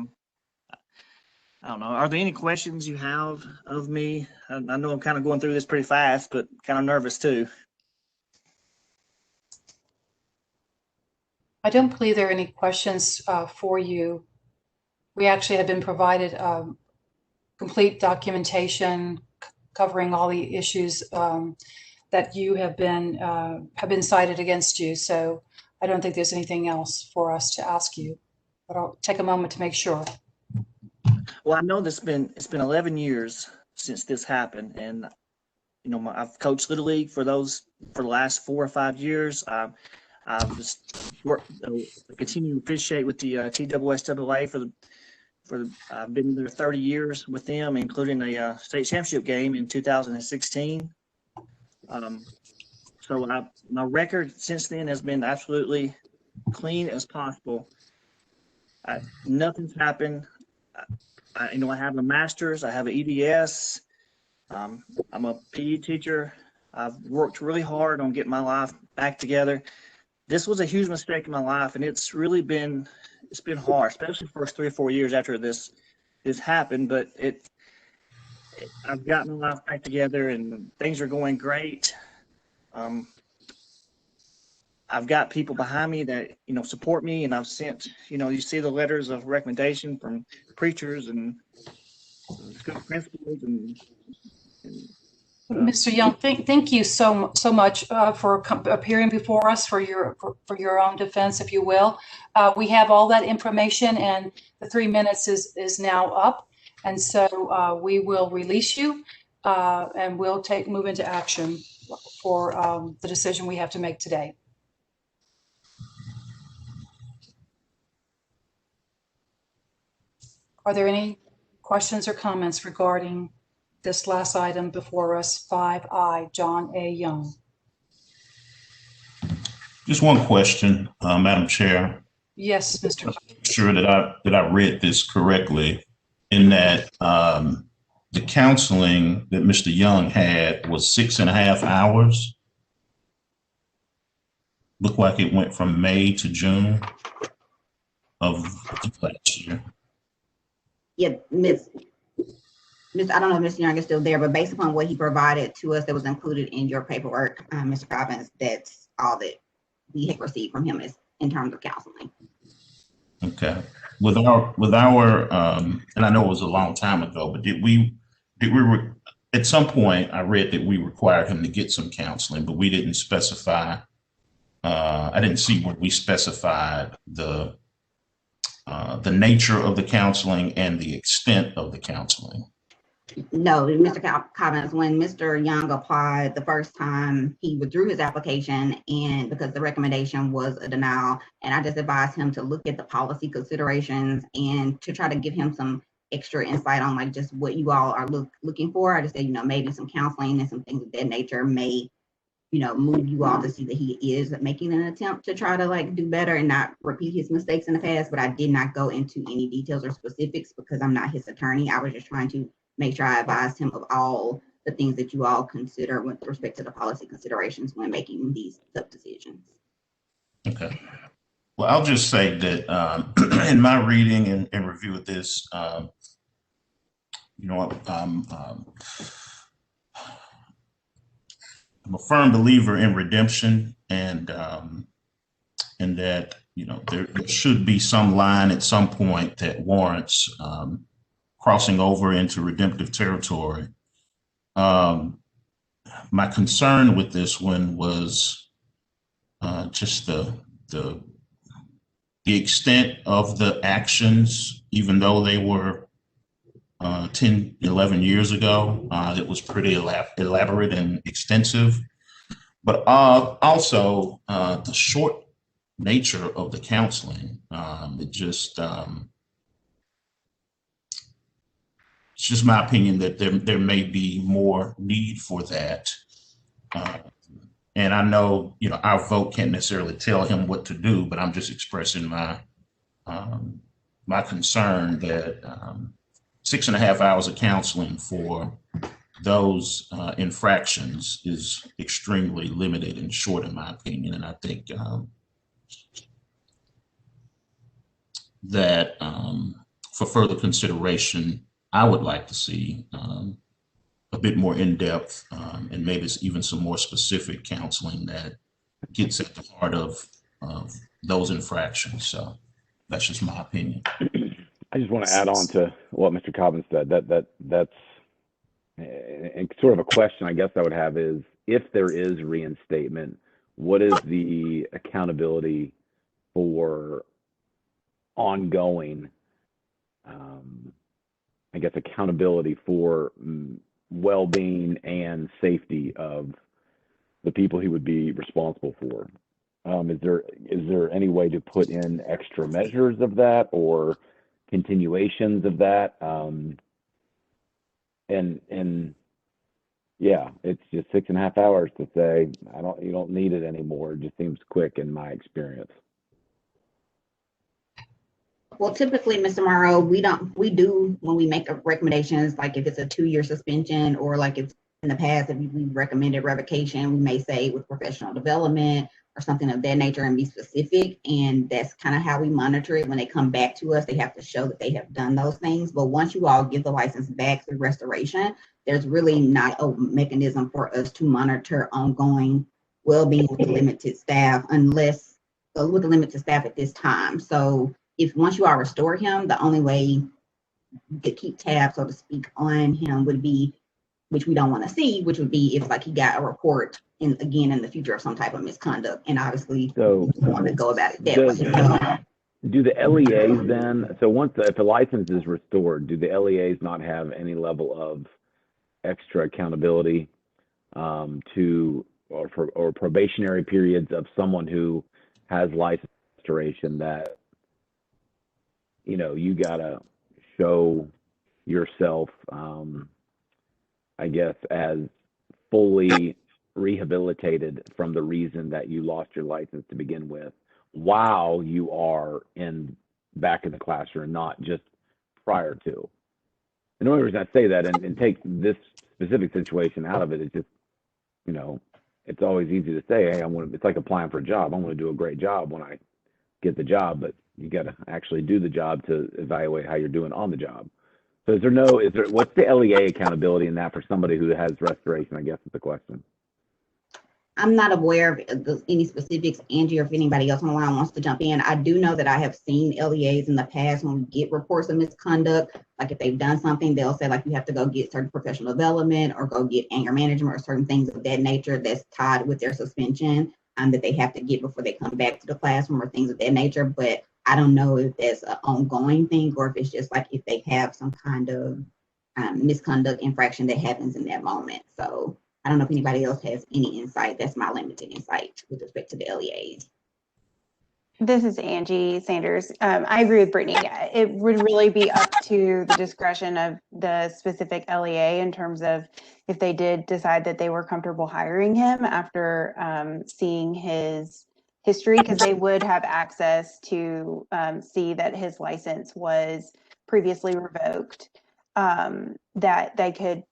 don't know. Are there any questions you have of me? I know I'm kind of going through this pretty fast, but kind of nervous too. I don't believe there are any questions for you. We actually have been provided complete documentation covering all the issues that you have been cited against you. So I don't think there's anything else for us to ask you, but I'll take a moment to make sure. Well, I know it's been 11 years since this happened, and I've coached Little League for the last 4 or 5 years. I've just continue to appreciate with the TSSAA I've been there 30 years with them, including a state championship game in 2016. So my record since then has been absolutely clean as possible. Nothing's happened. I have a master's. I have an EDS. I'm a PE teacher. I've worked really hard on getting my life back together. This was a huge mistake in my life, and it's been hard, especially the first 3 or 4 years after this happened. But I've gotten my life back together, and things are going great. I've got people behind me that support me, and I've sent you see the letters of recommendation from preachers and school principals and Mr. Young, thank you so much for appearing before us for your own defense, if you will. We have all that information, and the 3 minutes is now up, and so we will release you, and we'll move into action for the decision we have to make today. Are there any questions or comments regarding this last item before us, 5I, John A. Young? Just one question, Madam Chair. Yes, Mr. Sure that I read this correctly, in that the counseling that Mr. Young had was 6.5 hours. Looked like it went from May to June of last year. Yeah, Miss, I don't know if Mr. Young is still there, but based upon what he provided to us that was included in your paperwork, Mr. Robbins, that's all that we have received from him is in terms of counseling. Okay. With our and I know it was a long time ago, but did we at some point I read that we required him to get some counseling, but we didn't specify. I didn't see where we specified the nature of the counseling and the extent of the counseling. No, Mr. Cobbins, when Mr. Young applied the first time, he withdrew his application, and because the recommendation was a denial, and I just advised him to look at the policy considerations and to try to give him some extra insight on like just what you all are looking for. I just said, maybe some counseling and some things of that nature may, move you all to see that he is making an attempt to try to like do better and not repeat his mistakes in the past. But I did not go into any details or specifics because I'm not his attorney. I was just trying to make sure I advised him of all the things that you all consider with respect to the policy considerations when making these tough decisions. Okay. Well, I'll just say that in my reading and review of this, I'm a firm believer in redemption, and that there should be some line at some point that warrants crossing over into redemptive territory. My concern with this one was just the extent of the actions, even though they were 10, 11 years ago. It was pretty elaborate and extensive, but also the short nature of the counseling. It's just my opinion that there may be more need for that. And I know, our vote can't necessarily tell him what to do, but I'm just expressing my my concern that 6.5 hours of counseling for those infractions is extremely limited and short, in my opinion. And I think that for further consideration, I would like to see a bit more in-depth and maybe even some more specific counseling that gets at the heart of those infractions. So that's just my opinion. I just want to add on to what Mr. Cobbins said. That's and sort of a question I guess I would have is, if there is reinstatement, what is the accountability for ongoing, I guess, accountability for well-being and safety of the people he would be responsible for? Is there any way to put in extra measures of that or continuations of that? And yeah, it's just 6.5 hours to say, you don't need it anymore. It just seems quick in my experience. Well, typically, Mr. Morrow, we do when we make recommendations, like if it's a 2-year suspension or like it's in the past, if we recommended revocation, we may say with professional development or something of that nature and be specific. And that's kind of how we monitor it. When they come back to us, they have to show that they have done those things. But once you all give the license back through restoration, there's really not a mechanism for us to monitor ongoing well-being with the limited staff with the limited staff at this time. So if once you all restore him, the only way to keep tabs, so to speak, on him would be, which we don't want to see, which would be if like he got a report in the future of some type of misconduct, and obviously So we want to go about it that way. So, do the LEAs then, so if a license is restored, do the LEAs not have any level of extra accountability or probationary periods of someone who has license restoration that, you gotta show yourself, I guess, as fully rehabilitated from the reason that you lost your license to begin with, while you are back in the classroom, not just prior to. And the only reason I say that and take this specific situation out of it is just, it's always easy to say, hey, it's like applying for a job. I'm going to do a great job when I get the job, but you got to actually do the job to evaluate how you're doing on the job. So what's the LEA accountability in that for somebody who has restoration, I guess is the question. I'm not aware of any specifics, Angie, or if anybody else on the line wants to jump in. I do know that I have seen LEAs in the past when we get reports of misconduct, like if they've done something, they'll say like you have to go get certain professional development or go get anger management or certain things of that nature that's tied with their suspension that they have to get before they come back to the classroom or things of that nature. But I don't know if that's an ongoing thing or if it's just like if they have some kind of misconduct infraction that happens in that moment. So I don't know if anybody else has any insight. That's my limited insight with respect to the LEAs. This is Angie Sanders. I agree with Brittany. It would really be up to the discretion of the specific LEA in terms of if they did decide that they were comfortable hiring him after seeing his history, because they would have access to see that his license was previously revoked, that they could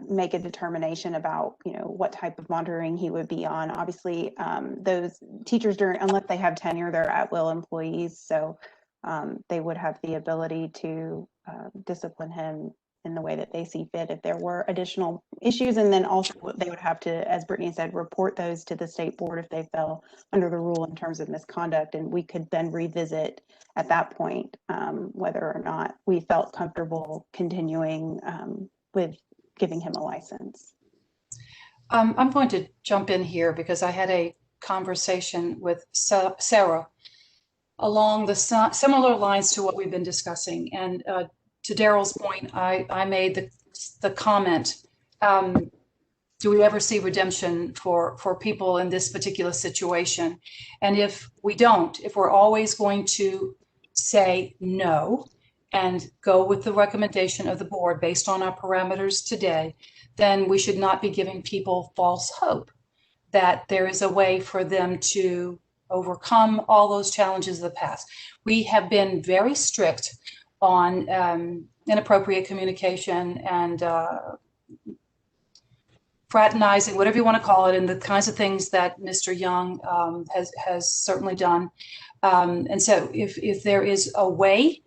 make a determination about, what type of monitoring he would be on. Obviously, those teachers, unless they have tenure, they're at-will employees, so they would have the ability to discipline him in the way that they see fit if there were additional issues. And then also they would have to, as Brittany said, report those to the state board if they fell under the rule in terms of misconduct. And we could then revisit at that point whether or not we felt comfortable continuing with giving him a license. I'm going to jump in here because I had a conversation with Sarah along the similar lines to what we've been discussing. And to Daryl's point, I made the comment, do we ever see redemption for people in this particular situation? And if we don't, if we're always going to say no and go with the recommendation of the board based on our parameters today, then we should not be giving people false hope that there is a way for them to overcome all those challenges of the past. We have been very strict on inappropriate communication and fraternizing, whatever you want to call it, and the kinds of things that Mr. Young has certainly done. And so if there is a way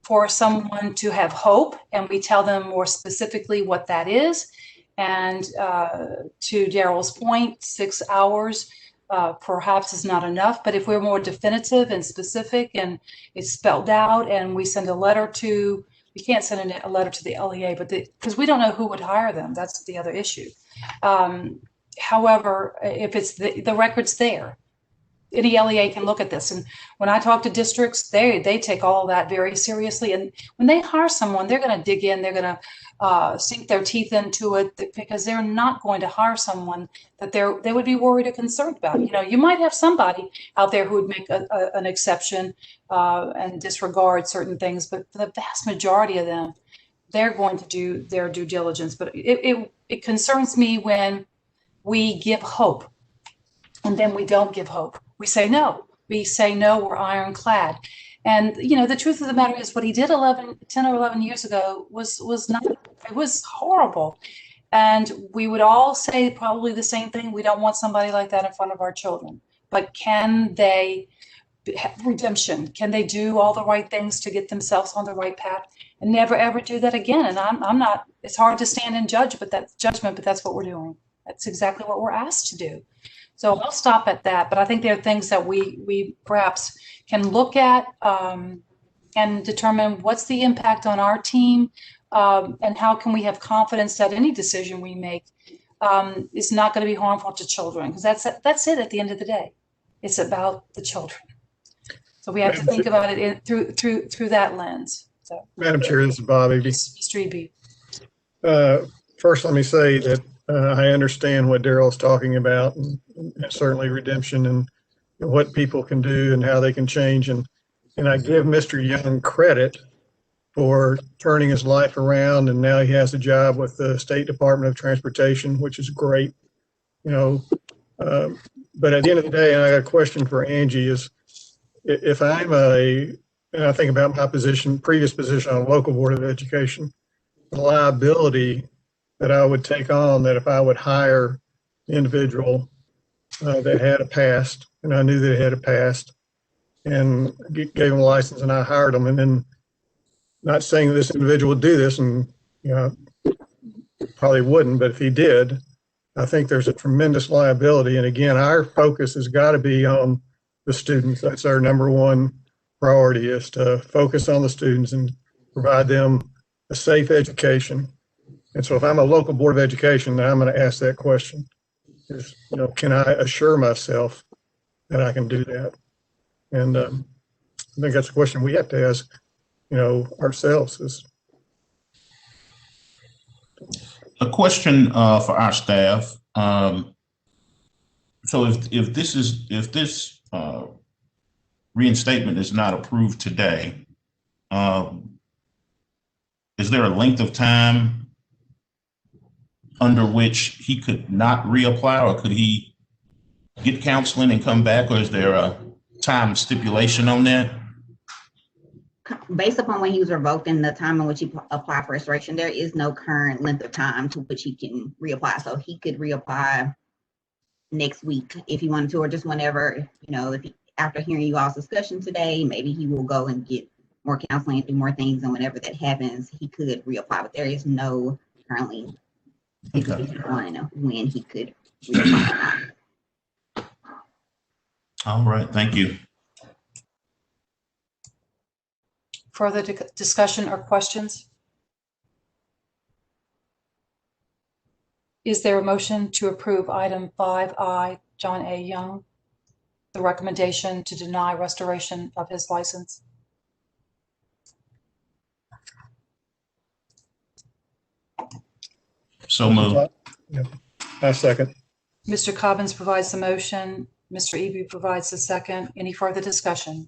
for someone to have hope, and we tell them more specifically what that is, and to Daryl's point, 6 hours perhaps is not enough, but if we're more definitive and specific and it's spelled out and we send a letter to, we can't send a letter to the LEA, but because we don't know who would hire them, that's the other issue. However, if it's the record's there, any LEA can look at this. And when I talk to districts, they take all of that very seriously. And when they hire someone, they're going to dig in, they're going to sink their teeth into it, because they're not going to hire someone that they would be worried or concerned about. You might have somebody out there who would make an exception and disregard certain things, but the vast majority of them, they're going to do their due diligence. But it concerns me when we give hope and then we don't give hope. We say no. We say no, we're ironclad. And, the truth of the matter is what he did 10 or 11 years ago was not, it was horrible. And we would all say probably the same thing. We don't want somebody like that in front of our children. But can they have redemption? Can they do all the right things to get themselves on the right path and never ever do that again? And I'm not, it's hard to stand and judge, but that's what we're doing. That's exactly what we're asked to do. So I'll stop at that. But I think there are things that we perhaps can look at and determine what's the impact on our team, and how can we have confidence that any decision we make is not going to be harmful to children, because that's it at the end of the day. It's about the children. So we have to think about it through that lens. So, Madam Chair, this is Bob Eby. Mr. Eby. First, let me say that I understand what Daryl's talking about, and certainly redemption and what people can do and how they can change. And I give Mr. Young credit for turning his life around, and now he has a job with the State Department of Transportation, which is great. You know, but at the end of the day, and I got a question for Angie, is if I'm and I think about my previous position on a local board of education, the liability that I would take on, that if I would hire an individual that had a past, and I knew they had a past, and gave them a license, and I hired them, and then, not saying that this individual would do this, and probably wouldn't, but if he did, I think there's a tremendous liability. And again, our focus has got to be on the students. That's our number one priority, is to focus on the students and provide them a safe education. And so if I'm a local board of education, then I'm going to ask that question, is, can I assure myself that I can do that? And I think that's a question we have to ask, ourselves. A question for our staff. So if this reinstatement is not approved today, is there a length of time under which he could not reapply, or could he get counseling and come back, or is there a time stipulation on that? Based upon when he was revoked and the time in which he applied for restoration, there is no current length of time to which he can reapply. So he could reapply next week if he wanted to, or just whenever, after hearing you all's discussion today, maybe he will go and get more counseling and do more things. And whenever that happens, he could reapply, but there is no currently on when he could reapply. All right, thank you. Further discussion or questions? Is there a motion to approve item 5I, John A. Young, the recommendation to deny restoration of his license? So moved. I second. Mr. Cobbins provides the motion. Mr. Eby provides the second. Any further discussion?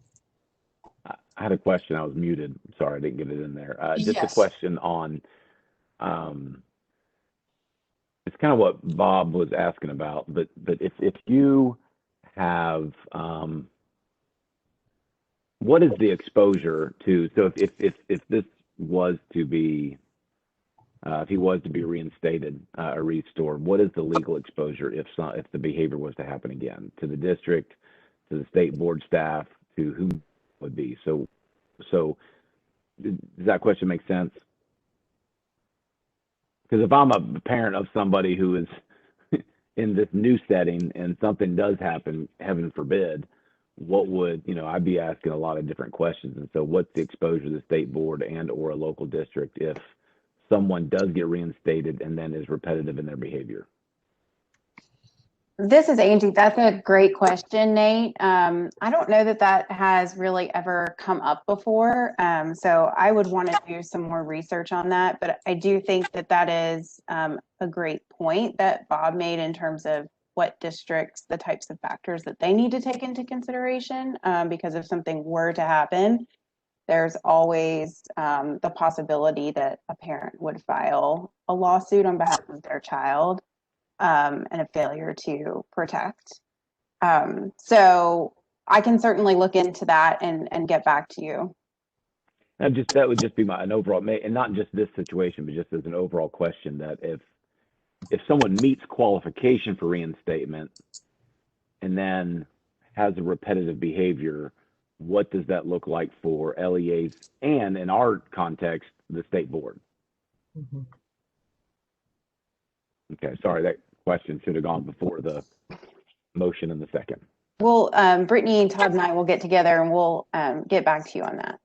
I had a question. I was muted. Sorry, I didn't get it in there. Just Yes. a question on, it's kind of what Bob was asking about, but if you have, what is the exposure to, so if this was to be, if he was to be reinstated or restored, what is the legal exposure if the behavior was to happen again, to the district, to the state board staff, to whom would be? So does that question make sense? Because if I'm a parent of somebody who is in this new setting and something does happen, heaven forbid, what would, I'd be asking a lot of different questions. And so what's the exposure to the state board and or a local district if someone does get reinstated and then is repetitive in their behavior? This is Angie. That's a great question, Nate. I don't know that has really ever come up before. So I would want to do some more research on that. But I do think that is a great point that Bob made in terms of what districts, the types of factors that they need to take into consideration. Because if something were to happen, there's always the possibility that a parent would file a lawsuit on behalf of their child. And a failure to protect. So I can certainly look into that and get back to you. That would just be an overall, and not just this situation, but just as an overall question, that if if someone meets qualification for reinstatement and then has a repetitive behavior, what does that look like for LEAs and, in our context, the state board? Okay, sorry, that question should have gone before the motion in the second. Well, Brittany, Todd, and I will get together and we'll get back to you on that.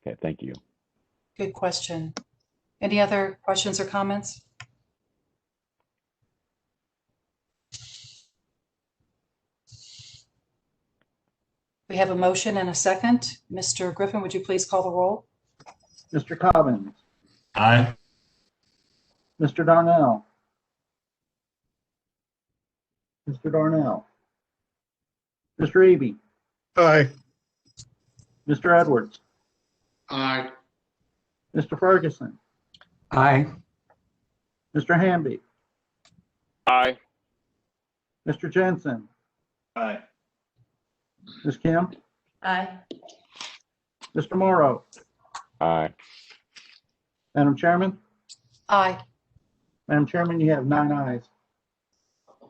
Okay, thank you. Good question. Any other questions or comments? We have a motion and a second. Mr. Griffin, would you please call the roll? Mr. Cobbins, Aye. Mr. Darnell, Mr. Darnell, Mr. Eby, Aye. Mr. Edwards, Aye. Mr. Ferguson, Aye. Mr. Hamby, Aye. Mr. Jensen, Aye. Ms. Kim, Aye. Mr. Morrow, Aye. Madam Chairman. Aye. Madam Chairman, you have 9 ayes.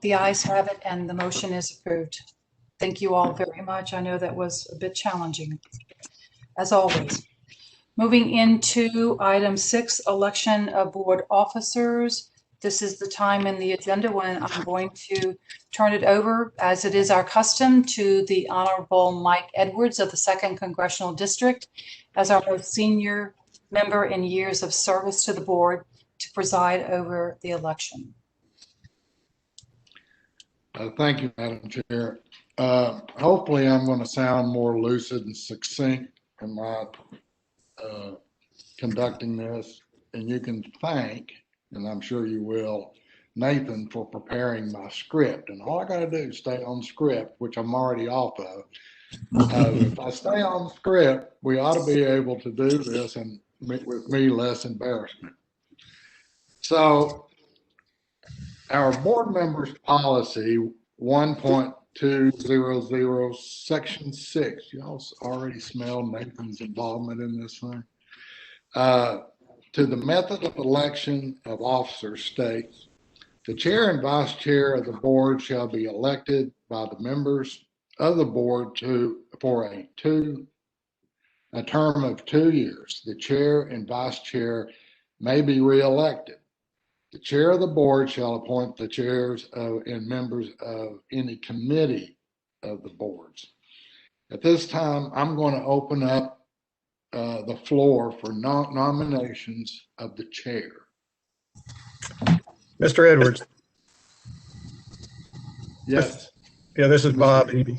The ayes have it and the motion is approved. Thank you all very much. I know that was a bit challenging, as always. Moving into item 6, election of board officers. This is the time in the agenda when I'm going to turn it over, as it is our custom, to the Honorable Mike Edwards of the 2nd Congressional District, as our most senior member in years of service to the board, to preside over the election. Thank you, Madam Chair. Hopefully I'm going to sound more lucid and succinct in my conducting this, and you can thank, and I'm sure you will, Nathan for preparing my script. And all I got to do is stay on script, which I'm already off of. If I stay on script, we ought to be able to do this and with me less embarrassment. So our board members policy 1.200 section 6, y'all already smell Nathan's involvement in this thing. To the method of election of officers states, the chair and vice chair of the board shall be elected by the members of the board for a term of 2 years. The chair and vice chair may be reelected. The chair of the board shall appoint the chairs and members of any committee of the boards. At this time, I'm going to open up the floor for nominations of the chair. Mr. Edwards. Yes. Yeah, this is Bob Eby.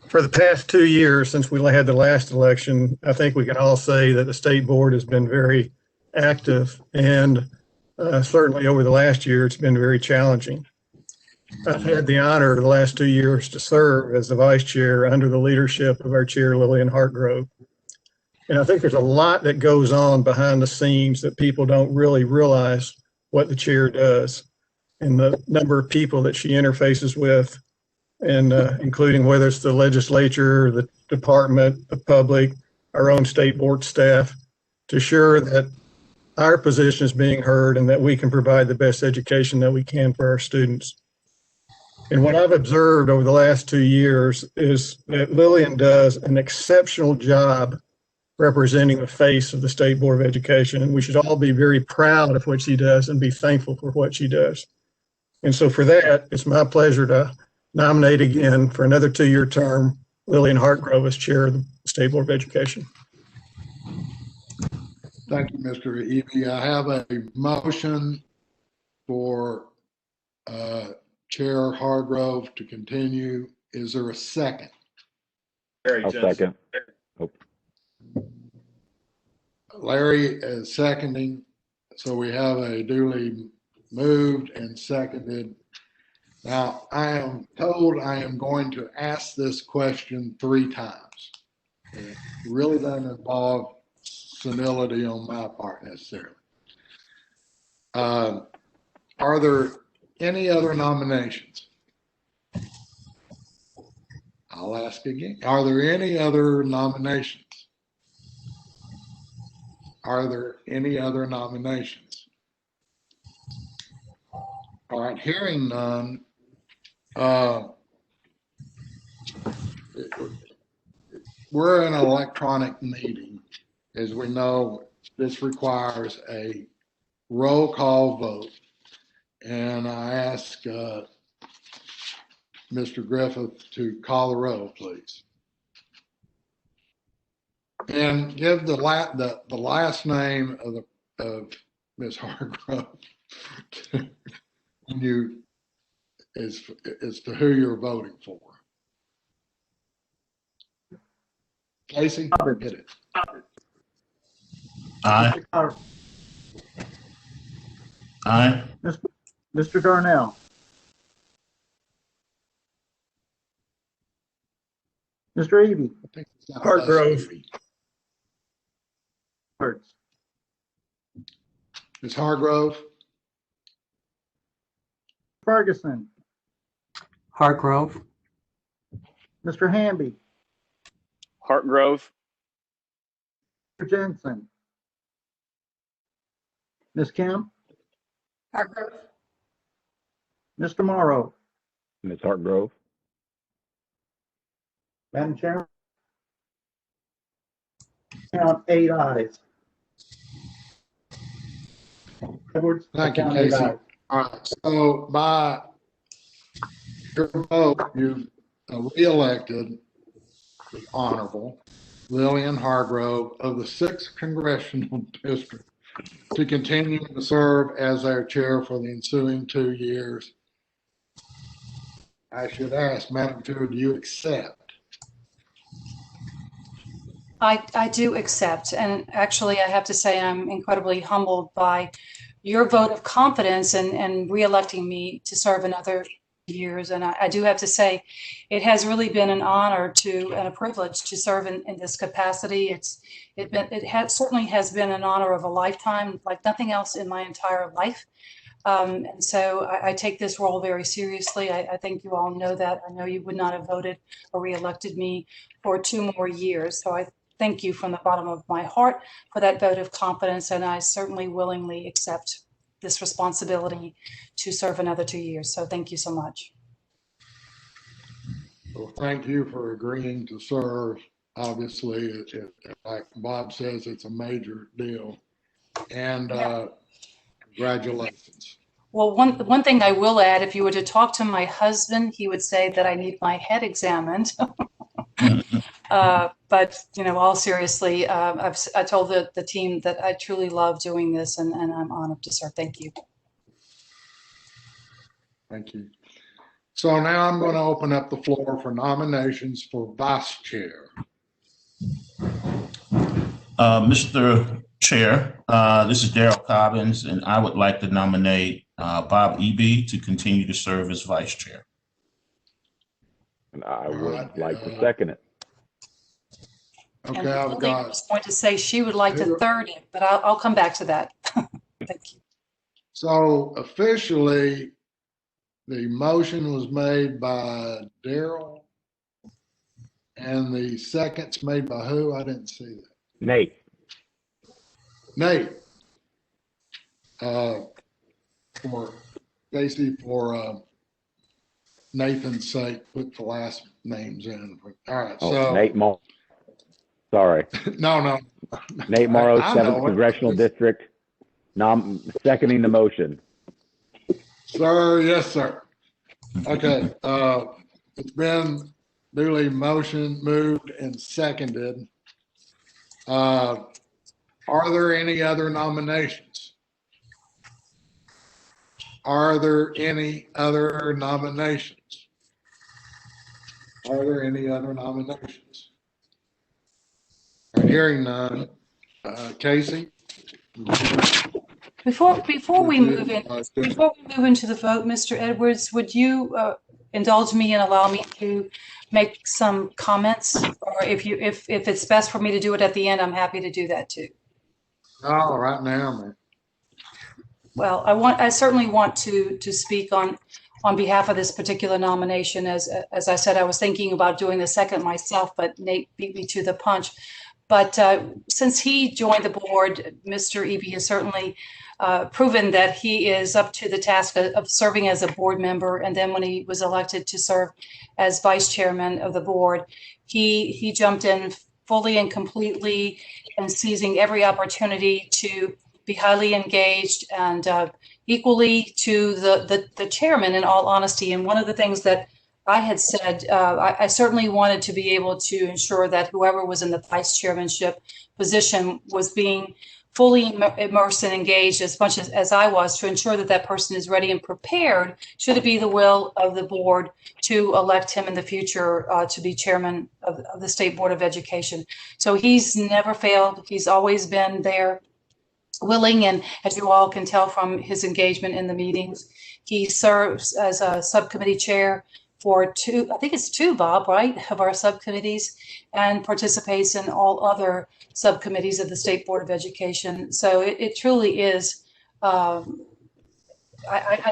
For the past 2 years, since we had the last election, I think we can all say that the state board has been very active, and certainly over the last year, it's been very challenging. I've had the honor the last 2 years to serve as the vice chair under the leadership of our chair, Lillian Hartgrove. And I think there's a lot that goes on behind the scenes that people don't really realize what the chair does, and the number of people that she interfaces with, and including whether it's the legislature, the department, the public, our own state board staff, to ensure that our position is being heard and that we can provide the best education that we can for our students. And what I've observed over the last 2 years is that Lillian does an exceptional job representing the face of the State Board of Education. And we should all be very proud of what she does and be thankful for what she does. And so for that, it's my pleasure to nominate again for another 2-year term, Lillian Hartgrove as chair of the State Board of Education. Thank you, Mr. Eby. I have a motion for Chair Hartgrove to continue. Is there a second? I'll second. Larry is seconding. So we have a duly moved and seconded. Now, I am told I am going to ask this question 3 times. It really doesn't involve senility on my part necessarily. Are there any other nominations? I'll ask again. Are there any other nominations? Are there any other nominations? All right, hearing none. We're in an electronic meeting. As we know, this requires a roll call vote. And I ask Mr. Griffith to call the roll, please. And give the last name of Ms. Hargrove you as to who you're voting for. Casey, get it. Aye. Aye. Mr. Darnell. Mr. Eby. Hargrove. Ms. Hargrove. Ferguson. Hartgrove. Mr. Hamby. Hartgrove. Mr. Jensen. Ms. Kim. Hartgrove. Mr. Morrow. Ms. Hartgrove. Madam Chair. Count 8 ayes. Edwards. Thank you, count 8 Casey. ayes. All right, so by your vote, you've re-elected the Honorable Lillian Hargrove of the 6th Congressional District to continue to serve as our chair for the ensuing 2 years. I should ask, Madam Chair, do you accept? I do accept, and actually I have to say I'm incredibly humbled by your vote of confidence and re-electing me to serve another years. And I do have to say, it has really been an honor and a privilege to serve in this capacity. It certainly has been an honor of a lifetime, like nothing else in my entire life. And so I take this role very seriously. I think you all know that. I know you would not have voted or re-elected me for 2 more years. So I thank you from the bottom of my heart for that vote of confidence. And I certainly willingly accept this responsibility to serve another 2 years. So thank you so much. Well, thank you for agreeing to serve. Obviously, like Bob says, it's a major deal. And congratulations. Well, one thing I will add, if you were to talk to my husband, he would say that I need my head examined. But, all seriously, I told the team that I truly love doing this, and I'm honored to serve. Thank you. Thank you. So now I'm going to open up the floor for nominations for vice chair. Mr. Chair, this is Daryl Cobbins, and I would like to nominate Bob Eby to continue to serve as vice chair. And I would like to second it. Okay, and I've Lily got. was going to say she would like to third it, but I'll come back to that. Thank you. So officially, the motion was made by Daryl, and the second's made by who? I didn't see that. Nate. Nate. For Casey, for Nathan's sake, put the last names in. All right, Oh, so. Nate Morrow. Sorry. No. Nate Morrow, I know 7th it. Congressional District, seconding the motion. Sir, yes, sir. Okay, it's been duly moved and seconded. Are there any other nominations? Are there any other nominations? Are there any other nominations? Hearing none. Casey? Before we move into the vote, Mr. Edwards, would you indulge me and allow me to make some comments? Or if it's best for me to do it at the end, I'm happy to do that too. No, right now, man. Well, I certainly want to speak on behalf of this particular nomination. As I said, I was thinking about doing the second myself, but Nate beat me to the punch. But since he joined the board, Mr. Eby has certainly proven that he is up to the task of serving as a board member. And then when he was elected to serve as vice chairman of the board, he jumped in fully and completely and seizing every opportunity to be highly engaged and equally to the chairman, in all honesty. And one of the things that I had said, I certainly wanted to be able to ensure that whoever was in the vice chairmanship position was being fully immersed and engaged as much as I was, to ensure that that person is ready and prepared, should it be the will of the board, to elect him in the future to be chairman of the State Board of Education. So he's never failed. He's always been there, willing, and as you all can tell from his engagement in the meetings, he serves as a subcommittee chair for two, I think it's two, Bob, right, of our subcommittees, and participates in all other subcommittees of the State Board of Education. So it truly is, I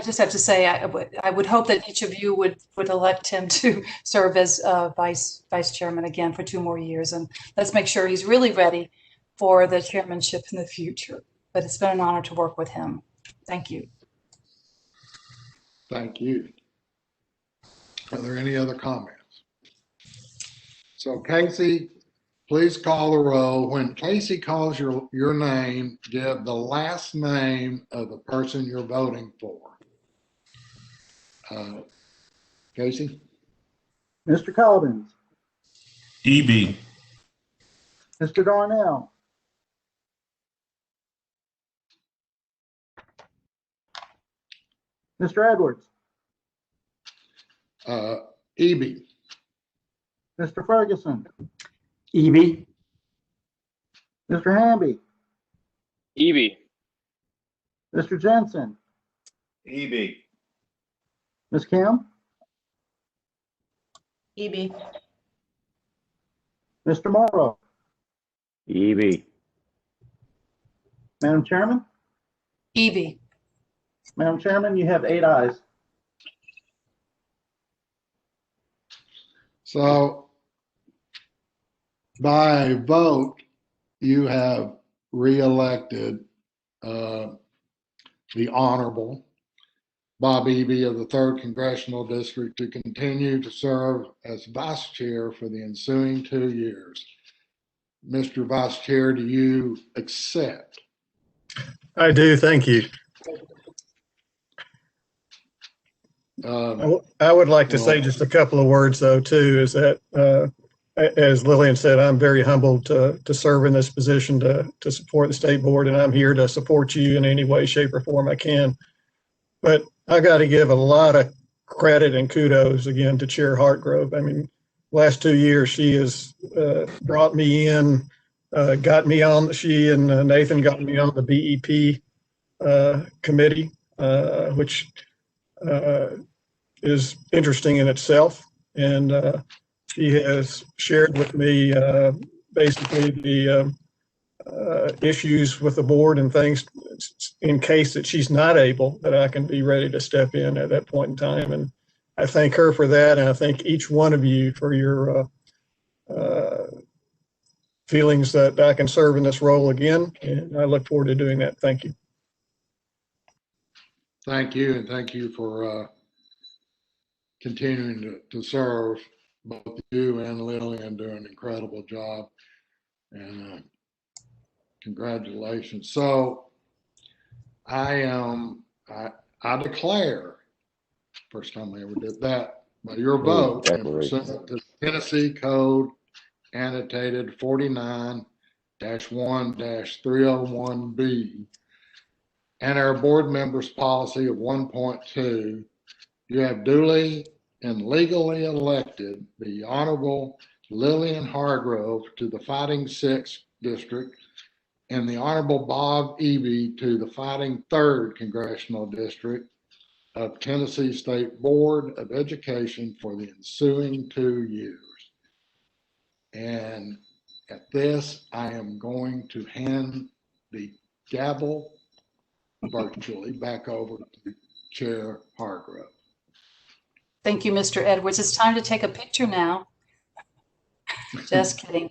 just have to say, I would hope that each of you would elect him to serve as vice chairman again for 2 more years. And let's make sure he's really ready for the chairmanship in the future. But it's been an honor to work with him. Thank you. Thank you. Are there any other comments? So Casey, please call the roll. When Casey calls your name, give the last name of the person you're voting for. Casey? Mr. Collins, EB. Mr. Darnell, Mr. Edwards, EB. Mr. Ferguson, EB. Mr. Hamby, EB. Mr. Jensen, EB. Ms. Kim, EB. Mr. Morrow. EB. Madam Chairman? EB. Madam Chairman, you have 8 ayes. So by vote, you have reelected the Honorable Bob Eby of the 3rd Congressional District to continue to serve as Vice Chair for the ensuing 2 years. Mr. Vice Chair, do you accept? I do, thank you. I would like to say just a couple of words, though, too, is that, as Lillian said, I'm very humbled to serve in this position to support the state board, and I'm here to support you in any way, shape, or form I can. But I got to give a lot of credit and kudos again to Chair Hartgrove. I mean, last 2 years, she has brought me in, got me on, she and Nathan got me on the BEP committee, which is interesting in itself. And she has shared with me basically the issues with the board and things in case that she's not able, that I can be ready to step in at that point in time. And I thank her for that. And I thank each one of you for your feelings that I can serve in this role again. And I look forward to doing that. Thank you. Thank you, and thank you for continuing to serve. Both you and Lillian do an incredible job, and congratulations. So I declare, first time I ever did that, by your vote, in pursuant to Tennessee Code annotated 49-1-301B, and our board members policy of 1.2, you have duly and legally elected the Honorable Lillian Hargrove to the Fighting Sixth District and the Honorable Bob Eby to the Fighting Third Congressional District of Tennessee State Board of Education for the ensuing 2 years. And at this, I am going to hand the gavel virtually back over to Chair Hargrove. Thank you, Mr. Edwards. It's time to take a picture now. Just kidding.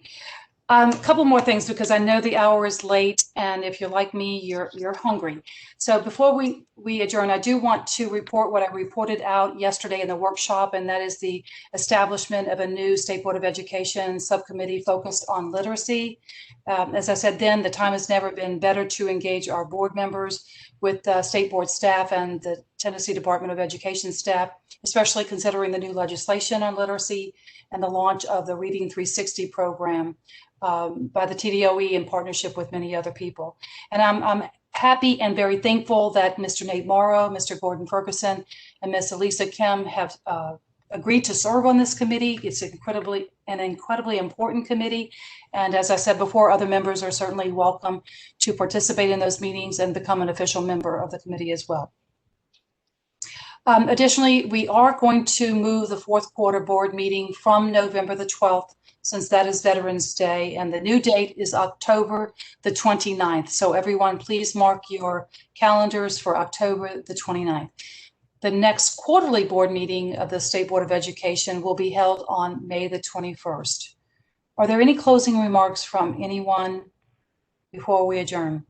Couple more things because I know the hour is late, and if you're like me, you're hungry. So before we adjourn, I do want to report what I reported out yesterday in the workshop, and that is the establishment of a new State Board of Education subcommittee focused on literacy. As I said then, the time has never been better to engage our board members with State Board staff and the Tennessee Department of Education staff, especially considering the new legislation on literacy and the launch of the Reading 360 program by the TDOE in partnership with many other people. And I'm happy and very thankful that Mr. Nate Morrow, Mr. Gordon Ferguson, and Ms. Elisa Kim have agreed to serve on this committee. It's an incredibly important committee. And as I said before, other members are certainly welcome to participate in those meetings and become an official member of the committee as well. Additionally, we are going to move the fourth quarter board meeting from November the 12th, since that is Veterans Day, and the new date is October the 29th. So everyone, please mark your calendars for October the 29th. The next quarterly board meeting of the State Board of Education will be held on May the 21st. Are there any closing remarks from anyone before we adjourn?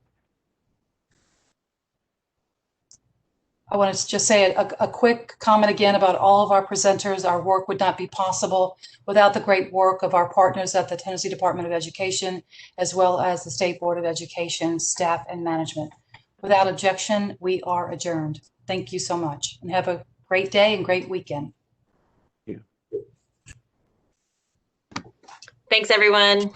I want to just say a quick comment again about all of our presenters. Our work would not be possible without the great work of our partners at the Tennessee Department of Education, as well as the State Board of Education staff and management. Without objection, we are adjourned. Thank you so much, and have a great day and great weekend. Thanks, everyone.